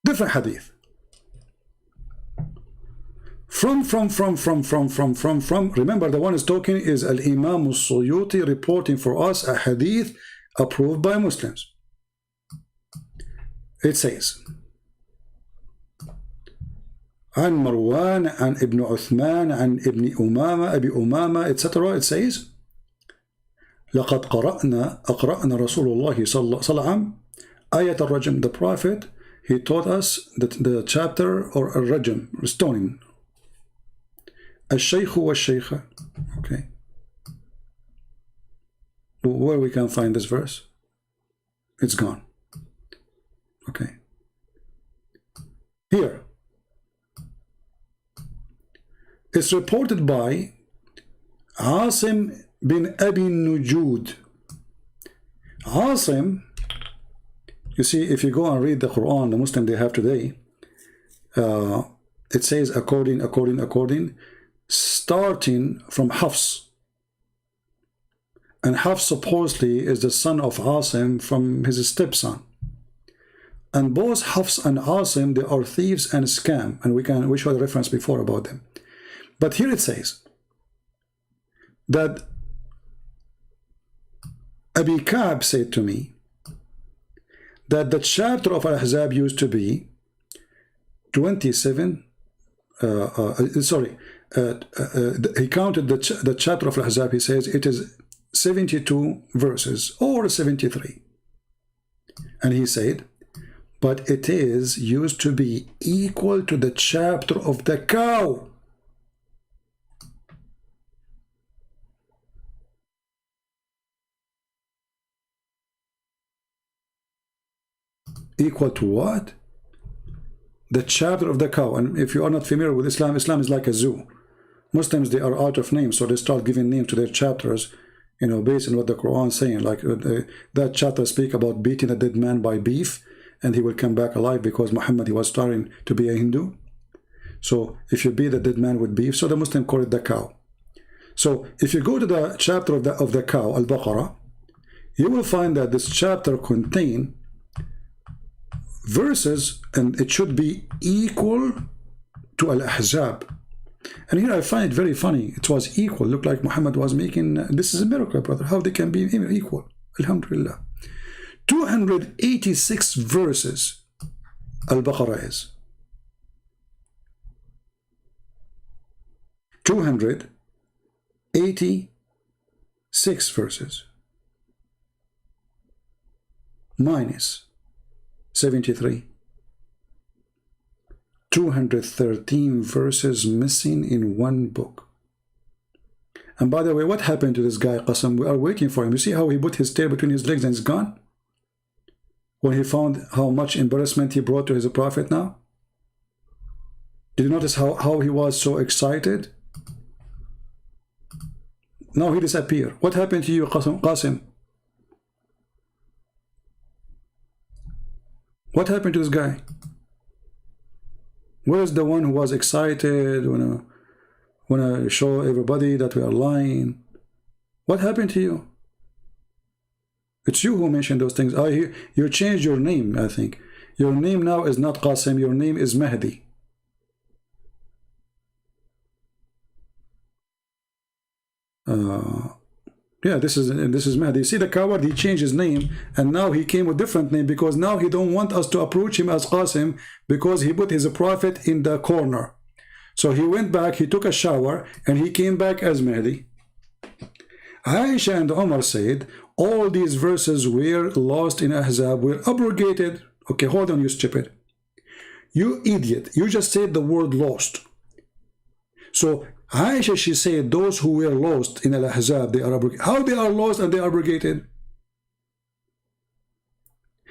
Different hadith. From. Remember, the one is talking is Al-Imam As-Suyuti reporting for us a hadith approved by Muslims. It says, عن مروان عن ابن عثمان عن ابن أمامة أبي أمامة etc. It says, لقد أقرأنا رسول الله صلى الله عليه وسلم آية الرجم. The Prophet, he taught us the chapter or الرجم, stoning. الشيخ والشيخة. Okay. Where we can find this verse? It's gone. Okay. Here. It's reported by Asim bin Abi Nujud. Asim, you see, if you go and read the Quran, the Muslim they have today, it says according, starting from Hafs. And Hafs supposedly is the son of Asim from his stepson. And both Hafs and Asim, they are thieves and scam. And we showed a reference before about them. But here it says that Abi Ka'b said to me that the chapter of Al-Ahzab used to be 27, he counted the chapter of Al-Ahzab, he says it is 72 verses or 73. And he said, but it is used to be equal to the chapter of the cow. Equal to what? The chapter of the cow. And if you are not familiar with Islam, Islam is like a zoo. Muslims, they are out of names, so they start giving names to their chapters, you know, based on what the Quran is saying. Like that chapter speak about beating a dead man by beef, and he will come back alive because Muhammad, he was starting to be a Hindu. So if you beat a dead man with beef, so the Muslim call it the cow. So if you go to the chapter of the cow, Al-Baqarah, you will find that this chapter contains verses, and it should be equal to Al-Ahzab. And here I find it very funny. It was equal. Looked like Muhammad was making, this is a miracle, brother. How they can be equal? Alhamdulillah. 286 verses Al-Baqarah is. 286 verses minus 73. 213 verses missing in one book. And by the way, what happened to this guy, Qasem? We are waiting for him. You see how he put his tail between his legs and is gone? When he found how much embarrassment he brought to his prophet now? Did you notice how he was so excited? Now he disappeared. What happened to you, Qasim? What happened to this guy? Where is the one who was excited, when I show everybody that we are lying? What happened to you? It's you who mentioned those things. You changed your name, I think. Your name now is not Qasim, your name is Mahdi. Yeah, this is Mahdi. See the coward, he changed his name, and now he came with different name because now he don't want us to approach him as Qasim because he put his prophet in the corner. So he went back, he took a shower, and he came back as Mahdi. Aisha and Omar said, all these verses were lost in Ahzab, were abrogated. Okay, hold on, you stupid. You idiot, you just said the word lost. So Aisha, she said those who were lost in Al-Ahzab, they are abrogated. How they are lost and they are abrogated?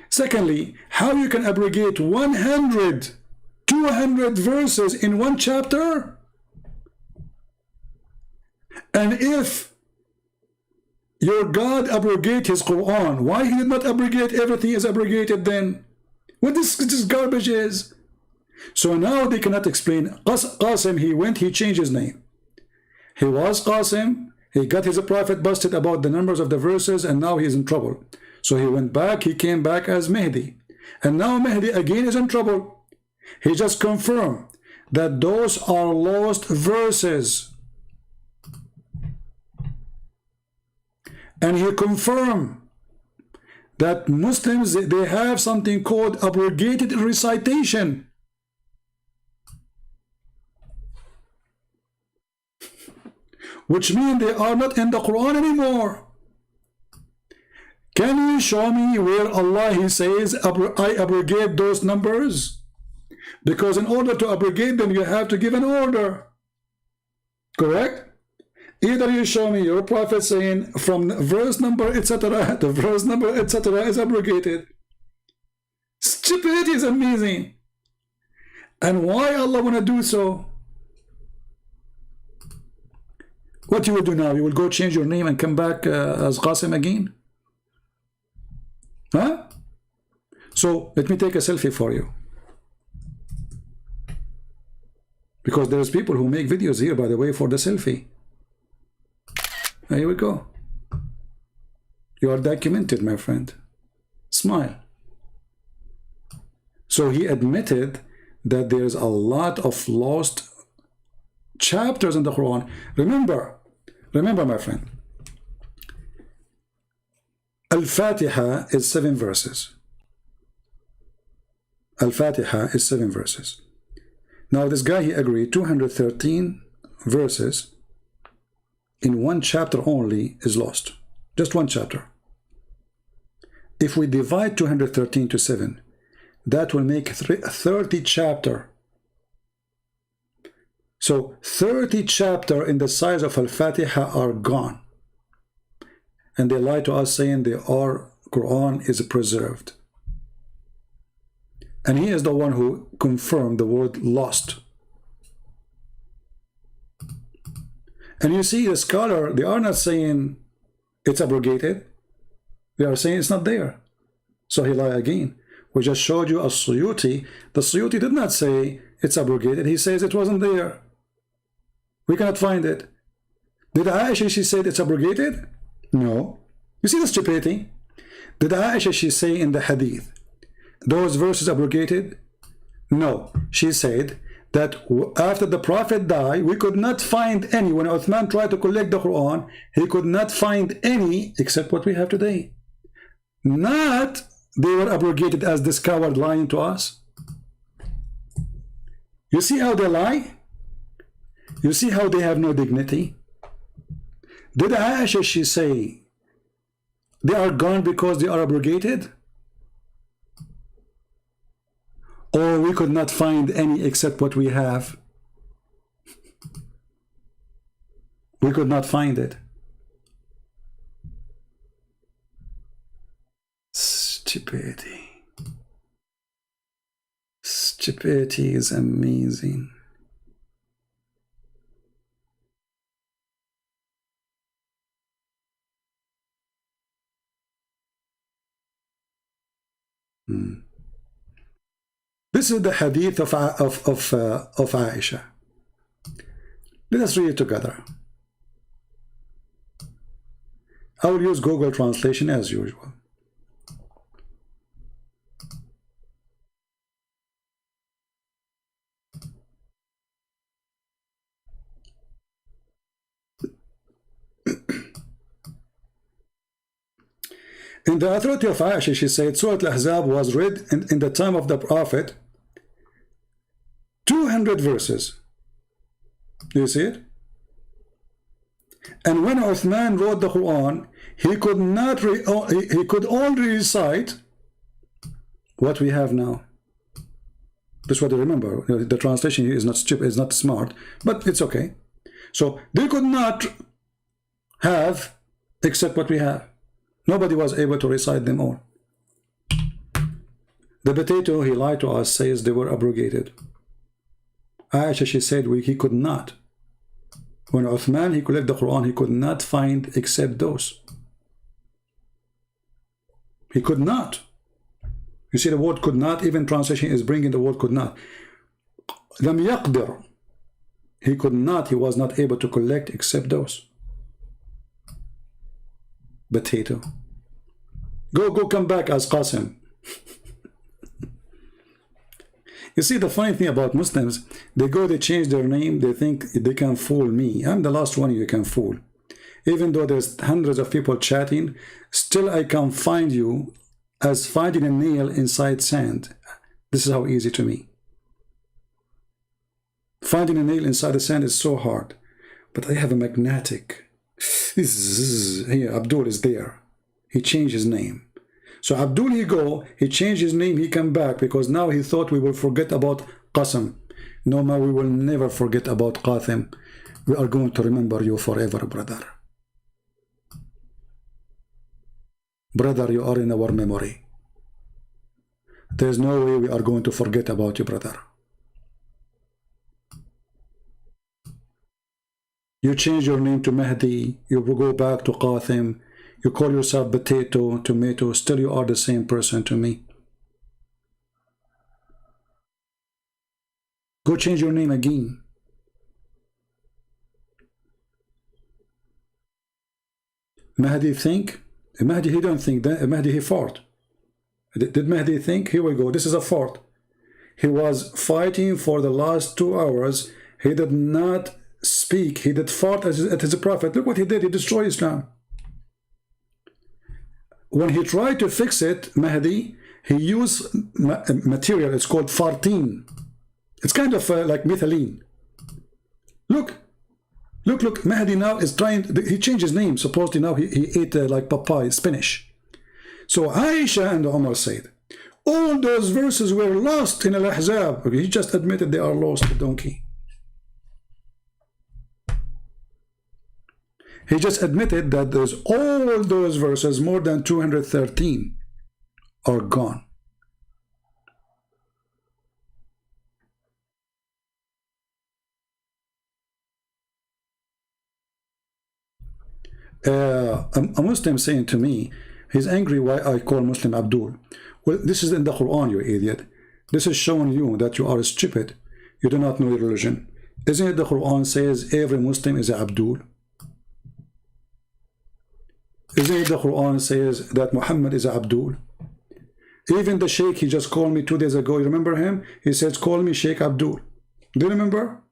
Secondly, how you can abrogate 100, 200 verses in one chapter? And if your God abrogate his Quran, why he did not abrogate everything is abrogated then? What this garbage is? So now they cannot explain. Qasim, he changed his name. He was Qasim, he got his prophet busted about the numbers of the verses, and now he's in trouble. So he went back, he came back as Mahdi. And now Mahdi again is in trouble. He just confirmed that those are lost verses. And he confirmed that Muslims, they have something called abrogated recitation. Which means they are not in the Quran anymore. Can you show me where Allah, he says, I abrogate those numbers? Because in order to abrogate them, you have to give an order. Correct? Either you show me your prophet saying from verse number, etc., the verse number, etc. is abrogated. Stupidity is amazing. And why Allah want to do so? What you will do now? You will go change your name and come back as Qasim again? So let me take a selfie for you. Because there's people who make videos here, by the way, for the selfie. Here we go. You are documented, my friend. Smile. So he admitted that there's a lot of lost chapters in the Quran. Remember, my friend, Al-Fatiha is 7 verses. Al-Fatiha is 7 verses. Now this guy, he agreed 213 verses in one chapter only is lost. Just one chapter. If we divide 213 to 7, that will make 30 chapter. So 30 chapter in the size of Al-Fatiha are gone. And they lie to us saying our Quran is preserved. And he is the one who confirmed the word lost. And you see the scholar, they are not saying it's abrogated. They are saying it's not there. So he lied again. We just showed you a Suyuti. The Suyuti did not say it's abrogated. He says it wasn't there. We cannot find it. Did Aisha, she said it's abrogated? No. You see the stupidity? Did Aisha, she say in the hadith, those verses abrogated? No. She said that after the Prophet died, we could not find any. When Uthman tried to collect the Quran, he could not find any except what we have today. Not they were abrogated as this coward lying to us. You see how they lie? You see how they have no dignity? Did Aisha, she say they are gone because they are abrogated? Or we could not find any except what we have? We could not find it. Stupidity. Stupidity is amazing. This is the hadith of Aisha. Let us read it together. I will use Google Translation as usual. In the authority of Aisha, she said Surah Al-Ahzab was read in the time of the Prophet, 200 verses. Do you see it? And when Uthman wrote the Quran, he could only recite what we have now. That's what I remember. The translation is not stupid, it's not smart, but it's okay. So they could not have except what we have. Nobody was able to recite them all. The potato, he lied to us, says they were abrogated. Aisha, she said he could not. When Uthman, he collected the Quran, he could not find except those. He could not. You see the word could not, even translation is bringing the word could not. Lam yaqdir. He could not, he was not able to collect except those. Potato. Go come back as Qasim. You see, the funny thing about Muslims, they change their name, they think they can fool me. I'm the last one you can fool. Even though there's hundreds of people chatting, still I can find you as finding a nail inside sand. This is how easy to me. Finding a nail inside the sand is so hard. But I have a magnetic. Here, Abdul is there. He changed his name. So Abdul, he changed his name, he came back because now he thought we will forget about Qasim. No, ma, we will never forget about Qasim. We are going to remember you forever, brother. Brother, you are in our memory. There's no way we are going to forget about you, brother. You change your name to Mahdi, you will go back to Qasim, you call yourself potato, tomato, still you are the same person to me. Go change your name again. Mahdi think? Mahdi, he don't think. Mahdi, he fought. Did Mahdi think? Here we go. This is a fort. He was fighting for the last 2 hours. He did not speak. He did fought at his prophet. Look what he did. He destroyed Islam. When he tried to fix it, Mahdi, he used material. It's called fartine. It's kind of like methylene. Look. Look. Mahdi now is trying. He changed his name. Supposedly now he ate like papaya, spinach. So Aisha and Umar said, all those verses were lost in Al-Ahzab. Okay, he just admitted they are lost, the donkey. He just admitted that there's all those verses, more than 213, are gone. A Muslim saying to me, he's angry why I call Muslim Abdul. Well, this is in the Quran, you idiot. This is showing you that you are stupid. You do not know your religion. Isn't it the Quran says every Muslim is a Abdul? Isn't it the Quran says that Muhammad is a Abdul? Even the Sheikh, he just called me 2 days ago. You remember him? He says, call me Sheikh Abdul. Do you remember?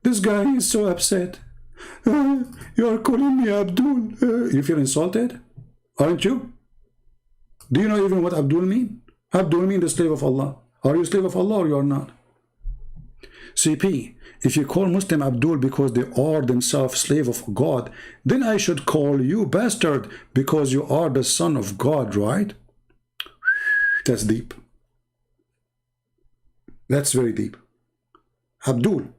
This guy is so upset. You are calling me Abdul. You feel insulted? Aren't you? Do you know even what Abdul mean? Abdul mean the slave of Allah. Are you a slave of Allah or you are not? CP, if you call Muslim Abdul because they are themselves slave of God, then I should call you bastard because you are the son of God, right? That's deep. That's very deep. Abdul,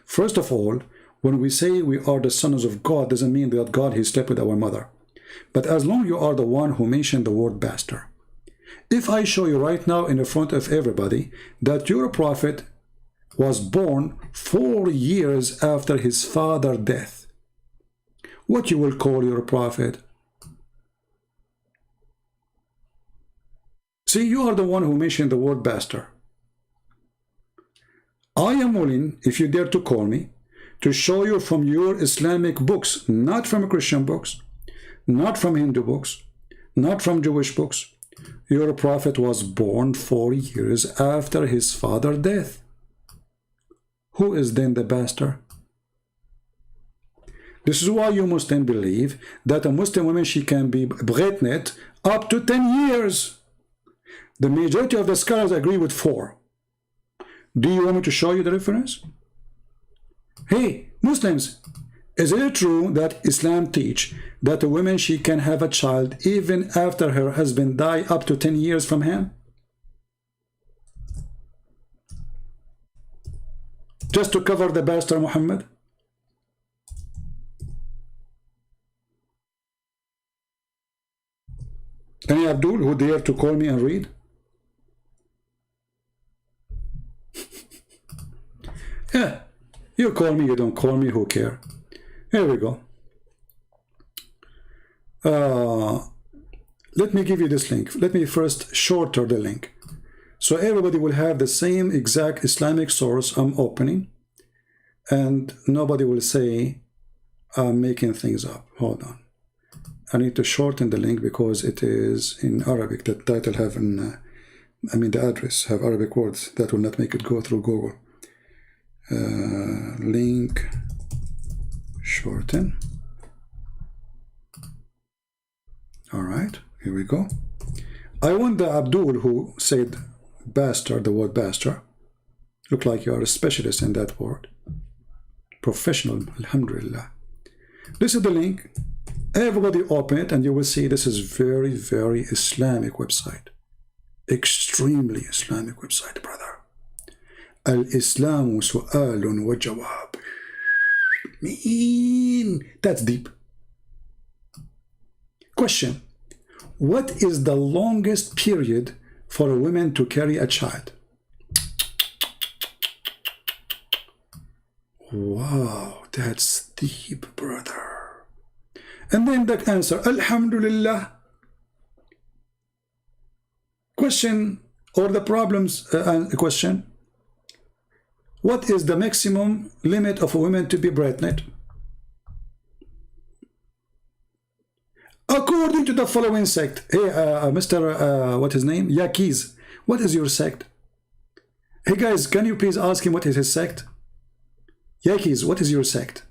first of all, when we say we are the sons of God, doesn't mean that God, he slept with our mother. But as long as you are the one who mentioned the word bastard. If I show you right now in the front of everybody that your prophet was born 4 years after his father's death, what you will call your prophet? See, you are the one who mentioned the word bastard. I am willing, if you dare to call me, to show you from your Islamic books, not from Christian books, not from Hindu books, not from Jewish books. Your prophet was born 4 years after his father's death. Who is then the bastard? This is why you Muslims believe that a Muslim woman, she can be pregnant up to 10 years. The majority of the scholars agree with 4. Do you want me to show you the reference? Hey, Muslims, is it true that Islam teach that a woman, she can have a child even after her husband die up to 10 years from him? Just to cover the bastard Muhammad? Any Abdul who dare to call me and read? Yeah, you call me, you don't call me, who care? Here we go. Let me give you this link. Let me first shorter the link, so everybody will have the same exact Islamic source I'm opening, and nobody will say I'm making things up. Hold on. I need to shorten the link because it is in Arabic. The title have the address have Arabic words that will not make it go through Google. Link shorten. All right, here we go. I want the Abdul who said bastard, the word bastard. Look like you are a specialist in that word. Professional, alhamdulillah. This is the link. Everybody open it and you will see this is very, very Islamic website. Extremely Islamic website, brother. Al-Islamu su'alun wa jawab. That's deep. Question. What is the longest period for a woman to carry a child? Wow, that's deep, brother. And then the answer, Alhamdulillah. Question, or the problems question. what is the maximum limit of a woman to be pregnant? According to the following sect. Hey, Mr. What his name? Yakiz. What is your sect? Hey guys, can you please ask him what is his sect? Yakiz, what is your sect?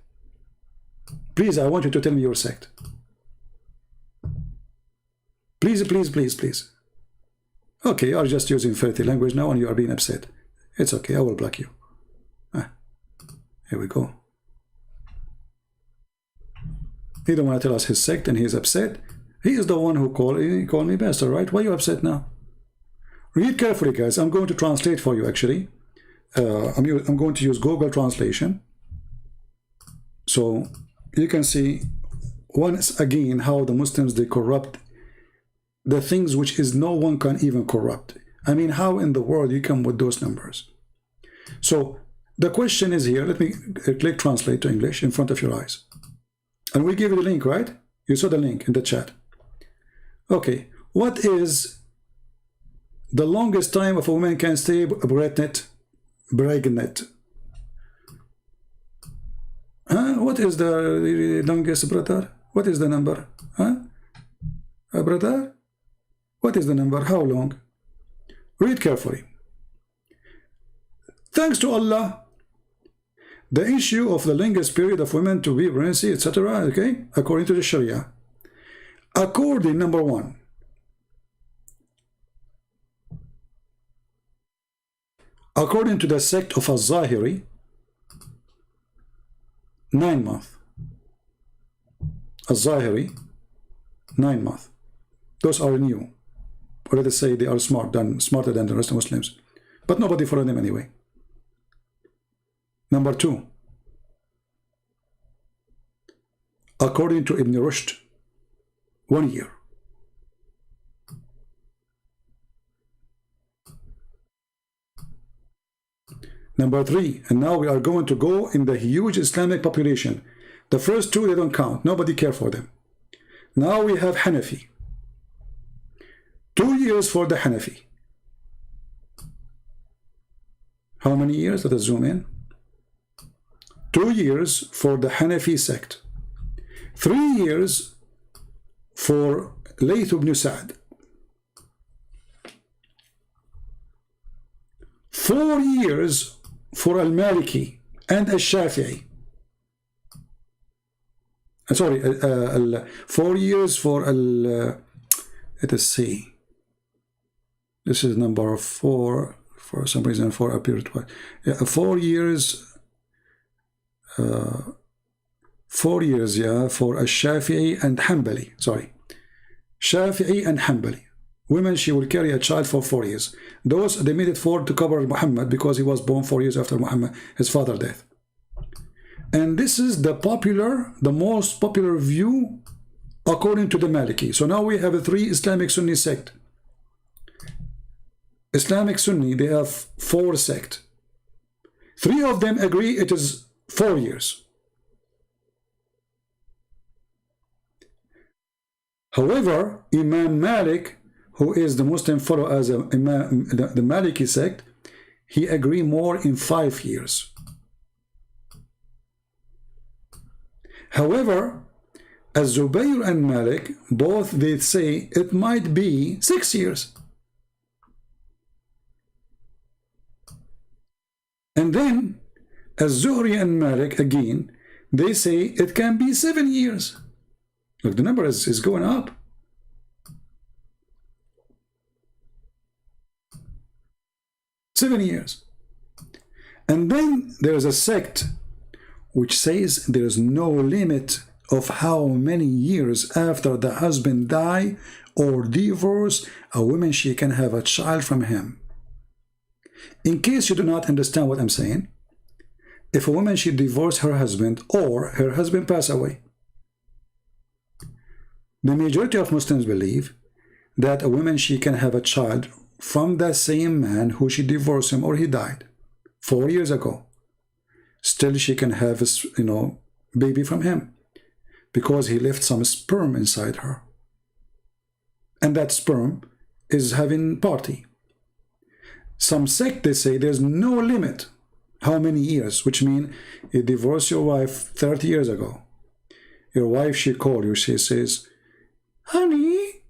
Please, I want you to tell me your sect. Please, please, please, please. Okay, you are just using filthy language now and you are being upset. It's okay, I will block you. Here we go. He don't want to tell us his sect and he is upset. He is the one who called me bastard, right? Why are you upset now? Read carefully, guys. I'm going to translate for you, actually. I'm going to use Google Translation. So you can see once again how the Muslims, they corrupt the things which is no one can even corrupt. I mean, how in the world you come with those numbers? So the question is here. Let me click translate to English in front of your eyes. And we give you the link, right? You saw the link in the chat. Okay, what is the longest time of a woman can stay pregnant? Huh? What is the longest, brother? What is the number? Huh? Brother? What is the number? How long? Read carefully. Thanks to Allah, the issue of the longest period of women to be pregnancy, etc., okay, according to the Sharia. According, number one, according to the sect of Al-Zahiri, 9 months. Al-Zahiri, 9 months. Those are new. Or let us say they are smarter than the rest of Muslims. But nobody followed them anyway. Number two, according to Ibn Rushd, 1 year. Number three, and now we are going to go in the huge Islamic population. The first two, they don't count. Nobody care for them. Now we have Hanafi. 2 years for the Hanafi. How many years? Let us zoom in. 2 years for the Hanafi sect. 3 years for Layth ibn Sa'd. 4 years for Al-Maliki and Al-Shafi'i. Sorry, 4 years for let us see. This is number 4. For some reason, 4 appeared twice. 4 years. 4 years, yeah, for Al-Shafi'i and Hanbali. Sorry, Shafi'i and Hanbali. Women, she will carry a child for 4 years. Those, they made it 4 to cover Muhammad because he was born 4 years after Muhammad, his father's death. And this is the most popular view according to the Maliki. So now we have a 3 Islamic Sunni sect. Islamic Sunni, they have 4 sect. 3 of them agree it is 4 years. However, Imam Malik, who is the Muslim follow as the Maliki sect, he agree more in 5 years. However, as Zubayr and Malik, both they say it might be 6 years. And then, as Zuhri and Malik, again, they say it can be 7 years. Look, the number is going up. Seven years. And then there's a sect which says there's no limit of how many years after the husband die or divorce a woman she can have a child from him. In case you do not understand what I'm saying, if a woman she divorce her husband or her husband pass away, the majority of Muslims believe that a woman she can have a child from that same man who she divorced him or he died 4 years ago. Still she can have a baby from him because he left some sperm inside her. And that sperm is having party. Some sect, they say there's no limit How many years? Which means you divorced your wife 30 years ago. Your wife, she called you, she says, honey,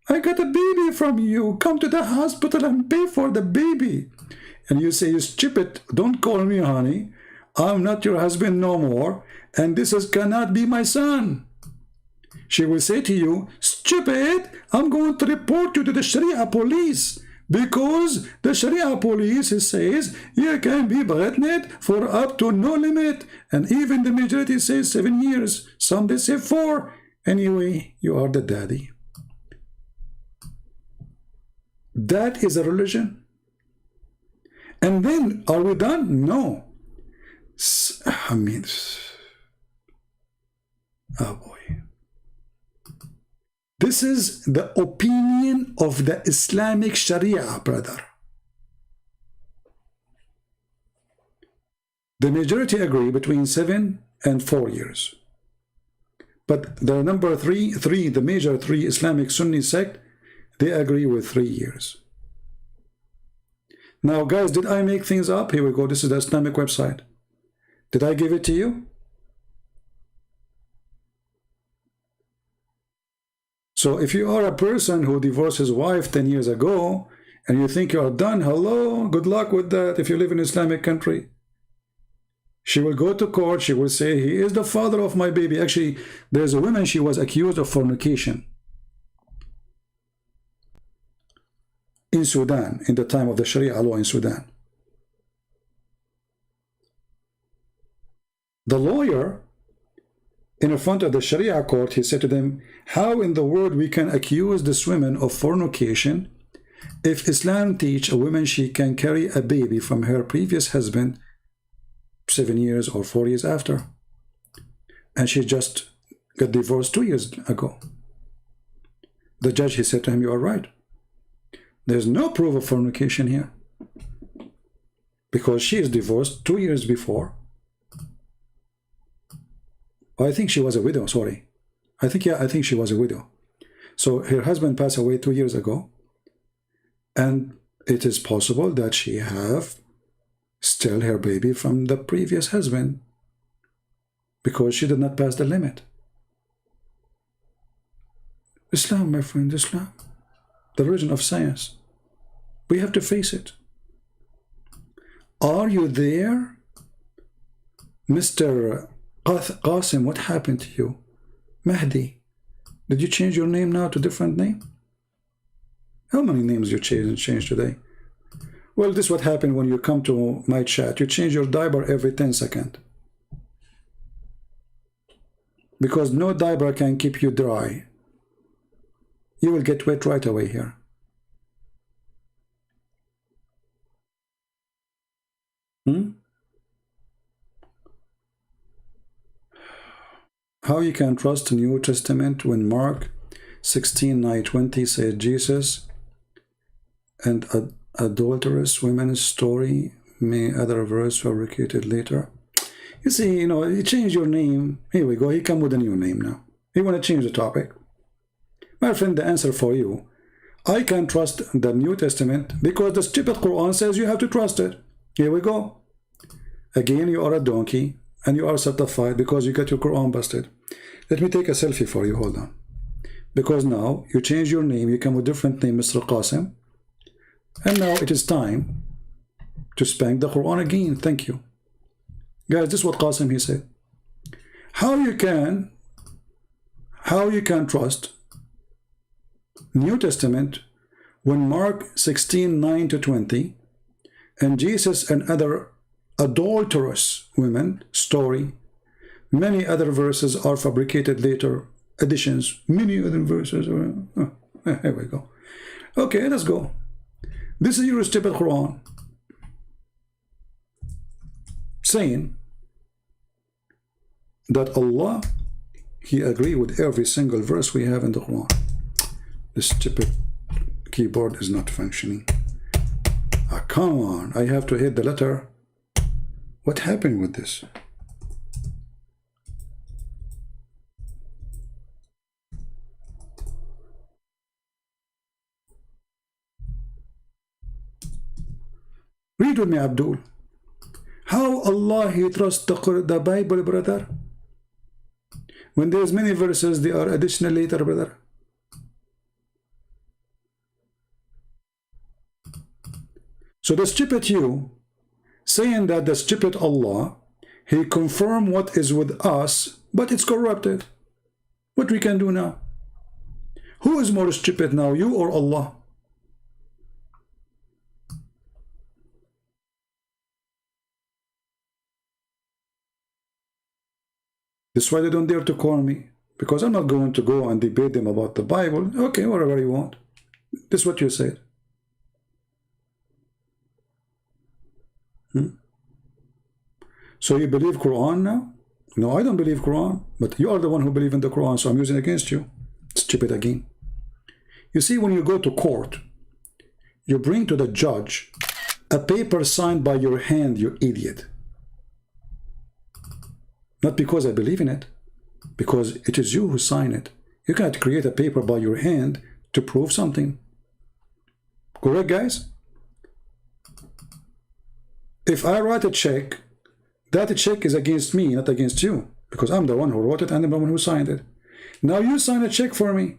I got a baby from you. Come to the hospital and pay for the baby. And you say, you stupid, don't call me honey. I'm not your husband no more. And cannot be my son. She will say to you, stupid, I'm going to report you to the Sharia police. Because the Sharia police says you can be pregnant for up to no limit. And even the majority says 7 years. Some they say 4. Anyway, you are the daddy. That is a religion. And then, are we done? No. I mean, oh boy. This is the opinion of the Islamic Sharia, brother. The majority agree between 7 and 4 years. But the number three, the major 3 Islamic Sunni sect, they agree with 3 years. Now, guys, did I make things up? Here we go. This is the Islamic website. Did I give it to you? So if you are a person who divorced his wife 10 years ago and you think you are done, hello, good luck with that if you live in an Islamic country. She will go to court, she will say, he is the father of my baby. Actually, there's a woman, she was accused of fornication in Sudan, in the time of the Sharia law in Sudan. The lawyer, in front of the Sharia court, he said to them, how in the world we can accuse this woman of fornication if Islam teach a woman she can carry a baby from her previous husband 7 years or 4 years after? And she just got divorced 2 years ago. The judge, he said to him, you are right. There's no proof of fornication here. Because she is divorced 2 years before. I think she was a widow, sorry. I think she was a widow. So her husband passed away 2 years ago. And it is possible that she have still her baby from the previous husband. Because she did not pass the limit. Islam, my friend, Islam. The religion of science. We have to face it. Are you there? Mr. Qasim, what happened to you? Mahdi, did you change your name now to a different name? How many names you change today? Well, this is what happened when you come to my chat. You change your diaper every 10 seconds. Because no diaper can keep you dry. You will get wet right away here. How you can trust the New Testament when Mark 16:9-20 says Jesus and adulterous women's story, may other verse fabricated later. You see, you change your name. Here we go. He come with a new name now. You want to change the topic? My friend, the answer for you, I can trust the New Testament because the stupid Quran says you have to trust it. Here we go. Again, you are a donkey and you are certified because you got your Quran busted. Let me take a selfie for you. Hold on. Because now you change your name. You come with a different name, Mr. Qasim. And now it is time to spank the Quran again. Thank you. Guys, this is what Qasim he said. How you can trust New Testament when Mark 16:9-20 and Jesus and other adulterous women story, many other verses are fabricated later, additions, many other verses. Here we go. Okay, let's go. This is your stupid Quran saying that Allah, He agreed with every single verse we have in the Quran. This stupid keyboard is not functioning. Come on, I have to hit the letter. What happened with this? Read with me, Abdul. How Allah he trusts the Bible, brother? When there's many verses, they are additional later, brother. So the stupid you, saying that the stupid Allah, he confirm what is with us, but it's corrupted. What we can do now? Who is more stupid now, you or Allah? That's why they don't dare to call me, because I'm not going to go and debate them about the Bible. Okay, whatever you want. This is what you said. So you believe Quran now? No, I don't believe Quran, but you are the one who believe in the Quran, so I'm using against you. Stupid again. You see, when you go to court, you bring to the judge a paper signed by your hand, you idiot. Not because I believe in it, because it is you who sign it. You cannot create a paper by your hand to prove something. Correct, guys? If I write a check, that check is against me, not against you, because I'm the one who wrote it and I'm the one who signed it. Now you sign a check for me.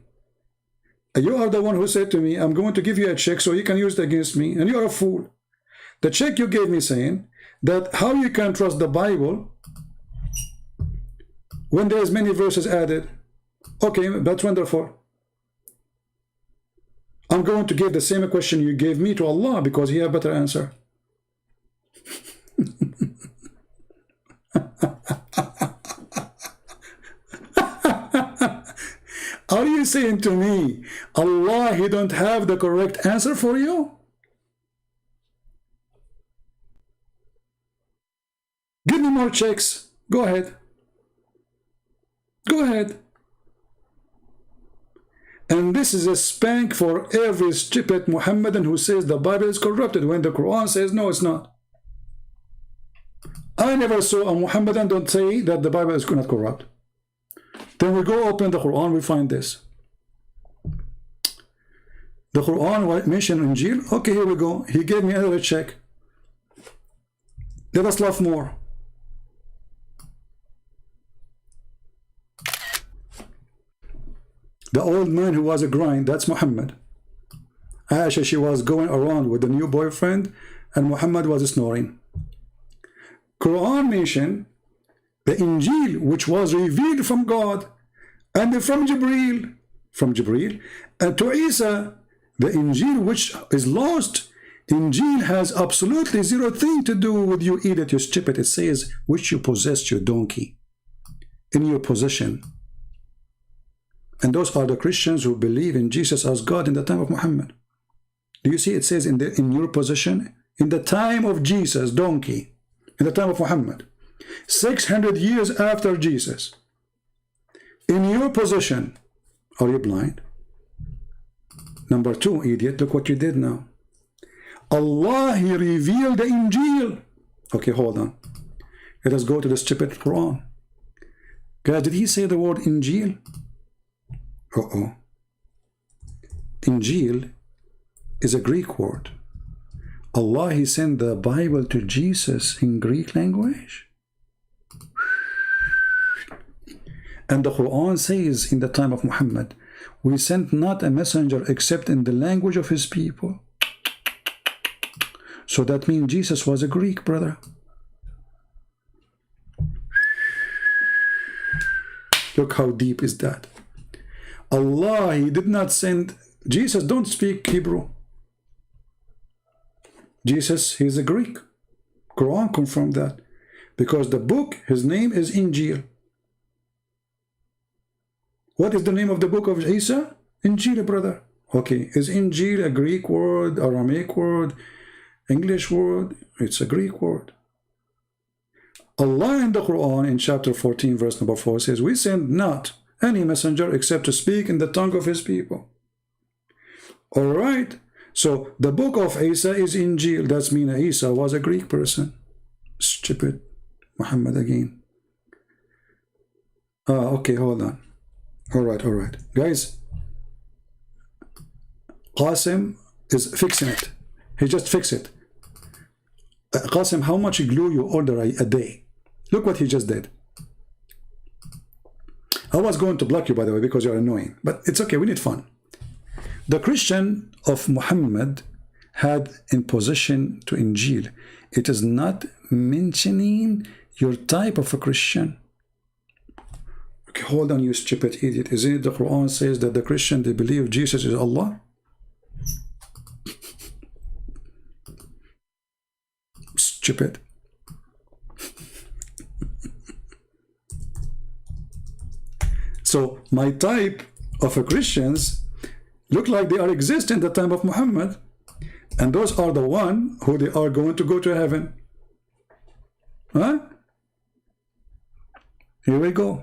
You are the one who said to me, I'm going to give you a check so you can use it against me, and you are a fool. The check you gave me saying that how you can trust the Bible when there's many verses added. Okay, that's wonderful. I'm going to give the same question you gave me to Allah because He has a better answer. Are you saying to me, Allah, He don't have the correct answer for you? Give me more checks. Go ahead. Go ahead. And this is a spank for every stupid Muhammadan who says the Bible is corrupted when the Quran says no, it's not. I never saw a Muhammadan don't say that the Bible is not corrupt. Then we go open the Quran, we find this. The Quran mentioned Injil. Okay, here we go. He gave me another check. Let us laugh more. The old man who was a grind, that's Muhammad. Aisha, she was going around with a new boyfriend, and Muhammad was snoring. Quran mentioned the Injil, which was revealed from God, and from Jibreel, and to Isa, the Injil which is lost. Injil has absolutely zero thing to do with you idiot, you stupid. It says, which you possessed, you donkey, in your possession. And those are the Christians who believe in Jesus as God in the time of Muhammad. Do you see it says in your possession? In the time of Jesus, donkey, in the time of Muhammad. 600 years after Jesus. In your possession. Are you blind? Number two, idiot, look what you did now. Allah, He revealed the Injil. Okay, hold on. Let us go to the stupid Quran. Guys, did He say the word Injil? Uh-oh. Injil is a Greek word. Allah, He sent the Bible to Jesus in Greek language. And the Quran says in the time of Muhammad, we sent not a messenger except in the language of his people. So that means Jesus was a Greek, brother. Look how deep is that. Allah, He did not send... Jesus don't speak Hebrew. Jesus, He's a Greek. Quran confirmed that. Because the book, his name is Injil. What is the name of the book of Isa? Injil, brother. Okay, is Injil a Greek word, Aramaic word, English word? It's a Greek word. Allah in the Quran in chapter 14 verse number 4 says, we send not any messenger except to speak in the tongue of his people. Alright, so the book of Isa is Injil. That means Isa was a Greek person. Stupid Muhammad again. Okay, hold on. Alright. Guys, Qasim is fixing it. He just fixed it. Qasim, how much glue you order a day? Look what he just did. I was going to block you, by the way, because you're annoying. But it's okay, we need fun. The Christian of Muhammad had in possession to Injil. It is not mentioning your type of a Christian. Okay, hold on, you stupid idiot. Isn't it the Quran says that the Christian, they believe Jesus is Allah? Stupid. So my type of a Christians look like they are exist in the time of Muhammad, and those are the one who they are going to go to heaven. Huh? Here we go.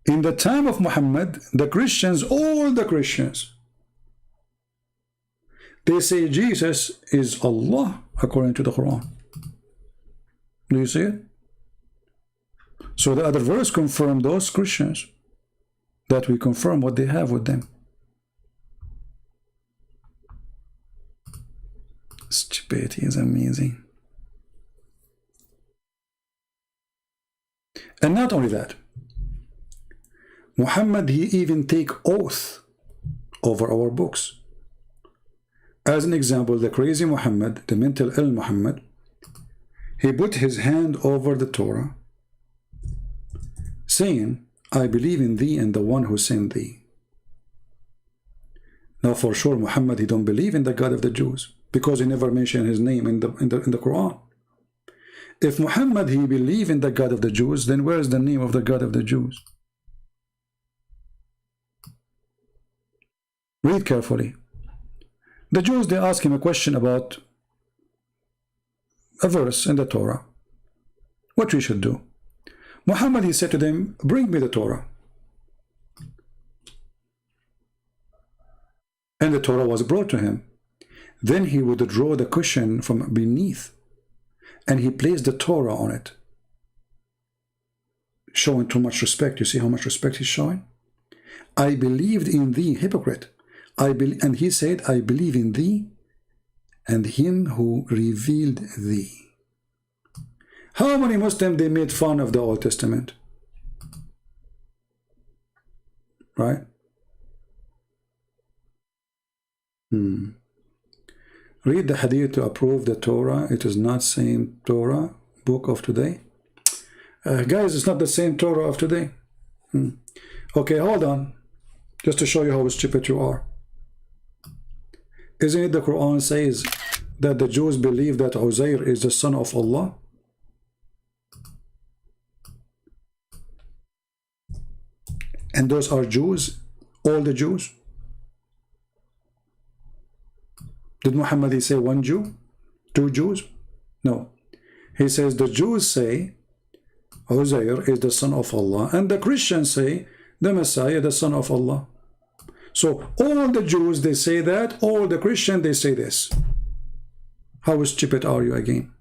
In the time of Muhammad, the Christians, all the Christians, they say Jesus is Allah according to the Quran. Do you see it? So the other verse confirm those Christians that we confirm what they have with them. Stupidity is amazing. And not only that, Muhammad, he even take oath over our books. As an example, the crazy Muhammad, the mental ill Muhammad, he put his hand over the Torah, saying, I believe in thee and the one who sent thee. Now for sure Muhammad, he don't believe in the God of the Jews, because he never mentioned his name in the Quran. If Muhammad, he believe in the God of the Jews, then where is the name of the God of the Jews? Read carefully. The Jews, they ask him a question about a verse in the Torah, what we should do. Muhammad, he said to them, bring me the Torah. And the Torah was brought to him. Then he would draw the cushion from beneath, and he placed the Torah on it, showing too much respect. You see how much respect he's showing? I believed in thee, hypocrite. And he said, I believe in thee and him who revealed thee. How many Muslims, they made fun of the Old Testament? Right? Read the hadith to approve the Torah. It is not same Torah, book of today. Guys, it's not the same Torah of today. Okay, hold on. Just to show you how stupid you are. Isn't it the Quran says that the Jews believe that Uzair is the son of Allah? And those are Jews, all the Jews. Did Muhammad, he say one Jew? Two Jews? No. He says the Jews say Uzair is the son of Allah, and the Christians say the Messiah, the son of Allah. So all the Jews, they say that, all the Christians, they say this. How stupid are you again?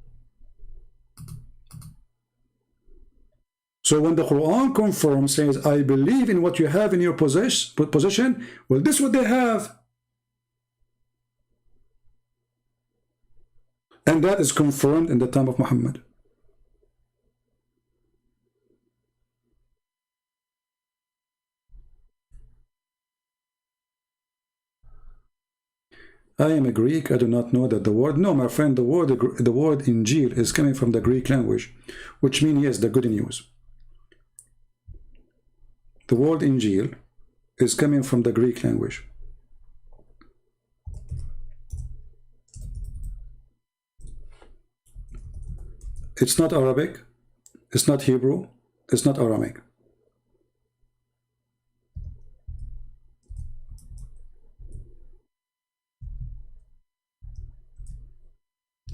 So when the Quran confirms, says, I believe in what you have in your possession, well, this is what they have. And that is confirmed in the time of Muhammad. I am a Greek, I do not know that the word. No, my friend, the word Injil is coming from the Greek language, which means, yes, the good news. The word Injil is coming from the Greek language. It's not Arabic, it's not Hebrew, it's not Aramaic.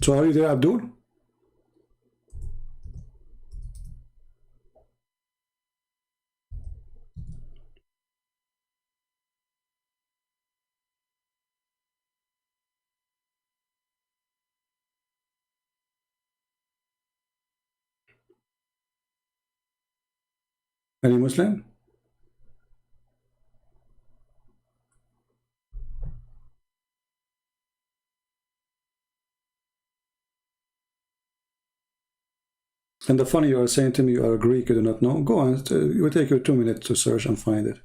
So are you there, Abdul? Any Muslim? And the funny, you are saying to me you are Greek, you do not know. Go on, it will take you 2 minutes to search and find it.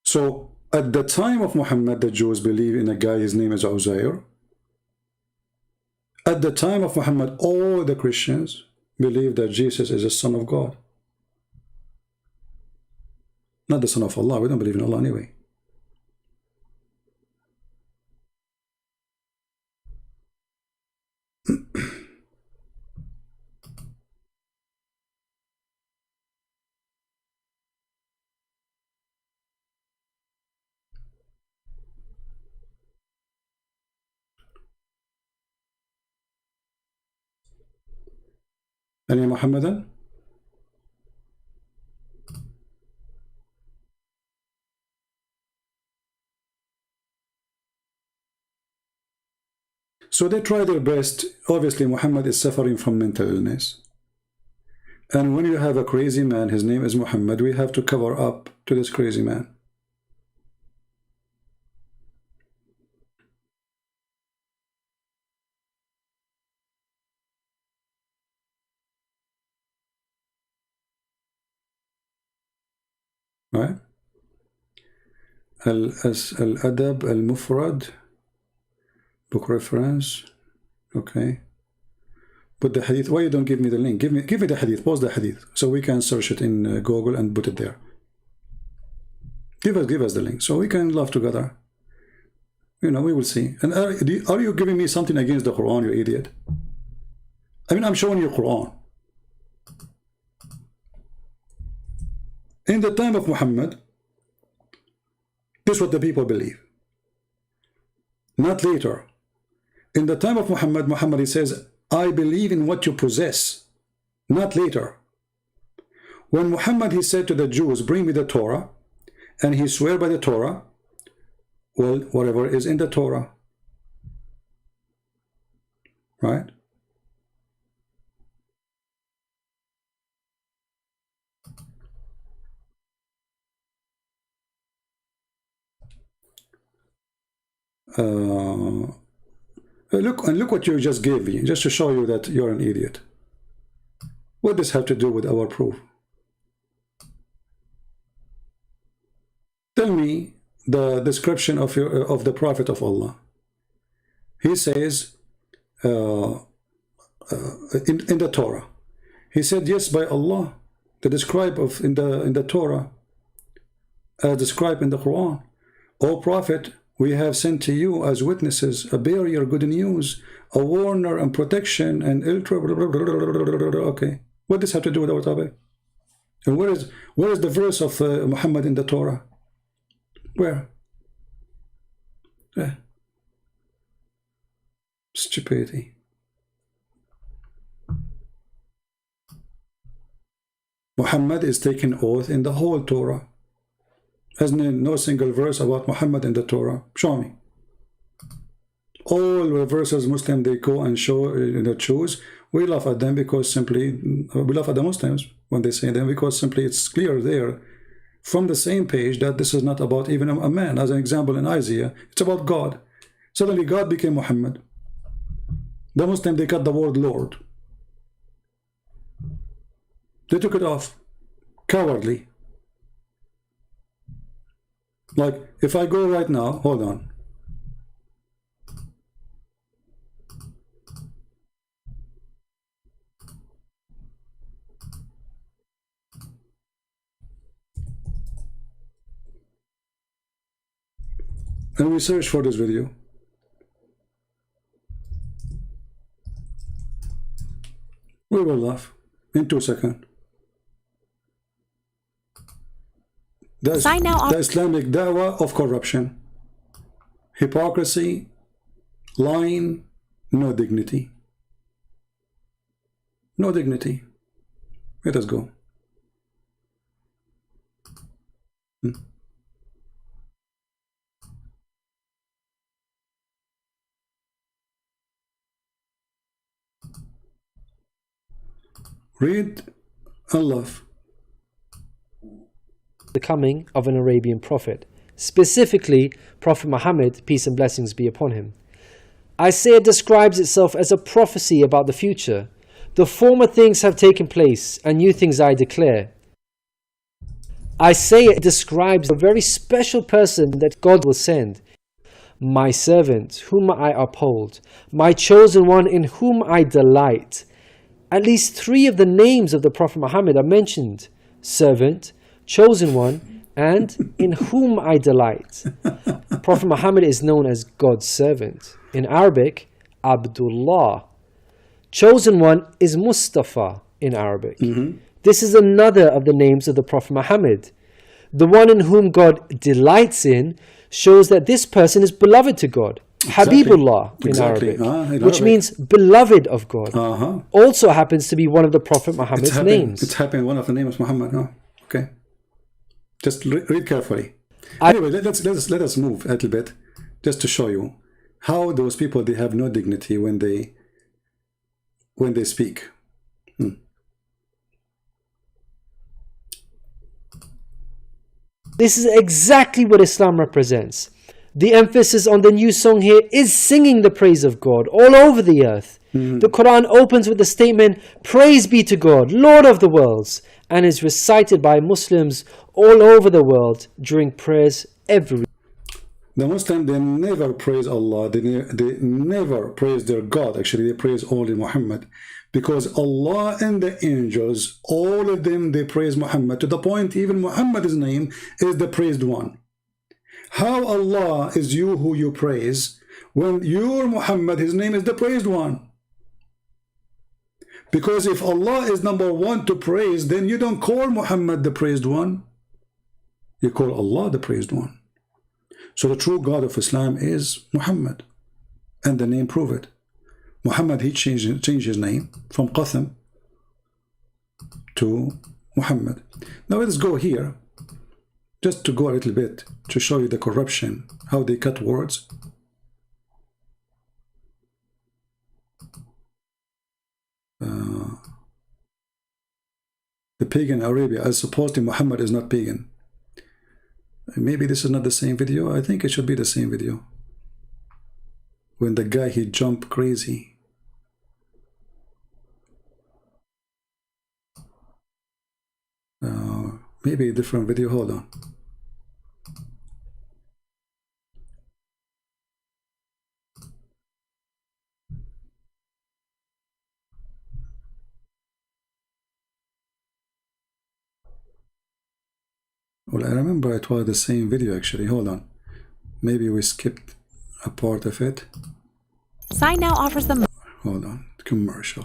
So at the time of Muhammad, the Jews believe in a guy, his name is Uzair. At the time of Muhammad, all the Christians believe that Jesus is the Son of God. Not the Son of Allah. We don't believe in Allah anyway. Any Muhammadan? So they try their best. Obviously, Muhammad is suffering from mental illness. And when you have a crazy man, his name is Muhammad, we have to cover up to this crazy man. Right? Al-Adab Al-Mufrad, book reference. Okay. Put the hadith. Why you don't give me the link? Give me the hadith. Post the hadith so we can search it in Google and put it there. Give us the link so we can laugh together. You know, we will see. And are you giving me something against the Quran, you idiot? I mean, I'm showing you Quran. In the time of Muhammad, this is what the people believe. Not later. In the time of Muhammad, he says, I believe in what you possess. Not later. When Muhammad, he said to the Jews, bring me the Torah, and he swear by the Torah, well, whatever is in the Torah. Right? Look what you just gave me, just to show you that you're an idiot. What does this have to do with our proof? Tell me the description of the Prophet of Allah. He says in the Torah. He said, yes, by Allah, the describe of in the Torah, described in the Quran. O Prophet, we have sent to you as witnesses a barrier, good news, a warner and protection, and okay. What does this have to do with our topic? And where is the verse of Muhammad in the Torah? Where? Stupidity. Muhammad is taking oath in the whole Torah. Hasn't no single verse about Muhammad in the Torah. Show me. All the verses Muslim they go and show they choose. We laugh at them because simply we laugh at the Muslims when they say them because simply it's clear there from the same page that this is not about even a man. As an example in Isaiah, it's about God. Suddenly God became Muhammad. The Muslim they cut the word Lord. They took it off. Cowardly. Like, if I go right now, hold on. And we search for this video. We will laugh in 2 seconds. The Islamic da'wah of corruption, hypocrisy, lying, no dignity. No dignity. Let us go. Read and love. the coming of an Arabian prophet, specifically Prophet Muhammad, peace and blessings be upon him. Isaiah describes itself as a prophecy about the future. The former things have taken place, and new things I declare. Isaiah describes a very special person that God will send. My servant, whom I uphold, my chosen one in whom I delight. At least 3 of the names of the Prophet Muhammad are mentioned: servant, chosen one, and in whom I delight. Prophet Muhammad is known as God's servant. In Arabic, Abdullah. Chosen one is Mustafa in Arabic. This is another of the names of the Prophet Muhammad. The one in whom God delights in shows that this person is beloved to God. Exactly. Habibullah in Arabic, which means beloved of God, also happens to be one of the Prophet Muhammad's names. It's happened one of the names Muhammad. Okay. Just read carefully. Anyway, let us move a little bit, just to show you how those people, they have no dignity when they speak. This is exactly what Islam represents. The emphasis on the new song here is singing the praise of God all over the earth. The Quran opens with the statement, "Praise be to God, Lord of the worlds," and is recited by Muslims all over the world during prayers every. The Muslims, they never praise Allah. They never praise their God. Actually, they praise only Muhammad. Because Allah and the angels, all of them, they praise Muhammad. To the point, even Muhammad's name is the praised one. How Allah is you who you praise, when your Muhammad, his name is the praised one? Because if Allah is number one to praise, then you don't call Muhammad the praised one. You call Allah the praised one. So the true God of Islam is Muhammad. And the name prove it. Muhammad, he changed his name from Qasim to Muhammad. Now let's go here, just to go a little bit, to show you the corruption, how they cut words. The pagan Arabia, as supposedly Muhammad is not pagan. Maybe this is not the same video. I think it should be the same video. When the guy, he jumped crazy. Maybe a different video. Hold on. Well, I remember it was the same video actually. Hold on. Maybe we skipped a part of it. Sign now offers them. Hold on. Commercial.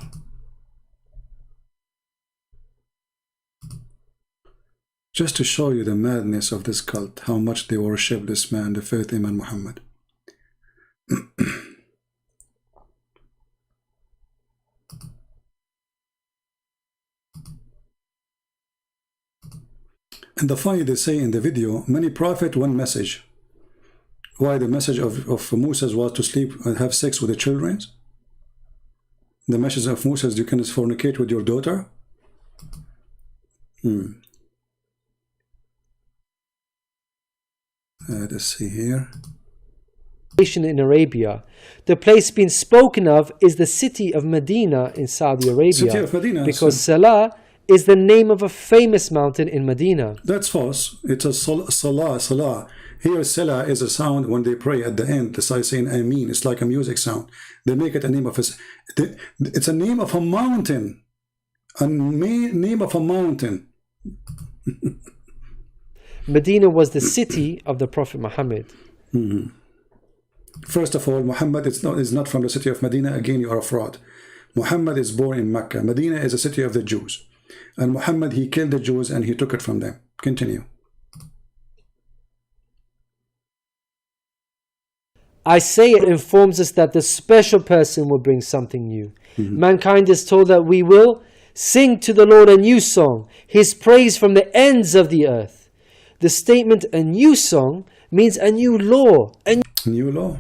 Just to show you the madness of this cult, how much they worship this man, the fifth Imam Muhammad. And the funny, they say in the video, many prophet, one message. Why the message of Moses was to sleep and have sex with the children? The message of Moses, you can fornicate with your daughter? Let's see here. In Arabia, the place being spoken of is the city of Medina in Saudi Arabia. City of Medina, because Salah is the name of a famous mountain in Medina. That's false. It's a salah. Here, salah is a sound when they pray at the end. It's like saying Ameen. It's like a music sound. They make it a name of it's a name of a mountain. A name of a mountain. Medina was the city of the Prophet Muhammad. First of all, Muhammad is not from the city of Medina. Again, you are a fraud. Muhammad is born in Mecca. Medina is a city of the Jews. And Muhammad, he killed the Jews and he took it from them. Continue. Isaiah informs us that the special person will bring something new. Mankind is told that we will sing to the Lord a new song, his praise from the ends of the earth. The statement a new song means a new law. A new law.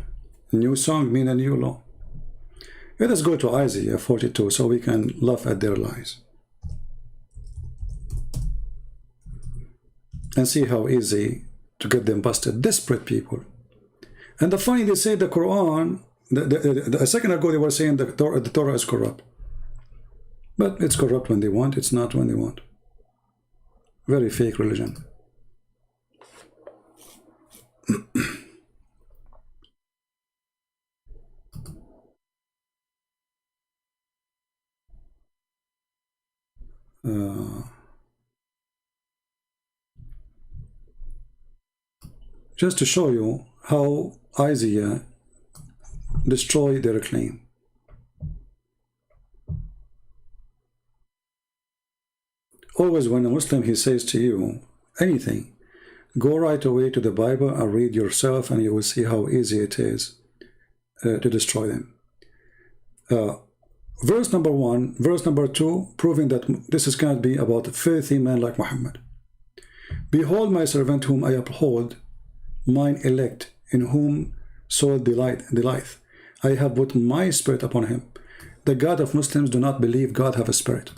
A new song means a new law. Let us go to Isaiah 42 so we can laugh at their lies. and see how easy to get them busted. Desperate people. And the funny, they say the Quran, a second ago they were saying the Torah is corrupt. But it's corrupt when they want, it's not when they want. Very fake religion. Just to show you how Isaiah destroyed their claim. Always when a Muslim, he says to you anything, go right away to the Bible and read yourself, and you will see how easy it is to destroy them. Verse number 1, verse number 2, proving that this cannot be about a filthy man like Muhammad. Behold my servant whom I uphold, mine elect, in whom soul delighteth. I have put my spirit upon him. The God of Muslims do not believe God have a spirit.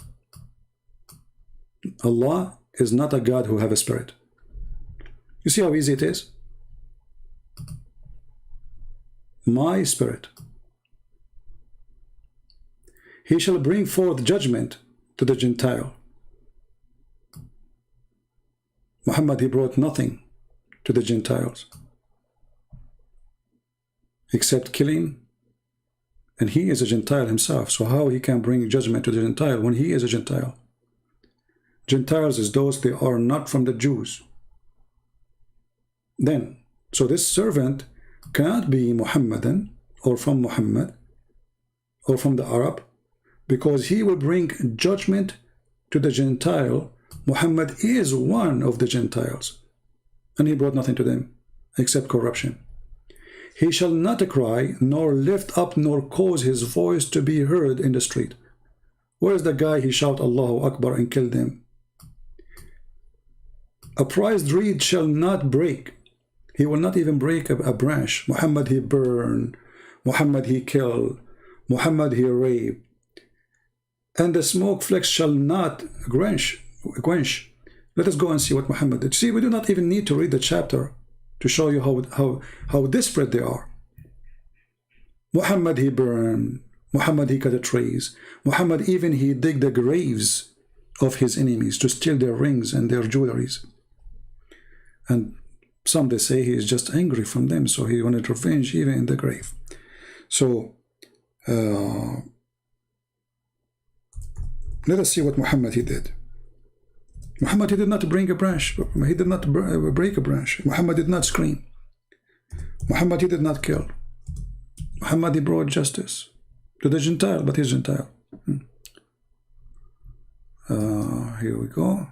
Allah is not a God who have a spirit. You see how easy it is? My spirit. He shall bring forth judgment to the Gentile. Muhammad, he brought nothing to the Gentiles except killing, and he is a Gentile himself. So how he can bring judgment to the Gentile when he is a Gentile? Gentiles is those, they are not from the Jews. Then, so this servant cannot be Muhammadan or from Muhammad or from the Arab, because he will bring judgment to the Gentile. Muhammad is one of the Gentiles, and he brought nothing to them except corruption. He shall not cry, nor lift up, nor cause his voice to be heard in the street. Where's the guy he shout Allahu Akbar and kill them? A prized reed shall not break. He will not even break a branch. Muhammad he burn, Muhammad he kill, Muhammad he rape. And the smoke flecks shall not quench. Let us go and see what Muhammad did. See, we do not even need to read the chapter to show you how desperate they are. Muhammad he burn, Muhammad he cut the trees, Muhammad even he dig the graves of his enemies to steal their rings and their jewelries. And some, they say he is just angry from them, so he wanted revenge even in the grave. So let us see what Muhammad he did. Muhammad he did not bring a branch. He did not break a branch. Muhammad did not scream. Muhammad he did not kill. Muhammad he brought justice to the Gentile, but he's Gentile. Here we go.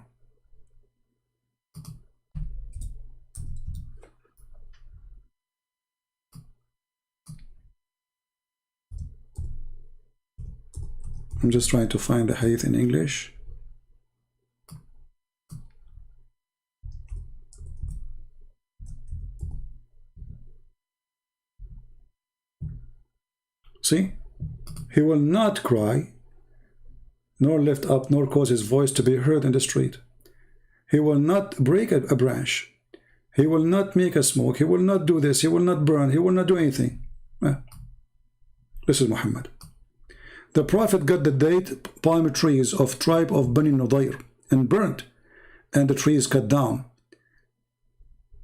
I'm just trying to find the hadith in English. See? He will not cry, nor lift up, nor cause his voice to be heard in the street. He will not break a branch. He will not make a smoke. He will not do this. He will not burn. He will not do anything. This is Muhammad. The Prophet got the date palm trees of tribe of Bani Nudair and burnt, and the trees cut down.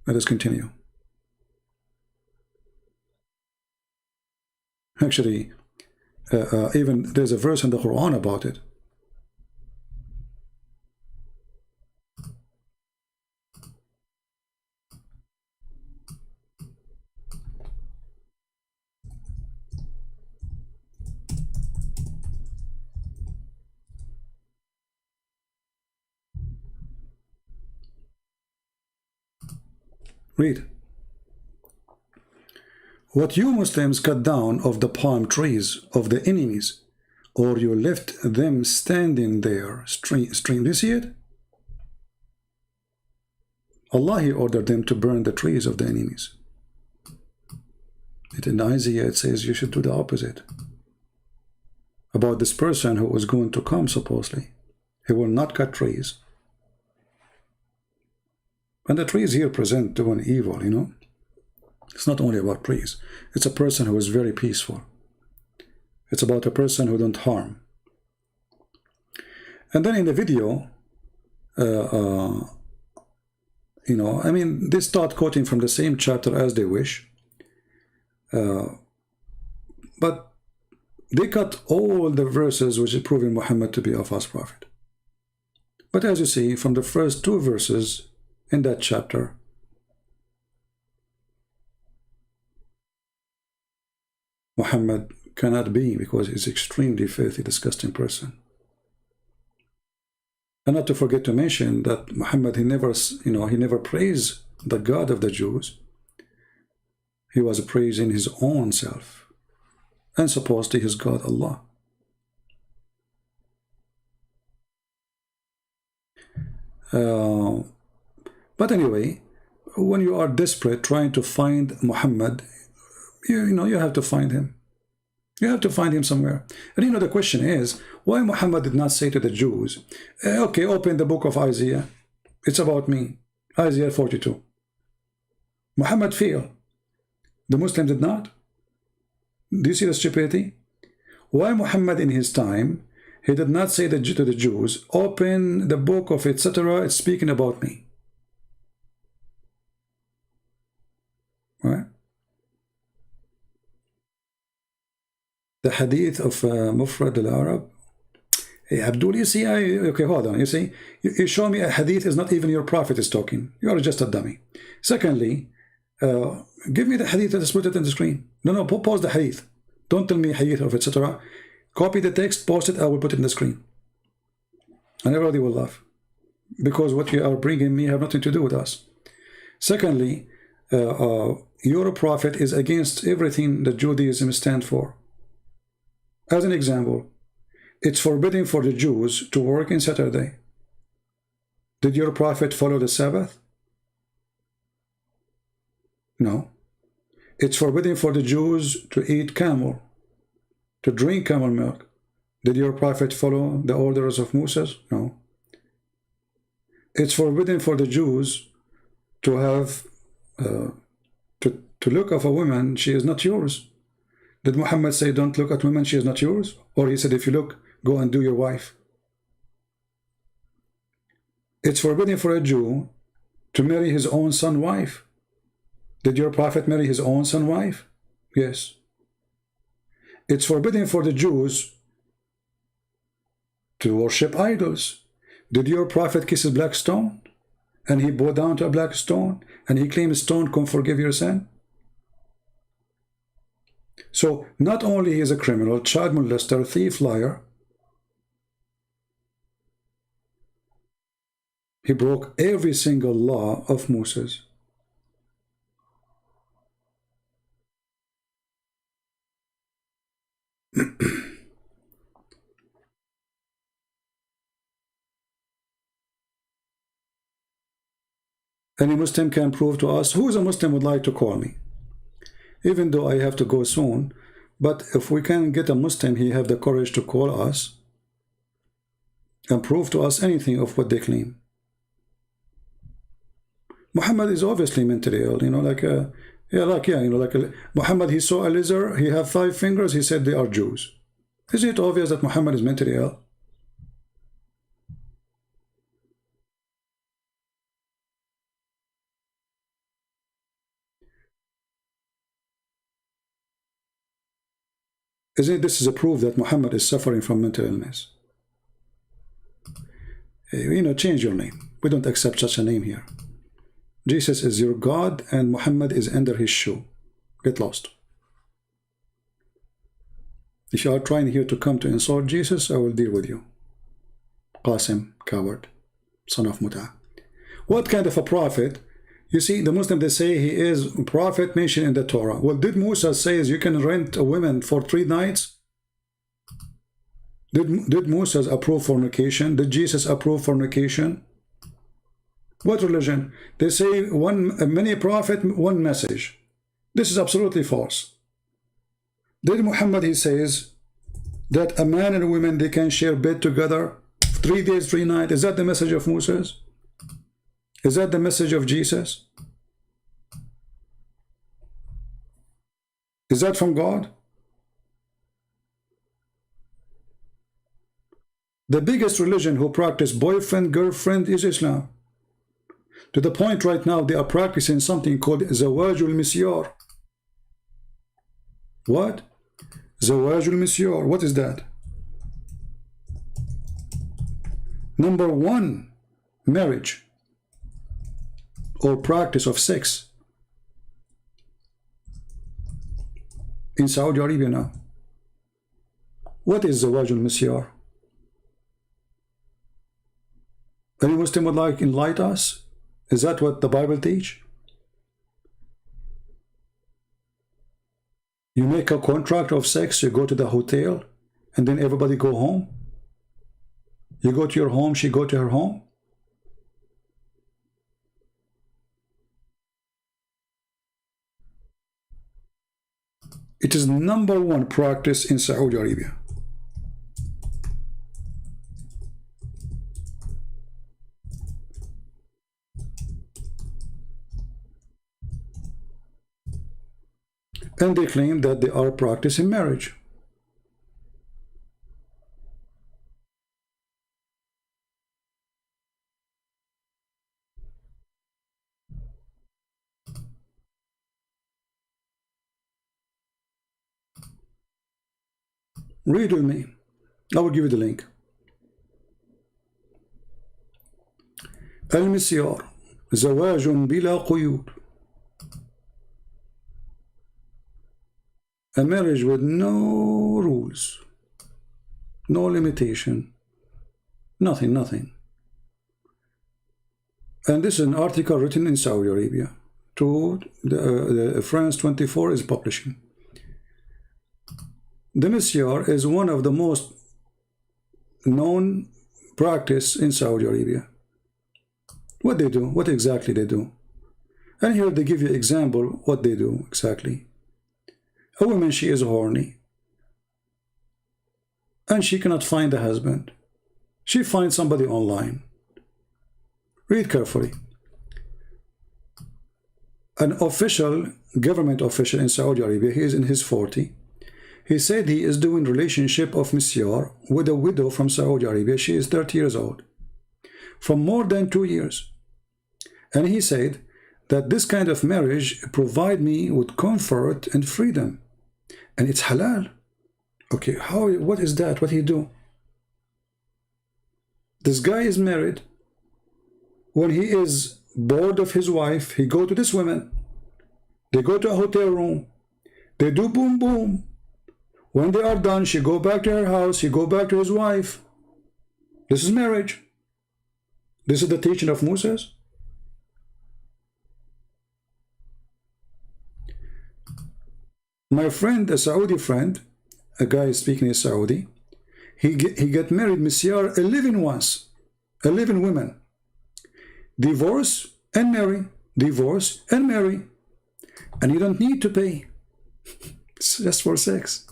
Let us continue. Actually, even there's a verse in the Quran about it. Read. What you Muslims cut down of the palm trees of the enemies, or you left them standing there, stream. Do you see it? Allah, he ordered them to burn the trees of the enemies. In Isaiah it says you should do the opposite. About this person who was going to come, supposedly. He will not cut trees. And the trees here present doing evil, you know. It's not only about trees. It's a person who is very peaceful. It's about a person who don't harm. And then in the video, you know, I mean, they start quoting from the same chapter as they wish. But they cut all the verses which is proving Muhammad to be a false prophet. But as you see, from the first 2 verses in that chapter, Muhammad cannot be, because he's extremely filthy, disgusting person. And not to forget to mention that Muhammad, he never praised the God of the Jews. He was praising his own self, and supposedly his God, Allah. But anyway, when you are desperate trying to find Muhammad, you know, you have to find him. You have to find him somewhere. And you know, the question is, why Muhammad did not say to the Jews, okay, open the book of Isaiah. It's about me. Isaiah 42. Muhammad failed. The Muslims did not. Do you see the stupidity? Why Muhammad in his time, he did not say to the Jews, open the book of etc. It's speaking about me. Right? The hadith of Mufrad al-Arab. Hey, Abdul, you see, okay, hold on. You see, you show me a hadith is not even your prophet is talking. You are just a dummy. Secondly, give me the hadith and just put it on the screen. No, pause the hadith. Don't tell me hadith of etc. Copy the text, post it, I will put it in the screen. And everybody will laugh. Because what you are bringing me have nothing to do with us. Secondly, your prophet is against everything that Judaism stands for. As an example, it's forbidden for the Jews to work on Saturday. Did your prophet follow the Sabbath? No. It's forbidden for the Jews to eat camel, to drink camel milk. Did your prophet follow the orders of Moses? No. It's forbidden for the Jews to have to look at a woman, she is not yours. Did Muhammad say don't look at women, she is not yours? Or he said if you look, go and do your wife? It's forbidden for a Jew to marry his own son wife. Did your prophet marry his own son wife? Yes. It's forbidden for the Jews to worship idols. Did your prophet kiss a black stone? And he bowed down to a black stone, and he claimed stone can forgive your sin? So not only he is a criminal, child molester, thief, liar, he broke every single law of Moses. Any Muslim can prove to us. Who is a Muslim would like to call me? Even though I have to go soon, but if we can get a Muslim, he have the courage to call us and prove to us anything of what they claim. Muhammad is obviously mentally ill, you know, Muhammad, he saw a lizard, he have 5 fingers, he said they are Jews. Isn't it obvious that Muhammad is mentally ill? Isn't this is a proof that Muhammad is suffering from mental illness? You know, change your name. We don't accept such a name here. Jesus is your God and Muhammad is under his shoe. Get lost. If you are trying here to come to insult Jesus, I will deal with you. Qasim, coward, son of Muta. What kind of a prophet? You see, the Muslims, they say he is a prophet mentioned in the Torah. Well, did Musa say you can rent a woman for 3 nights? Did Musa approve fornication? Did Jesus approve fornication? What religion? They say many prophet, one message. This is absolutely false. Did Muhammad, he says that a man and a woman, they can share bed together 3 days, 3 nights? Is that the message of Moses? Is that the message of Jesus? Is that from God? The biggest religion who practice boyfriend, girlfriend is Islam. To the point right now they are practicing something called Zawajul Misyar. What? Zawajul Misyar. What is that? Number one, marriage or practice of sex in Saudi Arabia now. What is Zawajul Misyar? Any Muslim would like enlighten us? Is that what the Bible teach? You make a contract of sex, you go to the hotel, and then everybody go home? You go to your home, she go to her home? It is number one practice in Saudi Arabia. And they claim that they are practicing marriage. Read with me. I will give you the link. المسيار زواج بلا قيود. A marriage with no rules, no limitation, nothing. And this is an article written in Saudi Arabia to the France 24 is publishing. The misyar is one of the most known practice in Saudi Arabia. What they do, what exactly they do. And here they give you example what they do exactly. A woman, she is horny and she cannot find a husband. She finds somebody online. Read carefully. An official, government official in Saudi Arabia, he is in his 40s. He said he is doing relationship of misyar with a widow from Saudi Arabia. She is 30 years old. For more than 2 years. And he said that this kind of marriage provide me with comfort and freedom. And it's halal. Okay, what is that? What he do? This guy is married. When he is bored of his wife, he go to this woman. They go to a hotel room. They do boom boom. When they are done, she go back to her house. He go back to his wife. This is marriage. This is the teaching of Moses. My friend, a Saudi friend, a guy speaking in Saudi, he get married, misyar, 11 once, 11 women. Divorce and marry, divorce and marry. And you don't need to pay. It's just for sex.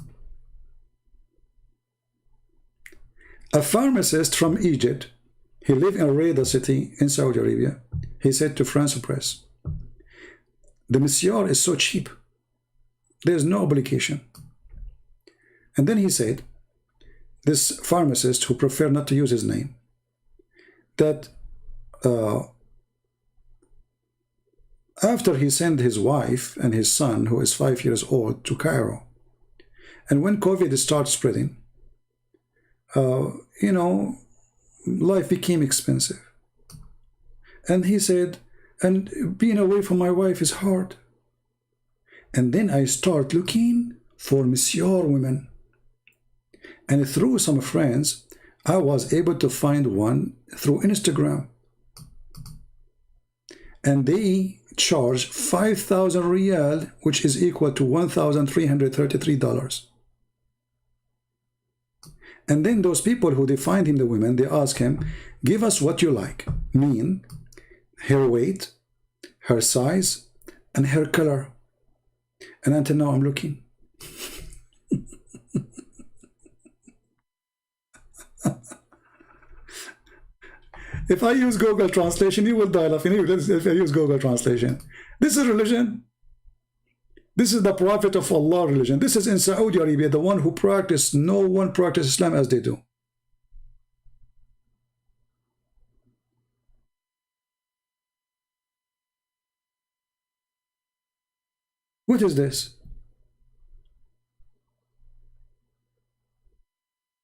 A pharmacist from Egypt, he lived in Riyadh city in Saudi Arabia. He said to France Press, the misyar is so cheap. There's no obligation. And then he said, this pharmacist who preferred not to use his name, that after he sent his wife and his son, who is 5 years old, to Cairo, and when COVID started spreading, you know, life became expensive. And he said, and being away from my wife is hard. And then I start looking for misyar women. And through some friends, I was able to find one through Instagram. And they charge 5,000 riyal, which is equal to $1,333. And then those people who they find him, the women, they ask him, give us what you like. Mean, her weight, her size, and her color. And until now, I'm looking. If I use Google Translation, you will die laughing if I use Google Translation. This is religion. This is the Prophet of Allah religion. This is in Saudi Arabia, the one who practice, no one practice Islam as they do. What is this?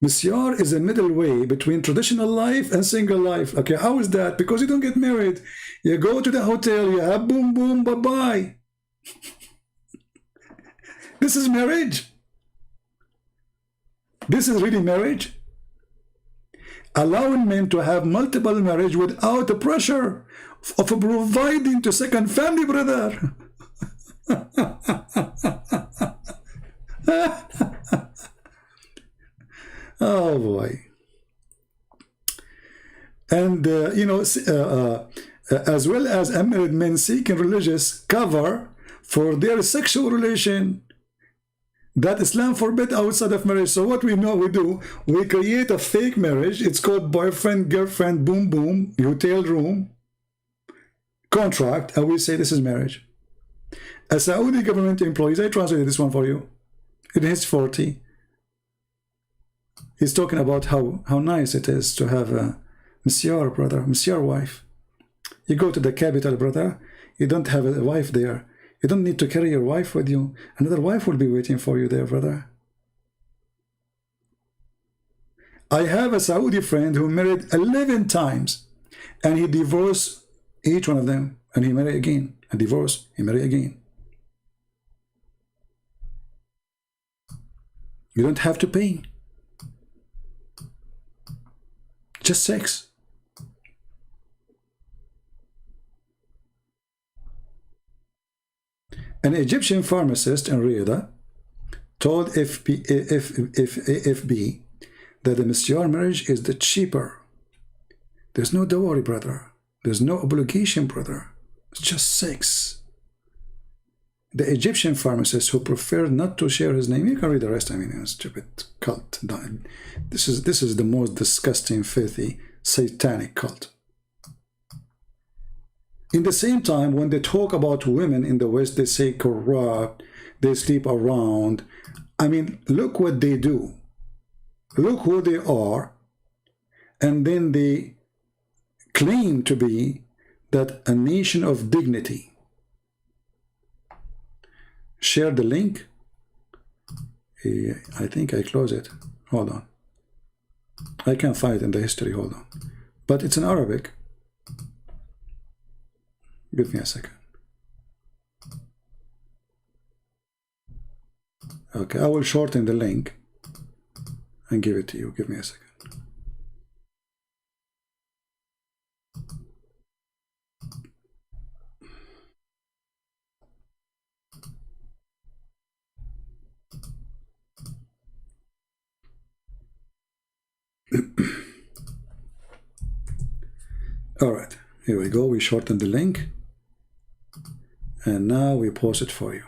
Misyar is a middle way between traditional life and single life. Okay, how is that? Because you don't get married. You go to the hotel, you have boom, boom, bye-bye. This is marriage. This is really marriage. Allowing men to have multiple marriage without the pressure of providing to second family, brother. Oh boy. And you know, as well as unmarried men seeking religious cover for their sexual relation that Islam forbid outside of marriage. So what we do, we create a fake marriage. It's called boyfriend, girlfriend, boom, boom, hotel room, contract, and we say this is marriage. A Saudi government employee, I translated this one for you, in his 40, he's talking about how nice it is to have a Monsieur brother, Monsieur wife. You go to the capital, brother, you don't have a wife there. You don't need to carry your wife with you. Another wife will be waiting for you there, brother. I have a Saudi friend who married 11 times, and he divorced each one of them, and he married again, and divorced, he married again. You don't have to pay. Just sex. An Egyptian pharmacist in Riyadh told FB that the Misyar marriage is the cheaper. There's no dowry, brother. There's no obligation, brother. It's just sex. The Egyptian pharmacist who preferred not to share his name, you can read the rest. I mean, it's a stupid cult. This is the most disgusting, filthy, satanic cult. In the same time, when they talk about women in the West, they say corrupt, they sleep around. I mean, look what they do. Look who they are. And then they claim to be that a nation of dignity. Share the link. I think I close it. Hold on. I can't find it in the history. Hold on. But it's in Arabic. Give me a second. Okay, I will shorten the link and give it to you. Give me a second. All right, here we go. We shortened the link. And now we post it for you.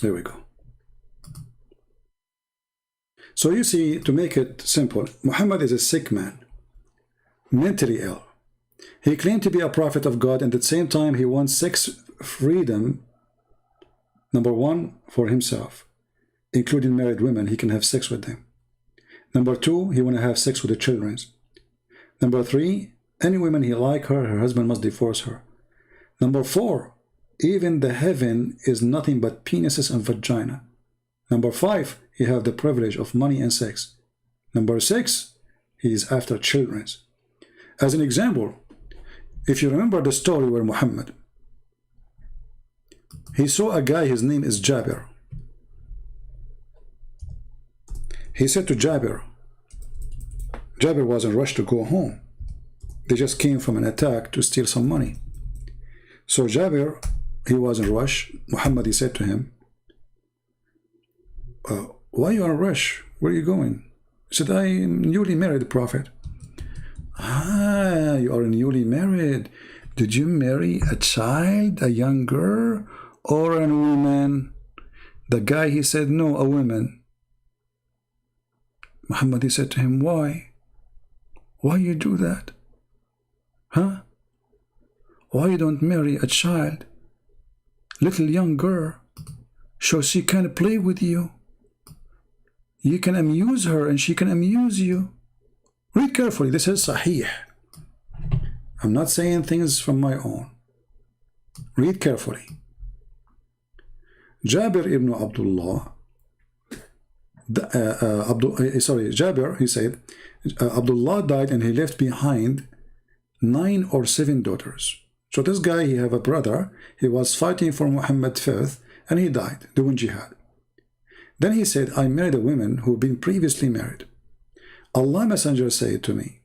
There we go. So you see, to make it simple, Muhammad is a sick man, mentally ill. He claimed to be a prophet of God, and at the same time he wants sex freedom, number one, for himself, including married women. He can have sex with them. Number two, he want to have sex with the children. Number three, any woman he like her husband must divorce her. Number four, even the heaven is nothing but penises and vagina. Number five, he have the privilege of money and sex. Number six, he is after children. As an example, if you remember the story where Muhammad, he saw a guy, his name is Jabir. He said to Jabir was in a rush to go home. They just came from an attack to steal some money. So Jabir, he was in a rush. Muhammad, he said to him, why are you in a rush? Where are you going? He said, I am newly married, Prophet. Ah, you are newly married. Did you marry a child, a young girl, or a woman? The guy, he said, no, a woman. Muhammad, he said to him, why? Why you do that? Huh? Why you don't marry a child, little young girl, so she can play with you? You can amuse her and she can amuse you. Read carefully. This is Sahih. I'm not saying things from my own. Read carefully. Jabir ibn Abdullah, Jabir, he said, Abdullah died and he left behind 9 or 7 daughters. So this guy, he have a brother, he was fighting for Muhammad's faith and he died doing jihad. Then he said, I married a woman who had been previously married. Allah Messenger said to me,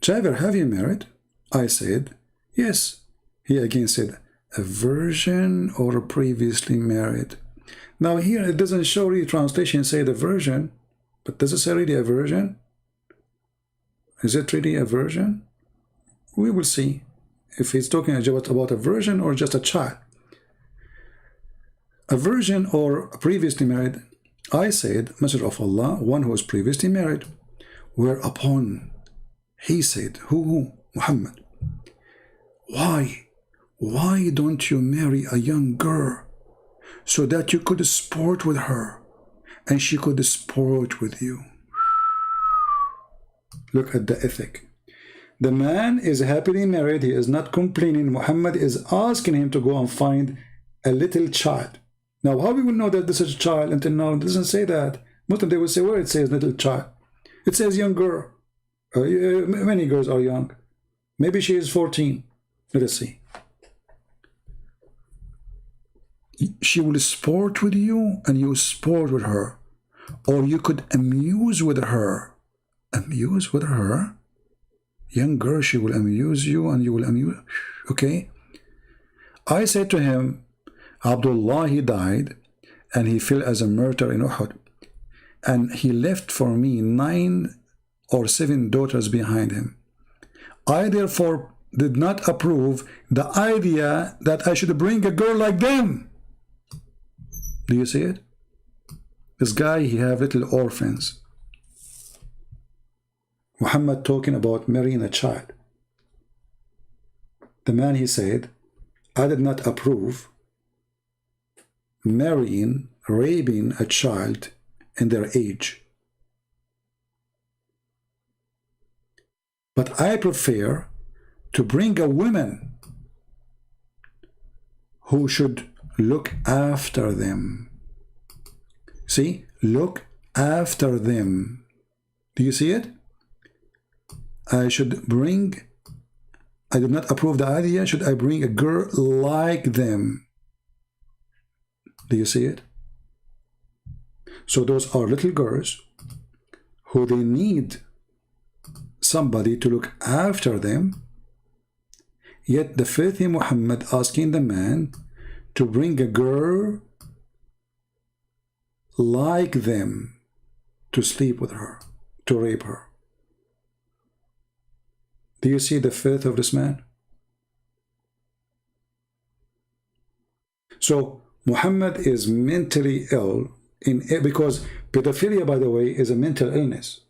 Jabir, have you married? I said, yes. He again said, a virgin or previously married? Now here it doesn't show really translation say the virgin, but does it say really a virgin? Is it really a virgin? We will see if he's talking about a virgin or just a child. A virgin or previously married? I said, Messenger of Allah, one who was previously married. Whereupon he said, who? Muhammad. Why don't you marry a young girl so that you could sport with her and she could sport with you? Look at the ethic. The man is happily married. He is not complaining. Muhammad is asking him to go and find a little child. Now, how we will know that this is a child until now? It doesn't say that. Most of them will say, where it says little child. It says young girl. Many girls are young. Maybe she is 14. Let us see. She will sport with you and you sport with her. Or you could amuse with her. Amuse with her? Young girl, she will amuse you and you will amuse. Okay. I said to him, Abdullah, he died and he fell as a martyr in Uhud. And he left for me 9 or 7 daughters behind him. I therefore did not approve the idea that I should bring a girl like them. Do you see it? This guy, he have little orphans. Muhammad talking about marrying a child. The man, he said, I did not approve marrying, raping a child in their age. But I prefer to bring a woman who should look after them. See? Look after them. Do you see it? I did not approve the idea, should I bring a girl like them? Do you see it? So those are little girls who they need somebody to look after them. Yet the faithful Muhammad asking the man to bring a girl like them to sleep with her, to rape her. Do you see the faith of this man? So Muhammad is mentally ill because pedophilia, by the way, is a mental illness.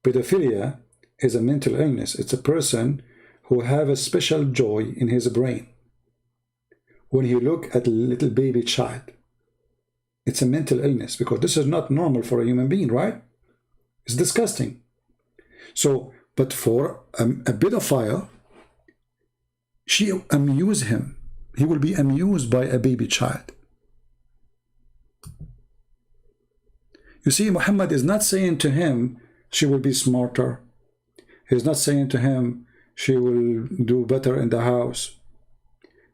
Pedophilia is a mental illness. It's a person who have a special joy in his brain when he look at a little baby child. It's a mental illness because this is not normal for a human being, right? It's disgusting. So, but for a pedophile, she amuse him. He will be amused by a baby child. You see, Muhammad is not saying to him, she will be smarter. He's not saying to him, she will do better in the house.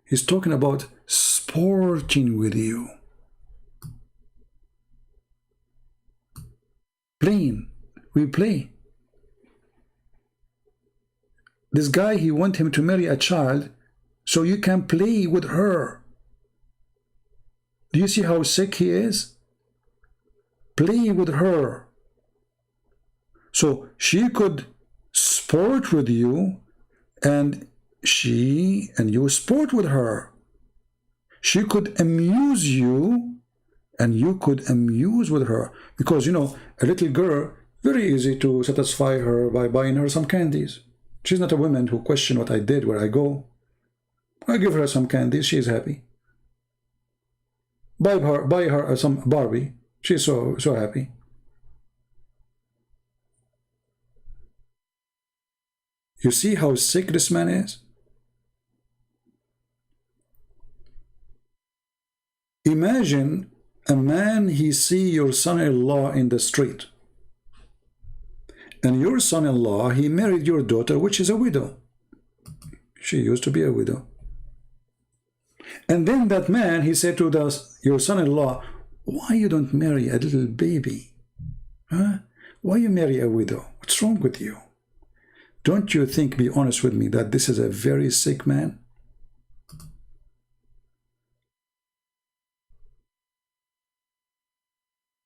He's talking about sporting with you. Playing. We play. This guy, he want him to marry a child so you can play with her. Do you see how sick he is? Play with her. So she could sport with you and you sport with her. She could amuse you and you could amuse with her, because, you know, a little girl, very easy to satisfy her by buying her some candies. She's not a woman who question what I did, where I go. I give her some candies, she's happy. Buy her some Barbie, she's so happy. You see how sick this man is? Imagine a man, he see your son-in-law in the street, and your son-in-law, he married your daughter, which is a widow. She used to be a widow. And then that man, he said to your son-in-law, why you don't marry a little baby? Huh? Why you marry a widow? What's wrong with you? Don't you think, be honest with me, that this is a very sick man?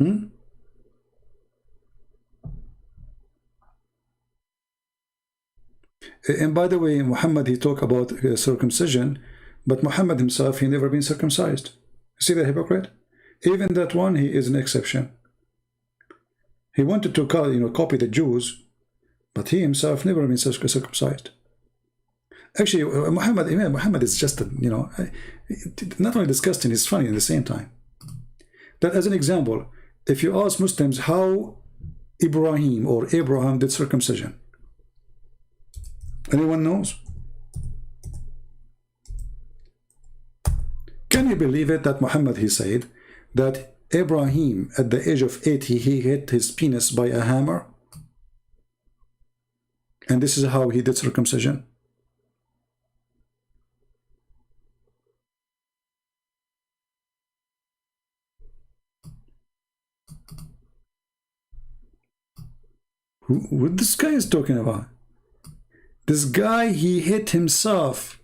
And by the way, Muhammad, he talked about circumcision, but Muhammad himself, he never been circumcised. You see the hypocrite? Even that one, he is an exception. He wanted to copy the Jews, but he himself never been circumcised. Actually, Muhammad is just, not only disgusting, he's funny at the same time. That as an example, if you ask Muslims how Ibrahim or Abraham did circumcision, anyone knows? Can you believe it that Muhammad, he said that Ibrahim at the age of 80, he hit his penis by a hammer? And this is how he did circumcision. What this guy is talking about? This guy, he hit himself.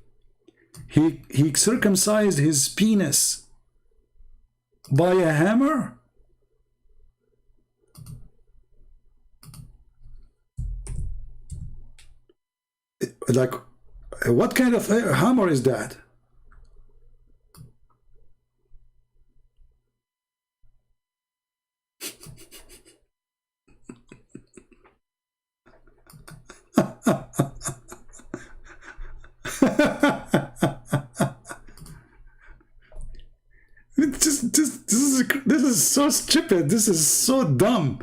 He circumcised his penis by a hammer? Like, what kind of hammer is that? This is so stupid. This is so dumb.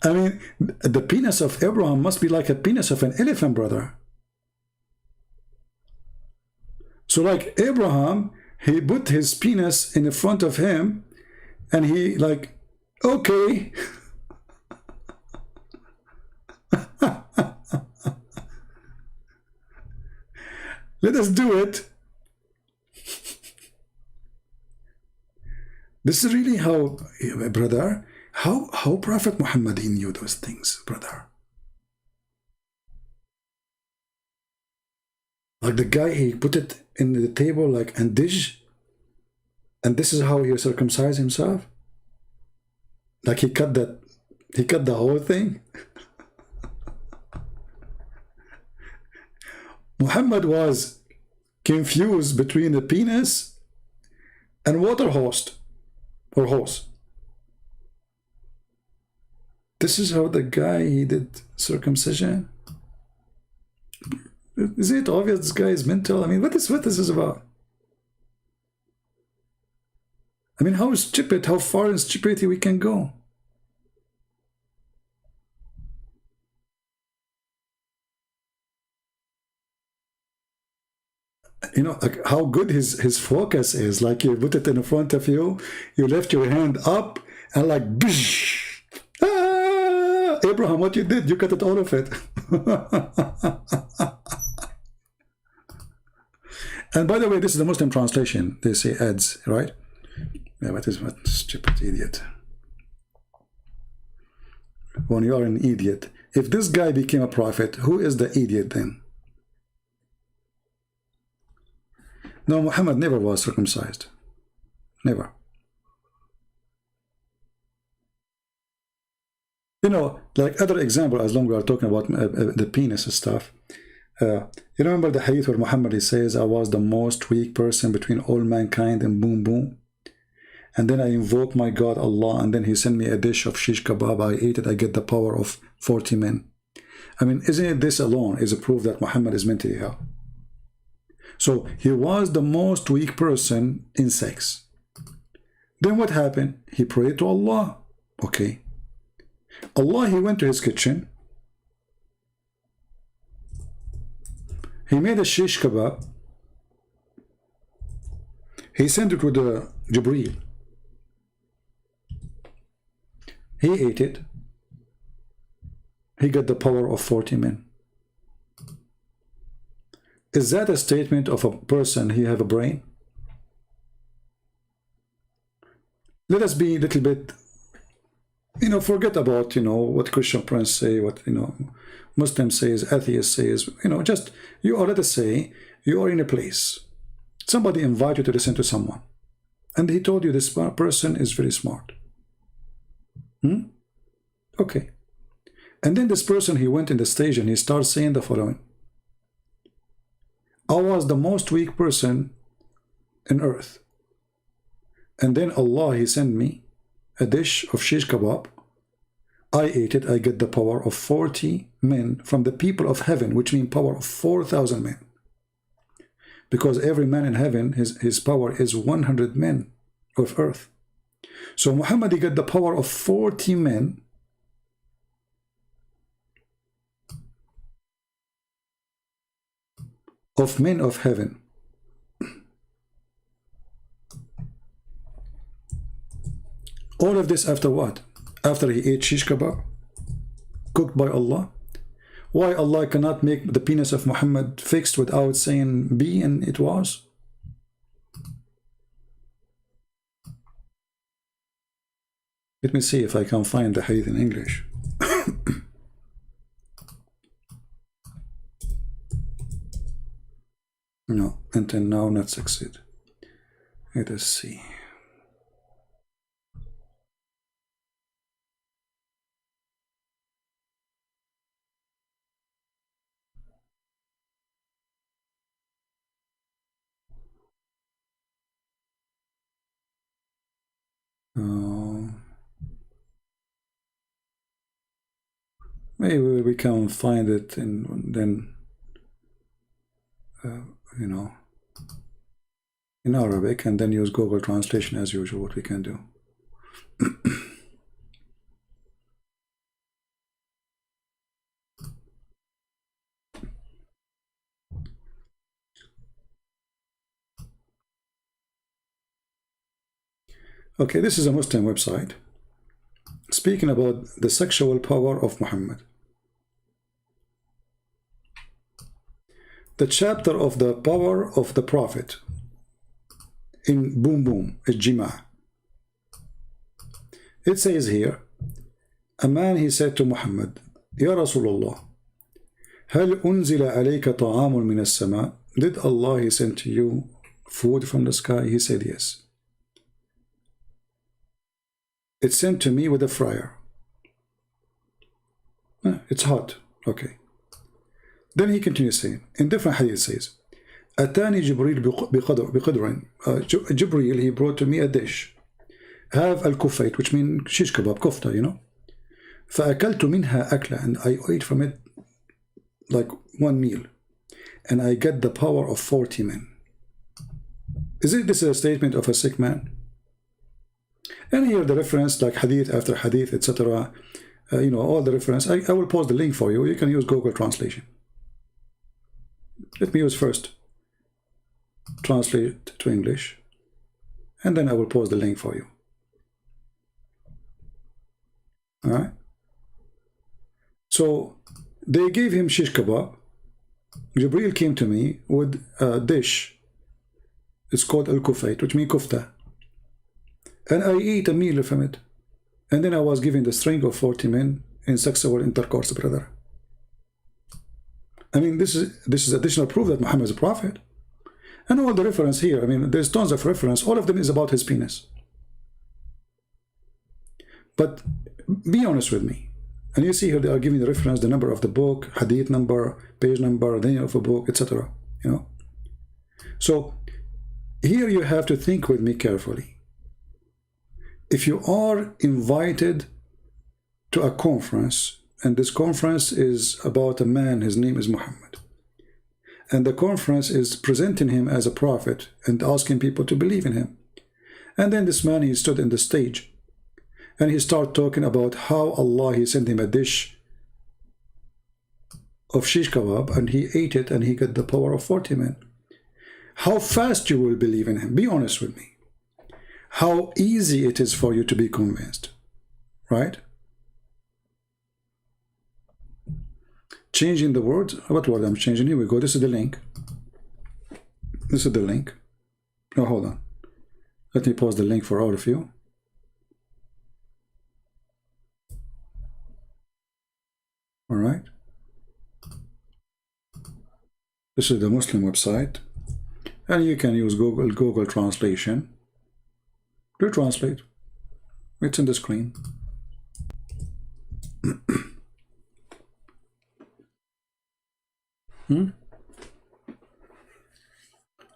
I mean, the penis of Abraham must be like a penis of an elephant, brother. So like Abraham, he put his penis in the front of him, and he like, okay. Let us do it. This is really how, brother, how Prophet Muhammad, he knew those things, brother. Like the guy, he put it in the table like and dish, and this is how he circumcised himself. Like he cut the whole thing. Muhammad was confused between the penis and water hose or hose. This is how the guy, he did circumcision. Is it obvious this guy is mental? I mean, what this is about? I mean, how stupid, how far in stupidity we can go? You know, like how good his focus is. Like you put it in front of you, you lift your hand up, and like, bish, ah, Abraham, what you did, you cut it all of it. And by the way, this is the Muslim translation. They say ads, right? Yeah, what stupid idiot. When you are an idiot, if this guy became a prophet, who is the idiot then? No, Muhammad never was circumcised. Never. You know, like other example, as long as we are talking about the penis and stuff. You remember the hadith where Muhammad, he says, I was the most weak person between all mankind, and boom, boom. and then I invoke my God Allah, and then he sent me a dish of shish kebab. I ate it. I get the power of 40 men. I mean, isn't it this alone is a proof that Muhammad is mentally ill? So he was the most weak person in sex. Then what happened? He prayed to Allah. Okay. Allah, he went to his kitchen. He made a shish kebab. He sent it with Jibreel. He ate it. He got the power of 40 men. Is that a statement of a person he have a brain? Let us be a little bit, forget about, what Christian Prince say, what, Muslim says, atheist says, just, let us say, you are in a place. Somebody invited you to listen to someone. And he told you this person is very smart. Okay. And then this person, he went in the stage and he started saying the following. I was the most weak person in earth. And then Allah, he sent me a dish of shish kebab. I ate it. I get the power of 40 men from the people of heaven, which means power of 4,000 men. Because every man in heaven, his power is 100 men of earth. So Muhammad, he got the power of 40 men. Of men of heaven. All of this after what? After he ate shish kebab, cooked by Allah. Why Allah cannot make the penis of Muhammad fixed without saying be and it was? Let me see if I can find the hadith in English. No, until now not succeed. Let us see. Maybe we can find it and then in Arabic, and then use Google Translation as usual, what we can do. Okay, this is a Muslim website speaking about the sexual power of Muhammad. The chapter of the power of the Prophet in Boom Boom, al-Jima'. It says here, a man, he said to Muhammad, Ya Rasulullah, هل أنزل عليك طعام من السماء? Did Allah, he sent to you food from the sky? He said yes. It's sent to me with a fryer. It's hot. Okay. Then he continues saying, in different hadith says, أتاني جبريل بقدر. Jibreel, he brought to me a dish. Have al-kufayt, which means shish kebab, kofta, فأكلت منها أكلة, and I ate from it like one meal. And I get the power of 40 men. Is this a statement of a sick man? And here the reference, like hadith after hadith, etc. All the reference. I will post the link for you. You can use Google Translation. Let me use first translate to English, and then I will post the link for you. All right. So they gave him shish kebab. Jibreel came to me with a dish. It's called al-kufayt, which means kufta. And I ate a meal from it. And then I was given the strength of 40 men in sexual intercourse, brother. I mean, this is additional proof that Muhammad is a prophet. And all the reference here, I mean, there's tons of reference. All of them is about his penis. But be honest with me. And you see here they are giving the reference, the number of the book, hadith number, page number, the name of a book, etc. So here you have to think with me carefully. if you are invited to a conference, and this conference is about a man, his name is Muhammad, and the conference is presenting him as a prophet and asking people to believe in him. And then this man, he stood in the stage and he started talking about how Allah, he sent him a dish of shish kebab, and he ate it and he got the power of 40 men. How fast you will believe in him? Be honest with me. How easy it is for you to be convinced, right? Changing the words. What word I'm changing? Here we go. This is the link. This is the link. No, hold on. Let me pause the link for all of you. All right. This is the Muslim website, and you can use Google Translation to translate. It's in the screen.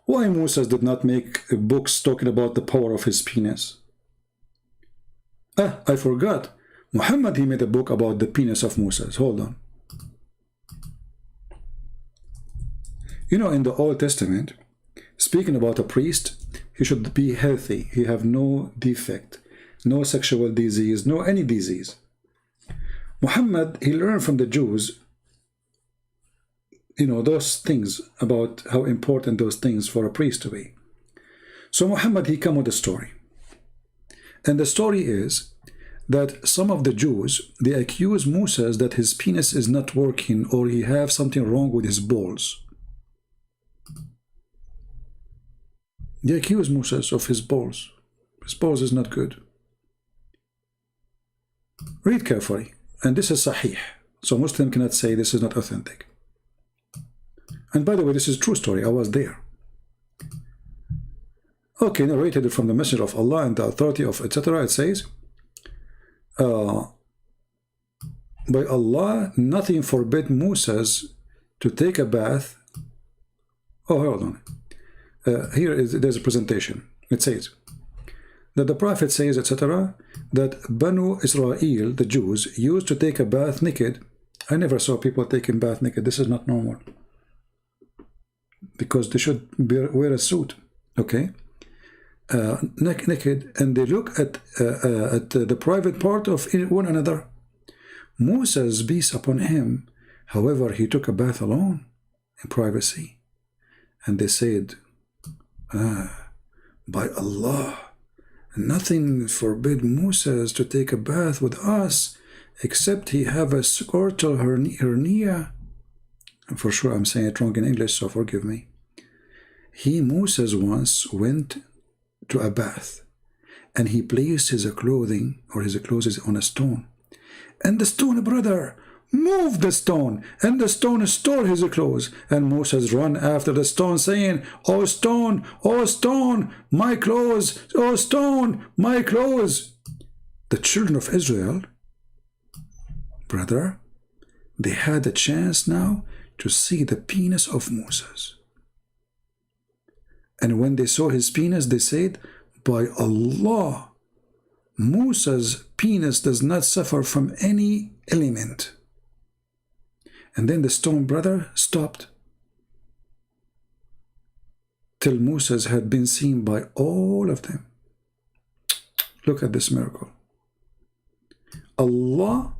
Why Moses did not make books talking about the power of his penis? I forgot. Muhammad, he made a book about the penis of Moses. Hold on. You know, in the Old Testament, speaking about a priest, he should be healthy. He have no defect, no sexual disease, no any disease. Muhammad, he learned from the Jews, you know, those things about how important those things for a priest to be. So Muhammad, he come with a story. And the story is that some of the Jews, they accuse Moses that his penis is not working, or he have something wrong with his balls. They accuse Moses of his balls. His balls is not good. Read carefully. And this is Sahih. So Muslim cannot say this is not authentic. And by the way, this is a true story. I was there. Okay, narrated from the Messenger of Allah and the authority of etc. It says, by Allah, nothing forbid Moses to take a bath. Oh, hold on. There's a presentation. It says that the Prophet says, etc., that Banu Israel, the Jews, used to take a bath naked. I never saw people taking bath naked. This is not normal, because they should wear a suit, okay, naked, and they look at the private part of one another. Moses, peace upon him, however, he took a bath alone in privacy, and they said, by Allah, nothing forbid Moses to take a bath with us except he have a scrotal hernia. For sure I'm saying it wrong in English, so forgive me. Moses once went to a bath, and he placed his clothing or his clothes on a stone, and the stone, brother, moved the stone, and the stone stole his clothes, and Moses ran after the stone saying, oh stone, my clothes, oh stone, my clothes. The children of Israel, brother, they had a chance now to see the penis of Moses. And when they saw his penis, they said, by Allah, Moses' penis does not suffer from any element. And then the stone, brother, stopped till Moses had been seen by all of them. Look at this miracle. Allah,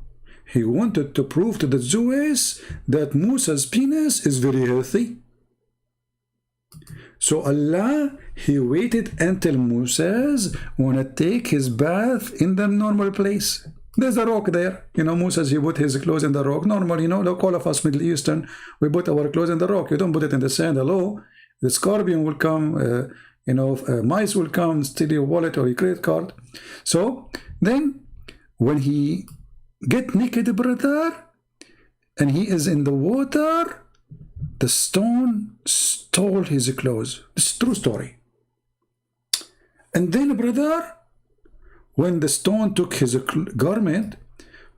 he wanted to prove to the Jews that Moses' penis is very healthy. So Allah, he waited until Moses wanna take his bath in the normal place. There's a rock there. You know, Moses, he put his clothes in the rock. Normal, you know, like all of us Middle Eastern, we put our clothes in the rock. You don't put it in the sand. Hello, the scorpion will come, mice will come, steal your wallet or your credit card. So then when he get naked, brother, and he is in the water, the stone stole his clothes. It's a true story. And then, brother, when the stone took his garment,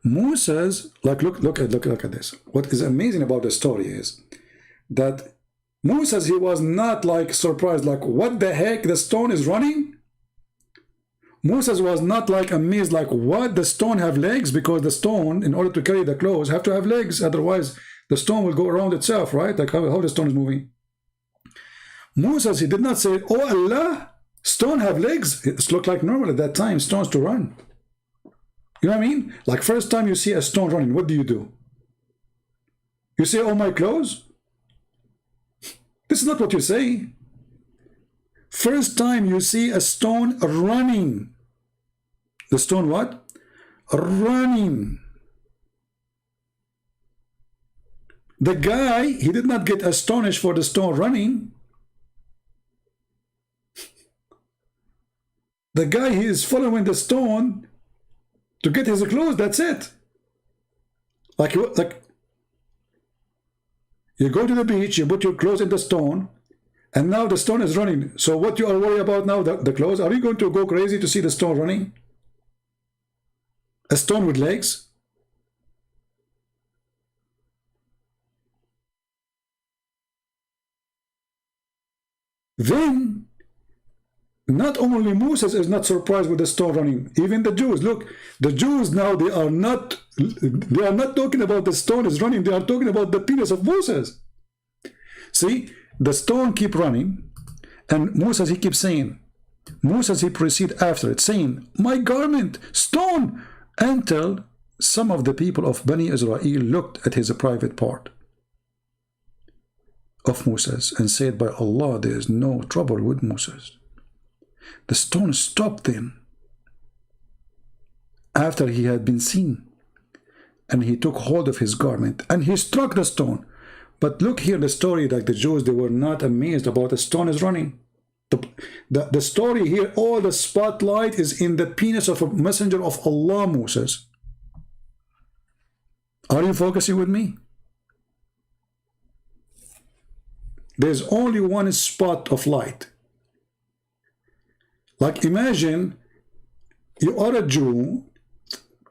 Moses, look at this. What is amazing about the story is that Moses, he was not like surprised, like, what the heck, the stone is running? Moses was not like amazed, like, what? The stone have legs? Because the stone, in order to carry the clothes, have to have legs. Otherwise, the stone will go around itself, right? Like how the stone is moving. Moses, he did not say, oh Allah, stone have legs. It looked like normal at that time, stones to run. You know what I mean? Like first time you see a stone running, what do? You say, oh, my clothes? This is not what you say. First time you see a stone running. The stone what? Running. The guy, he did not get astonished for the stone running. The guy, he is following the stone to get his clothes, that's it. Like you go to the beach, you put your clothes in the stone, and now the stone is running. So what you are worried about now, the clothes? Are you going to go crazy to see the stone running? A stone with legs? Then, not only Moses is not surprised with the stone running, even the Jews. Look, the Jews now, they are not talking about the stone is running, they are talking about the penis of Moses. See, the stone keep running, and Moses, he keeps saying, Moses, he proceed after it, saying, my garment, stone, until some of the people of Bani Israel looked at his private part of Moses and said, by Allah, there is no trouble with Moses. The stone stopped them after he had been seen, and he took hold of his garment and he struck the stone. But look here, the story, like the Jews, they were not amazed about the stone is running. The story here, all the spotlight is in the penis of a messenger of Allah, Moses. Are you focusing with me? There's only one spot of light. Like imagine you are a Jew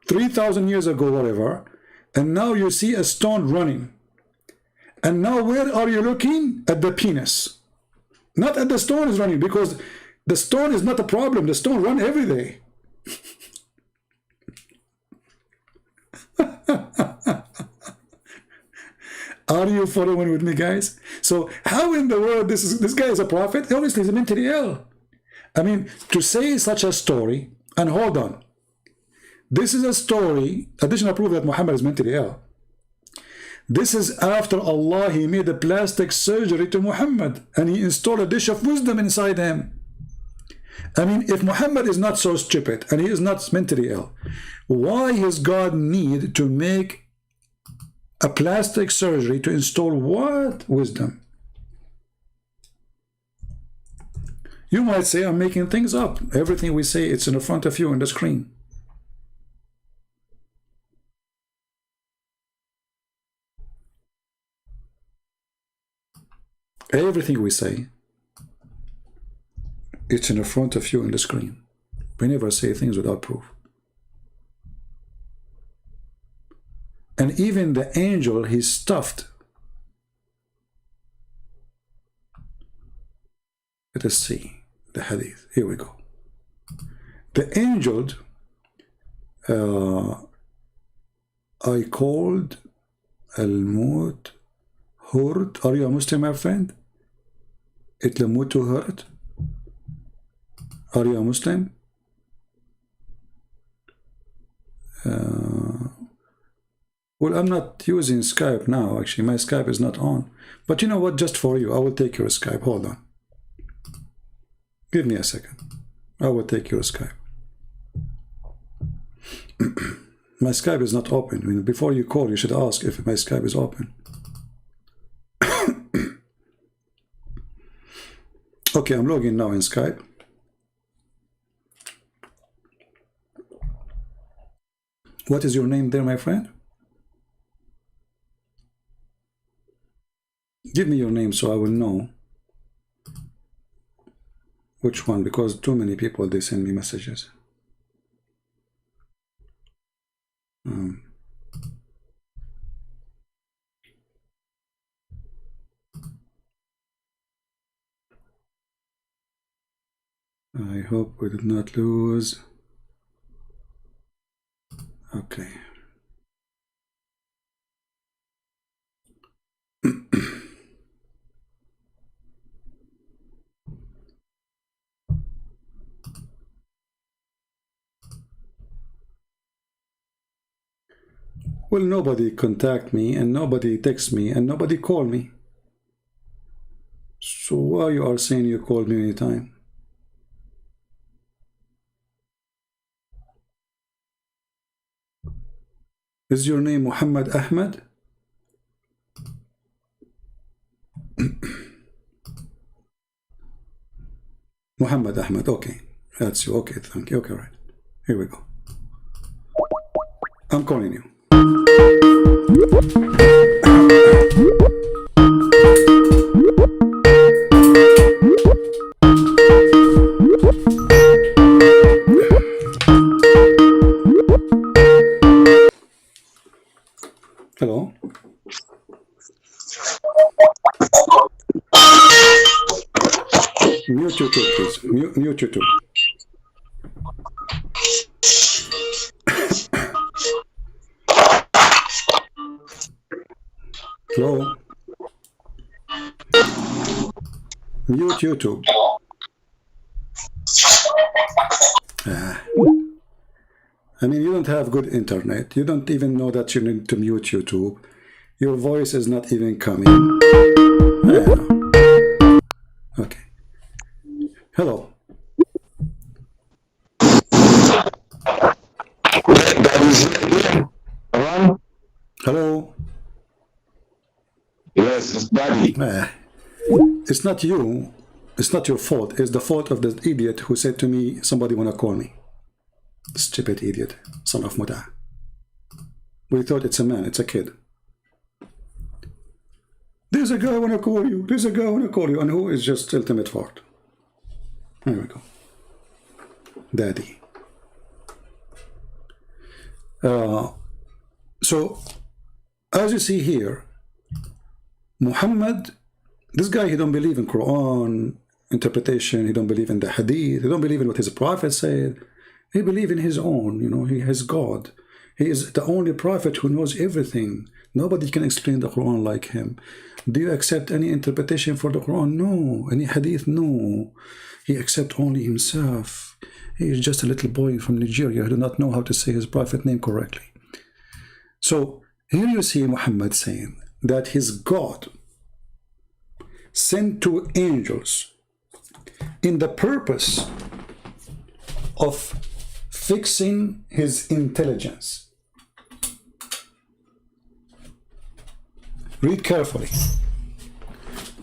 3,000 years ago, whatever, and now you see a stone running. And now where are you looking? At the penis. Not at the stone is running, because the stone is not a problem. The stone run every day. Are you following with me, guys? So how in the world this guy is a prophet? Obviously he's mentally ill. I mean, to say such a story, and hold on. This is a story, additional proof that Muhammad is mentally ill. This is after Allah, he made a plastic surgery to Muhammad, and he installed a dish of wisdom inside him. I mean, if Muhammad is not so stupid, and he is not mentally ill, why does God need to make a plastic surgery to install what? Wisdom. You might say, I'm making things up. Everything we say, it's in front of you on the screen. Everything we say, it's in front of you on the screen. We never say things without proof. And even the angel, he's stuffed. Let us see the hadith. Here we go. The angel, I called al-Mut hurt. Are you a Muslim, my friend? Itlamutu hurt. Are you a Muslim? Well, I'm not using Skype now. Actually, my Skype is not on. But you know what? Just for you, I will take your Skype. Hold on. Give me a second. I will take your Skype. My Skype is not open. I mean, before you call, you should ask if my Skype is open. Okay, I'm logging now in Skype. What is your name there, my friend? Give me your name so I will know which one, because too many people, they send me messages. I hope we did not lose. Okay. Well, nobody contact me, and nobody text me, and nobody call me. So why you are saying you called me anytime? Is your name Muhammad Ahmed? Muhammad Ahmed, okay. That's you. Okay, thank you. Okay, right. Here we go. I'm calling you. Hello? Mute YouTube, please. Mute YouTube. Hello? Mute YouTube. I mean, you don't have good internet. You don't even know that you need to mute YouTube. Your voice is not even coming. Okay. Hello. Hello. Yes, it's Daddy. It's not you. It's not your fault. It's the fault of the idiot who said to me, somebody want to call me. Stupid idiot. Son of Muta. We thought it's a man. It's a kid. There's a guy want to call you. There's a guy want to call you. And who is just ultimate fart. There we go. Daddy. So, as you see here, Muhammad, this guy, he don't believe in Quran interpretation. He don't believe in the Hadith. He don't believe in what his prophet said. He believe in his own. You know, he has God. He is the only prophet who knows everything. Nobody can explain the Quran like him. Do you accept any interpretation for the Quran? No. Any Hadith? No. He accepts only himself. He is just a little boy from Nigeria who does not know how to say his prophet name correctly. So here you see Muhammad saying that his God sent two angels in the purpose of fixing his intelligence. Read carefully.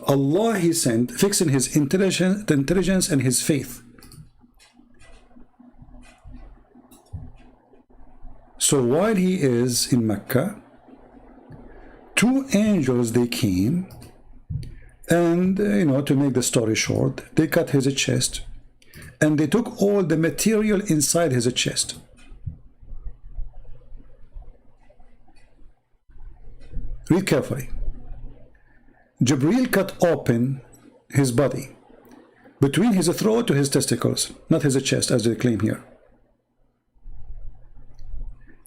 Allah he sent, fixing his intelligence and his faith. So while he is in Mecca, two angels, they came, and to make the story short, they cut his chest, and they took all the material inside his chest. Read carefully. Jibreel cut open his body between his throat to his testicles, not his chest as they claim here.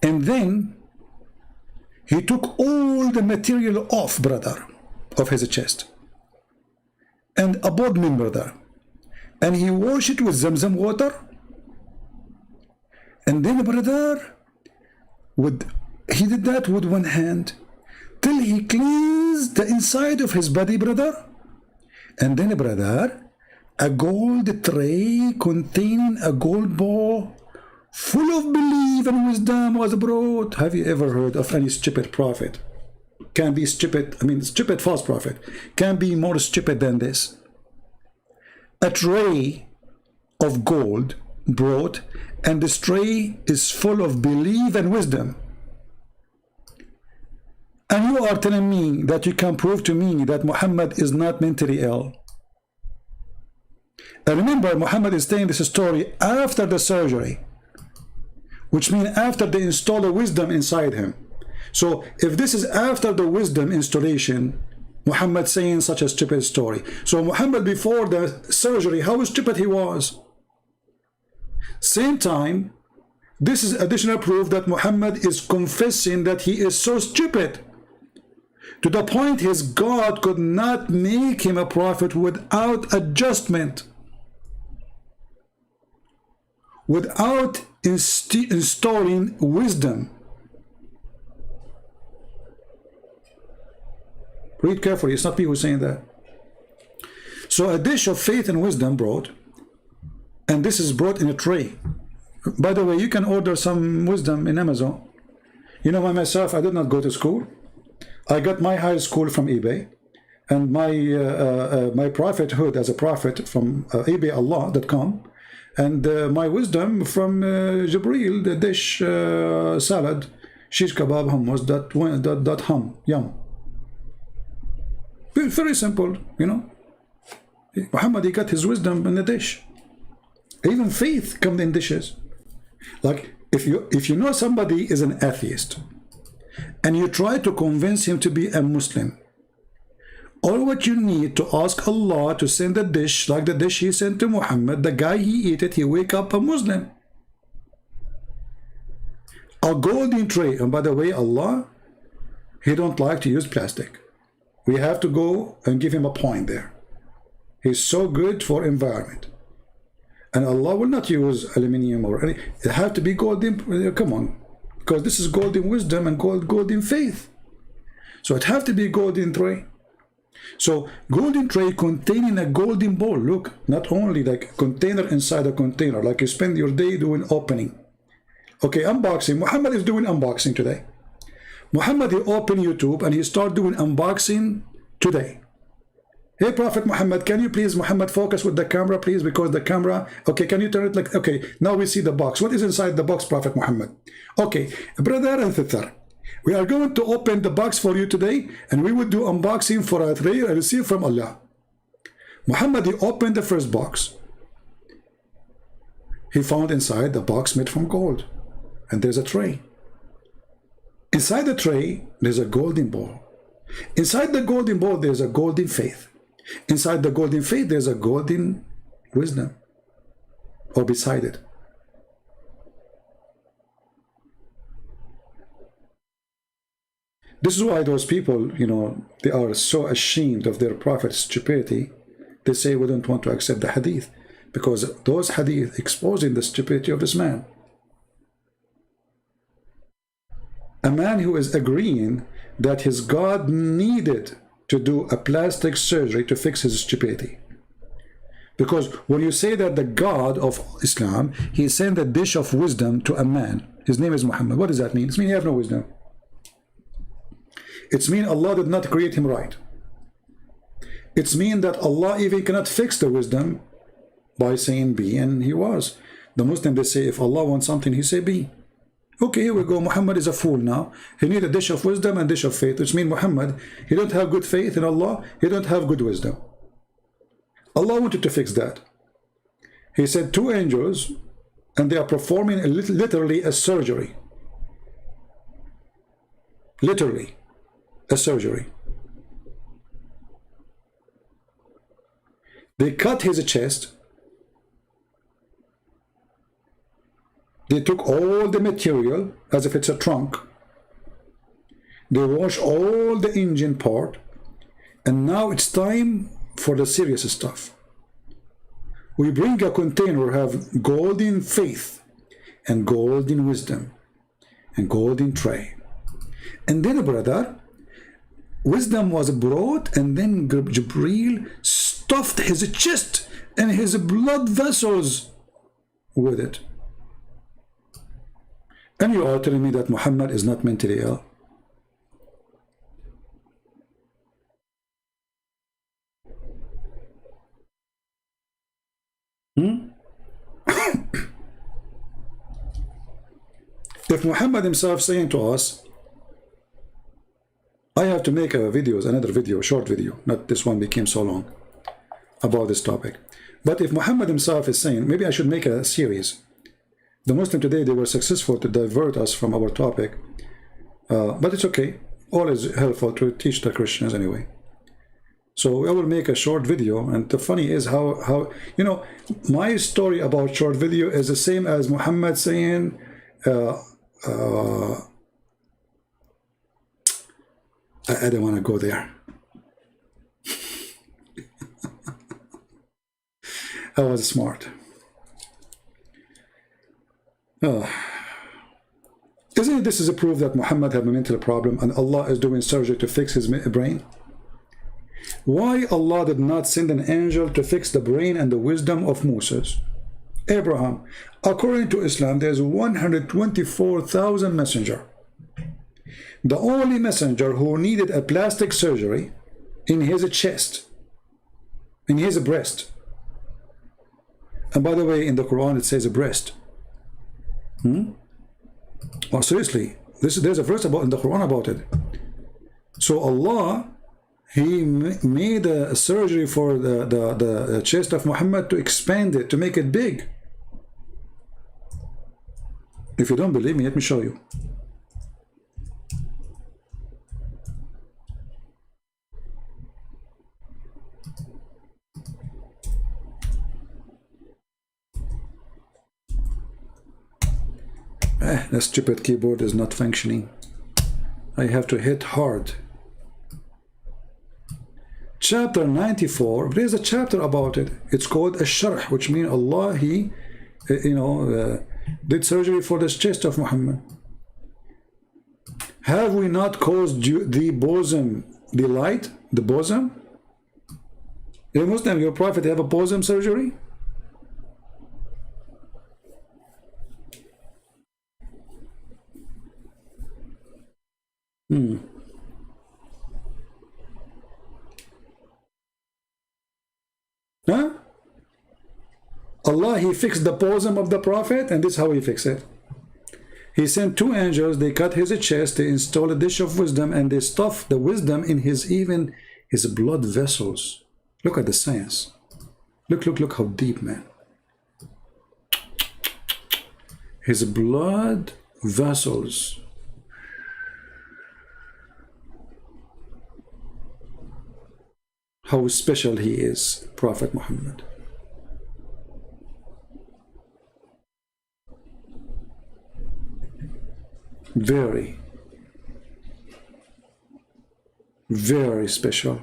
And then he took all the material off, brother, of his chest and abdomen, brother, and he washed it with Zamzam water. And then, brother, he did that with one hand till he cleansed the inside of his body, brother. And then, brother, a gold tray containing a gold ball full of belief and wisdom was brought. Have you ever heard of any stupid prophet? Can be stupid, stupid false prophet can be more stupid than this. A tray of gold brought, and this tray is full of belief and wisdom. And you are telling me that you can prove to me that Muhammad is not mentally ill. And remember, Muhammad is telling this story after the surgery, which means after they install the wisdom inside him. So if this is after the wisdom installation, Muhammad saying such a stupid story. So Muhammad before the surgery, how stupid he was. Same time, this is additional proof that Muhammad is confessing that he is so stupid, to the point his God could not make him a prophet without adjustment, without installing wisdom. Read carefully, it's not me who's saying that. So a dish of faith and wisdom brought, and this is brought in a tray. By the way, you can order some wisdom in Amazon. You know, myself, I did not go to school. I got my high school from eBay, and my prophethood as a prophet from eBayallah.com, and my wisdom from Jibreel, the dish salad, shish kebab hummus, that hum, yum. Very simple, you know. Muhammad, he got his wisdom in a dish. Even faith comes in dishes. Like if you know somebody is an atheist, and you try to convince him to be a Muslim, all what you need to ask Allah to send a dish like the dish he sent to Muhammad, the guy he eat it, he wake up a Muslim. A golden tray. And by the way, Allah, he don't like to use plastic. We have to go and give him a point there. He's so good for environment. And Allah will not use aluminium or any. It have to be golden. Come on. Because this is golden wisdom and golden faith. So it have to be golden tray. So golden tray containing a golden bowl. Look, not only like a container inside a container, like you spend your day doing opening. Okay, unboxing. Muhammad is doing unboxing today. Muhammad, he opened YouTube and he start doing unboxing today. Hey, Prophet Muhammad, can you please, Muhammad, focus with the camera, please, because the camera, okay, can you turn it like, okay, now we see the box. What is inside the box, Prophet Muhammad? Okay, brother and sister, we are going to open the box for you today, and we will do unboxing for a tray and receive from Allah. Muhammad, he opened the first box. He found inside the box made from gold, and there's a tray. Inside the tray, there's a golden bowl. Inside the golden bowl, there's a golden faith. Inside the golden faith, there's a golden wisdom, or beside it. This is why those people, you know, they are so ashamed of their prophet's stupidity. They say we don't want to accept the hadith, because those hadith exposing the stupidity of this man. A man who is agreeing that his God needed to do a plastic surgery to fix his stupidity. Because when you say that the God of Islam, he sent a dish of wisdom to a man, his name is Muhammad, what does that mean? It means he has no wisdom. It means Allah did not create him right. It means that Allah even cannot fix the wisdom by saying be, and he was. The Muslim, they say if Allah wants something, he say be. Okay, here we go. Muhammad is a fool now. He needs a dish of wisdom and dish of faith, which means Muhammad, he don't have good faith in Allah, he don't have good wisdom. Allah wanted to fix that. He sent two angels, and they are performing literally a surgery. Literally, a surgery. They cut his chest. They took all the material as if it's a trunk. They wash all the engine part. And now it's time for the serious stuff. We bring a container, have golden faith and golden wisdom and golden tray. And then, brother, wisdom was brought, and then Jibreel stuffed his chest and his blood vessels with it. And you are telling me that Muhammad is not mentally ill? If Muhammad himself saying to us, I have to make a video, another video, short video, not this one became so long, about this topic. But if Muhammad himself is saying, maybe I should make a series. The Muslim today, they were successful to divert us from our topic. But it's okay. Always helpful to teach the Christians anyway. So I will make a short video, and the funny is how you know, my story about short video is the same as Muhammad saying I don't want to go there. I was smart. Isn't this is a proof that Muhammad had a mental problem and Allah is doing surgery to fix his brain? Why Allah did not send an angel to fix the brain and the wisdom of Moses? Abraham, according to Islam, there's 124,000 messenger. The only messenger who needed a plastic surgery in his chest, in his breast. And by the way, in the Quran it says a breast. Oh, seriously, there's a verse in the Quran about it. So Allah, He made a surgery for the chest of Muhammad to expand it, to make it big. If you don't believe me, let me show you. The stupid keyboard is not functioning. I have to hit hard. Chapter 94, there's a chapter about it. It's called Ash-Sharh, which means Allah, He, did surgery for the chest of Muhammad. Have we not caused the bosom, the light, the bosom? A Muslim, your prophet, have a bosom surgery? Huh? Allah, He fixed the bosom of the prophet, and this is how He fixed it. He sent two angels, they cut his chest, they installed a dish of wisdom, and they stuffed the wisdom in his blood vessels. Look at the science. Look how deep, man. His blood vessels. How special he is, Prophet Muhammad. Very, very special.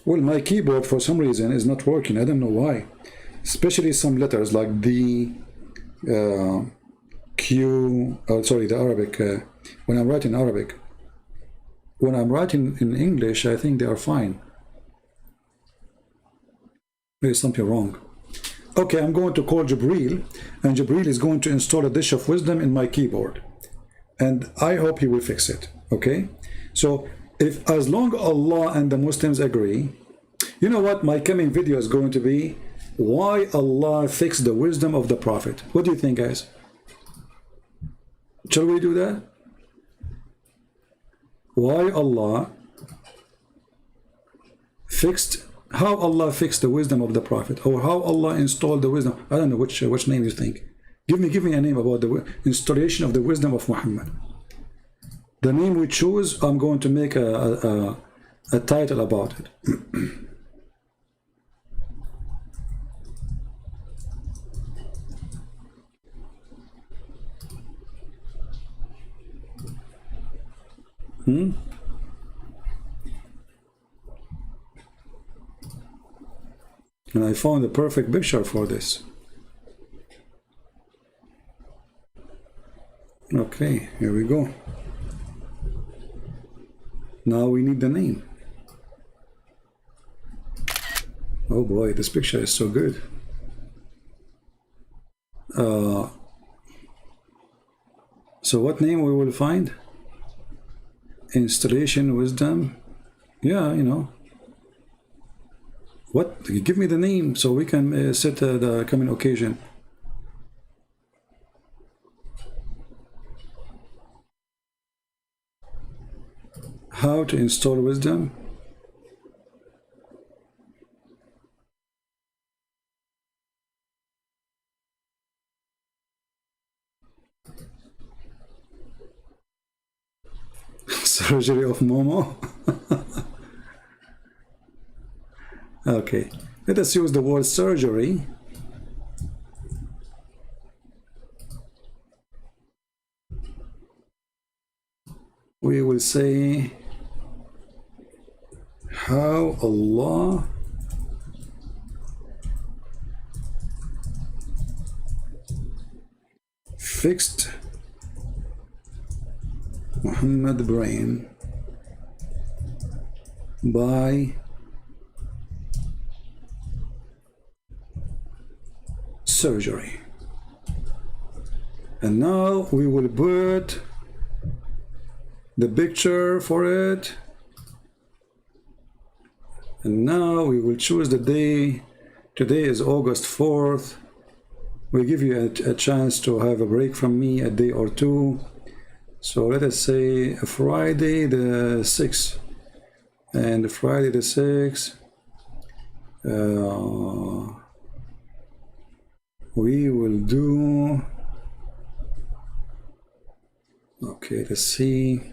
Well, my keyboard for some reason is not working. I don't know why. Especially some letters like the Q, sorry, the Arabic. When I'm writing Arabic. When I'm writing in English, I think they are fine. There's something wrong. Okay, I'm going to call Jibreel, and Jibreel is going to install a dish of wisdom in my keyboard. And I hope he will fix it. Okay? So, as long as Allah and the Muslims agree, you know what? My coming video is going to be why Allah fixed the wisdom of the Prophet. What do you think, guys? Shall we do that? Why Allah fixed, how Allah fixed the wisdom of the Prophet, or how Allah installed the wisdom. I don't know which name you think. Give me a name about the installation of the wisdom of Muhammad. The name we choose, I'm going to make a title about it. And I found the perfect picture for this. Okay, here we go. Now we need the name. Oh boy, this picture is so good. So what name we will find? Installation wisdom. Yeah, you know. What? Give me the name so we can set the coming occasion. How to install wisdom. Surgery of Momo. Okay, let us use the word surgery. We will say how Allah fixed Muhammad brain by surgery. And now we will put the picture for it, and now we will choose the day. Today is August 4th. We give you a chance to have a break from me a day or two. So let us say Friday the 6th. And Friday the 6th, we will do, okay, let's see.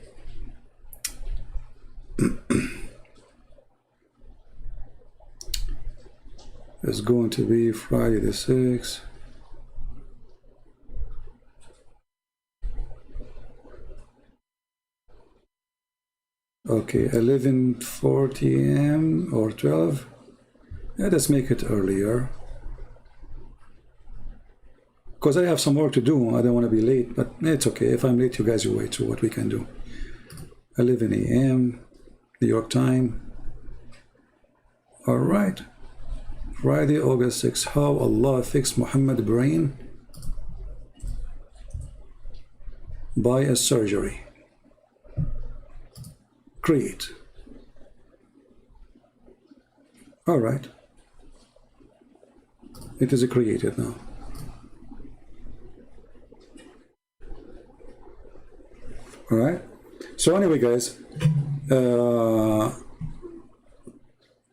It's going to be Friday the 6th. Okay, 11:40 a.m. or 12. Let us make it earlier, because I have some work to do. I don't want to be late, but it's okay. If I'm late, you guys will wait. So what we can do, 11 a.m. New York time. All right, Friday, August 6th. How Allah fixed Muhammad brain by a surgery. Create. All right, it is created now. All right, so anyway guys,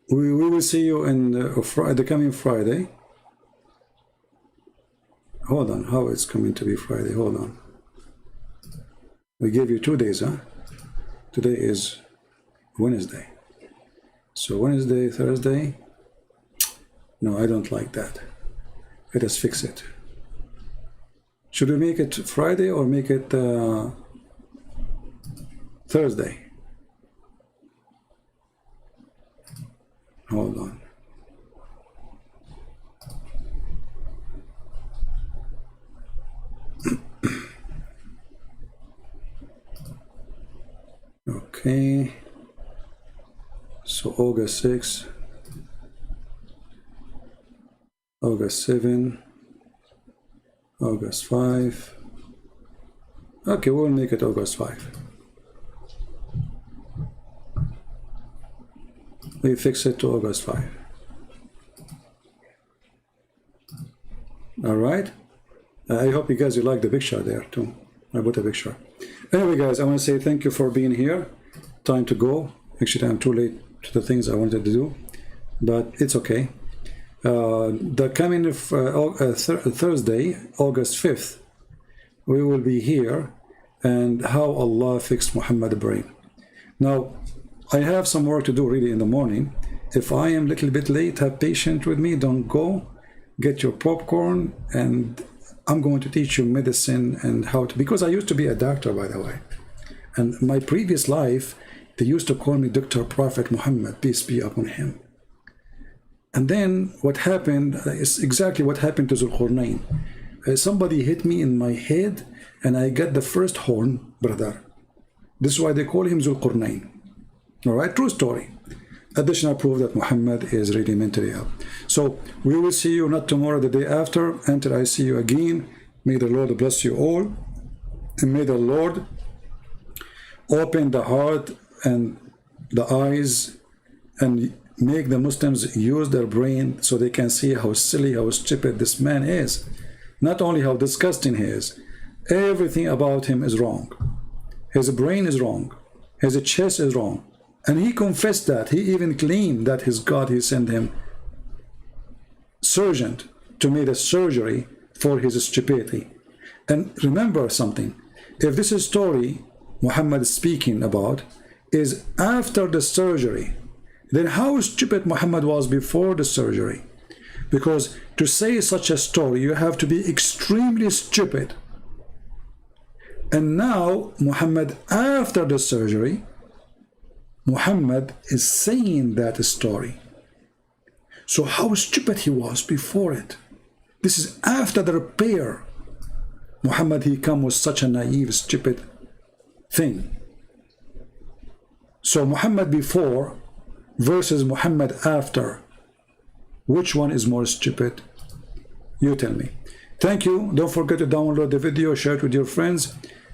we will see you in the coming Friday. Hold on, how it's coming to be Friday? Hold on, we gave you 2 days, huh? Today is Wednesday. So Wednesday, Thursday. No, I don't like that. Let us fix it. Should we make it Friday or make it Thursday? Hold on. Okay, so August 6, August 7, August 5. Okay, we'll make it August 5. We fix it to August 5. All right, I hope you guys you like the picture there too. I put a picture. Anyway guys, I want to say thank you for being here. Time to go. Actually, I'm too late to the things I wanted to do, but it's okay. The coming Thursday, August 5th, we will be here, and how Allah fixed Muhammad brain. Now, I have some work to do really in the morning. If I am a little bit late, have patience with me. Don't go. Get your popcorn, and I'm going to teach you medicine and how to, because I used to be a doctor, by the way. And my previous life, they used to call me Dr. Prophet Muhammad, peace be upon him. And then what happened is exactly what happened to Zulqarnain. Somebody hit me in my head, and I got the first horn, brother. This is why they call him Zulqarnain. All right, true story. Additional proof that Muhammad is really mentally ill. So we will see you not tomorrow, the day after, until I see you again. May the Lord bless you all, and may the Lord open the heart and the eyes and make the Muslims use their brain so they can see how silly, how stupid this man is. Not only how disgusting he is, everything about him is wrong. His brain is wrong, his chest is wrong. And he confessed that. He even claimed that his God, he sent him surgeon to make a surgery for his stupidity. And remember something, if this story Muhammad is speaking about is after the surgery, then how stupid Muhammad was before the surgery. Because to say such a story, you have to be extremely stupid. And now, Muhammad, after the surgery, Muhammad is saying that story. So how stupid he was before it. This is after the repair. Muhammad, he come with such a naive, stupid thing. So Muhammad before versus Muhammad after, which one is more stupid? You tell me. Thank you. Don't forget to download the video, share it with your friends,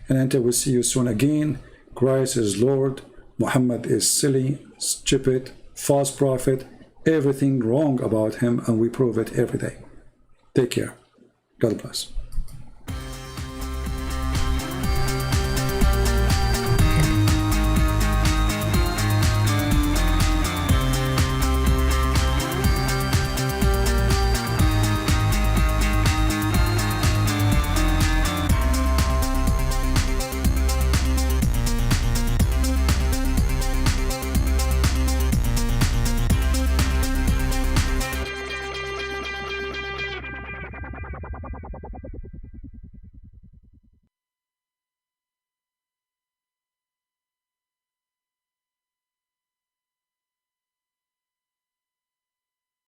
and until we see you soon again, Christ is Lord, Muhammad is silly, stupid, false prophet, everything wrong about him, and we prove it every day. Take care. God bless.